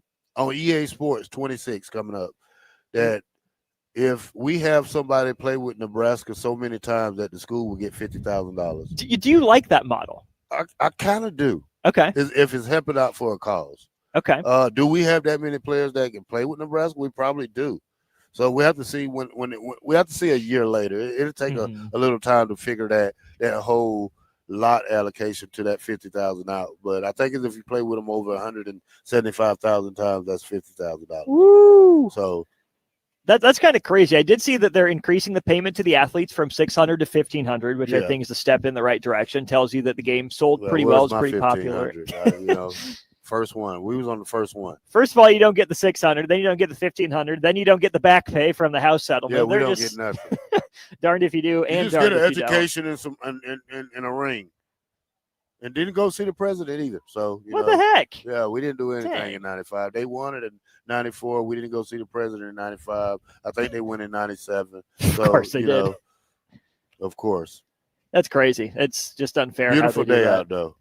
EA Sports 26 coming up that if we have somebody play with Nebraska so many times that the school will get $50,000? Do you like that model? I kind of do. Okay. If it's helping out for a cause. Okay. Do we have that many players that can play with Nebraska? We probably do. So we have to see when we have to see a year later. It'll take a little time to figure that whole lot allocation to that 50,000 out. But I think if you play with them over 175,000 times, that's $50,000. Woo! So that's kind of crazy. I did see that they're increasing the payment to the athletes from $600 to $1,500, which I think is a step in the right direction. Tells you that the game sold pretty well. It's pretty popular. First one. We was on the first one. First of all, you don't get the $600, then you don't get the $1,500, then you don't get the back pay from the house settlement. Yeah, we don't get nothing. Darned if you do, and you just darned get an if you education and a ring. and didn't go see the president either. So What the heck? Yeah, we didn't do anything Dang. in '95. They won it in '94. We didn't go see the president in '95. I think they went in '97. So, Of course they did. Of course. That's crazy. It's just unfair. Beautiful how they do day that. out though.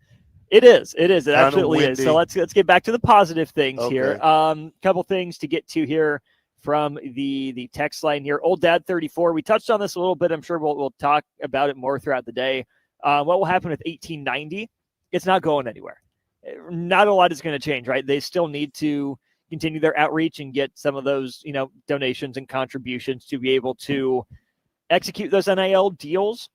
It is. It is. It Kinda absolutely is. So windy. let's get back to the positive things here. Okay. Couple things to get to here from the text line here. Old Dad 34. We touched on this a little bit. I'm sure we'll talk about it more throughout the day. What will happen with 1890? It's not going anywhere. Not a lot is going to change, right? They still need to continue their outreach and get some of those, donations and contributions to be able to execute those NIL deals.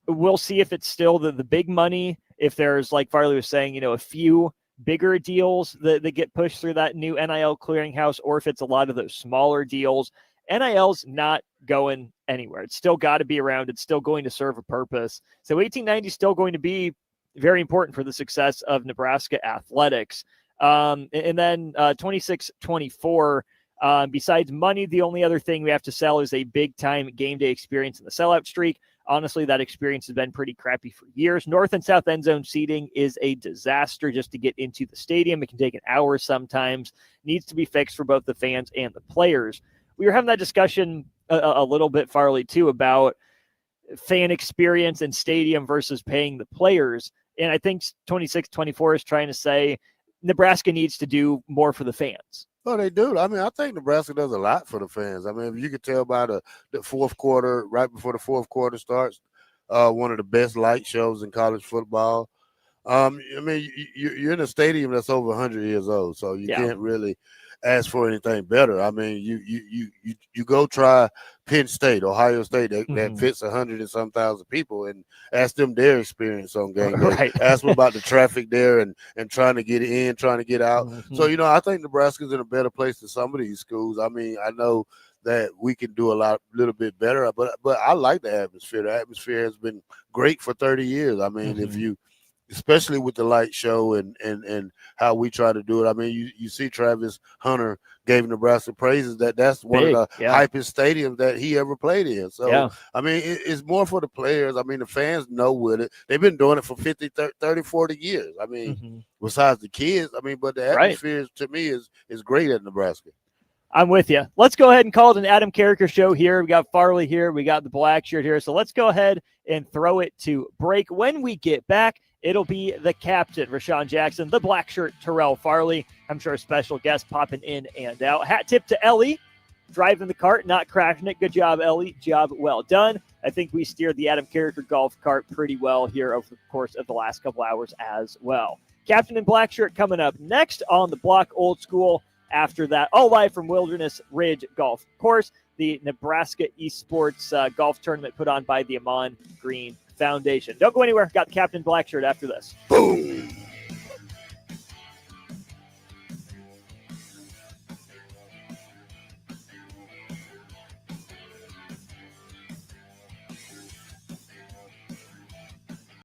We'll see if it's still the big money. If there's, like Farley was saying, a few bigger deals that get pushed through that new NIL clearinghouse, or if it's a lot of those smaller deals. NIL's not going anywhere. It's still got to be around. It's still going to serve a purpose. So 1890 is still going to be very important for the success of Nebraska athletics. And then 26-24, besides money, the only other thing we have to sell is a big-time game day experience in the sellout streak. Honestly, that experience has been pretty crappy for years. North and south end zone seating is a disaster just to get into the stadium. It can take an hour sometimes. Needs to be fixed for both the fans and the players. We were having that discussion a little bit, Farley, too, about fan experience and stadium versus paying the players. And I think 26-24 is trying to say Nebraska needs to do more for the fans. Well, they do. I mean, I think Nebraska does a lot for the fans. I mean, if you could tell by the fourth quarter, right before the fourth quarter starts, one of the best light shows in college football. I mean, you're in a stadium that's over 100 years old, so you can't really ask for anything better. I mean, you go try Penn State, Ohio State, that fits 100 and some thousand people, and ask them their experience on game day. Right. Ask them about the traffic there and trying to get in, trying to get out. So, I think Nebraska's in a better place than some of these schools. I mean, I know that we can do a little bit better, but I like the atmosphere. The atmosphere has been great for 30 years. I mean, if you, especially with the light show and how we try to do it. I mean, you see Travis Hunter gave Nebraska praises that's one Big, of the hypest stadiums that he ever played in. So, I mean, it's more for the players. I mean, the fans know with it. They've been doing it for 50, 30, 40 years. I mean, besides the kids, I mean, but the atmosphere to me is great at Nebraska. I'm with you. Let's go ahead and call it an Adam Carriker show here. We got Farley here. We got the black shirt here. So let's go ahead and throw it to break. When we get back, it'll be the captain, Rashawn Jackson, the black shirt, Terrell Farley. I'm sure a special guest popping in and out. Hat tip to Ellie, driving the cart, not crashing it. Good job, Ellie. Job well done. I think we steered the Adam Carriker golf cart pretty well here over the course of the last couple hours as well. Captain in black shirt coming up next on the block, old school. After that, all live from Wilderness Ridge Golf Course, the Nebraska Esports golf tournament put on by the Amon Green Foundation. Don't go anywhere. Got the Captain Black shirt after this. Boom.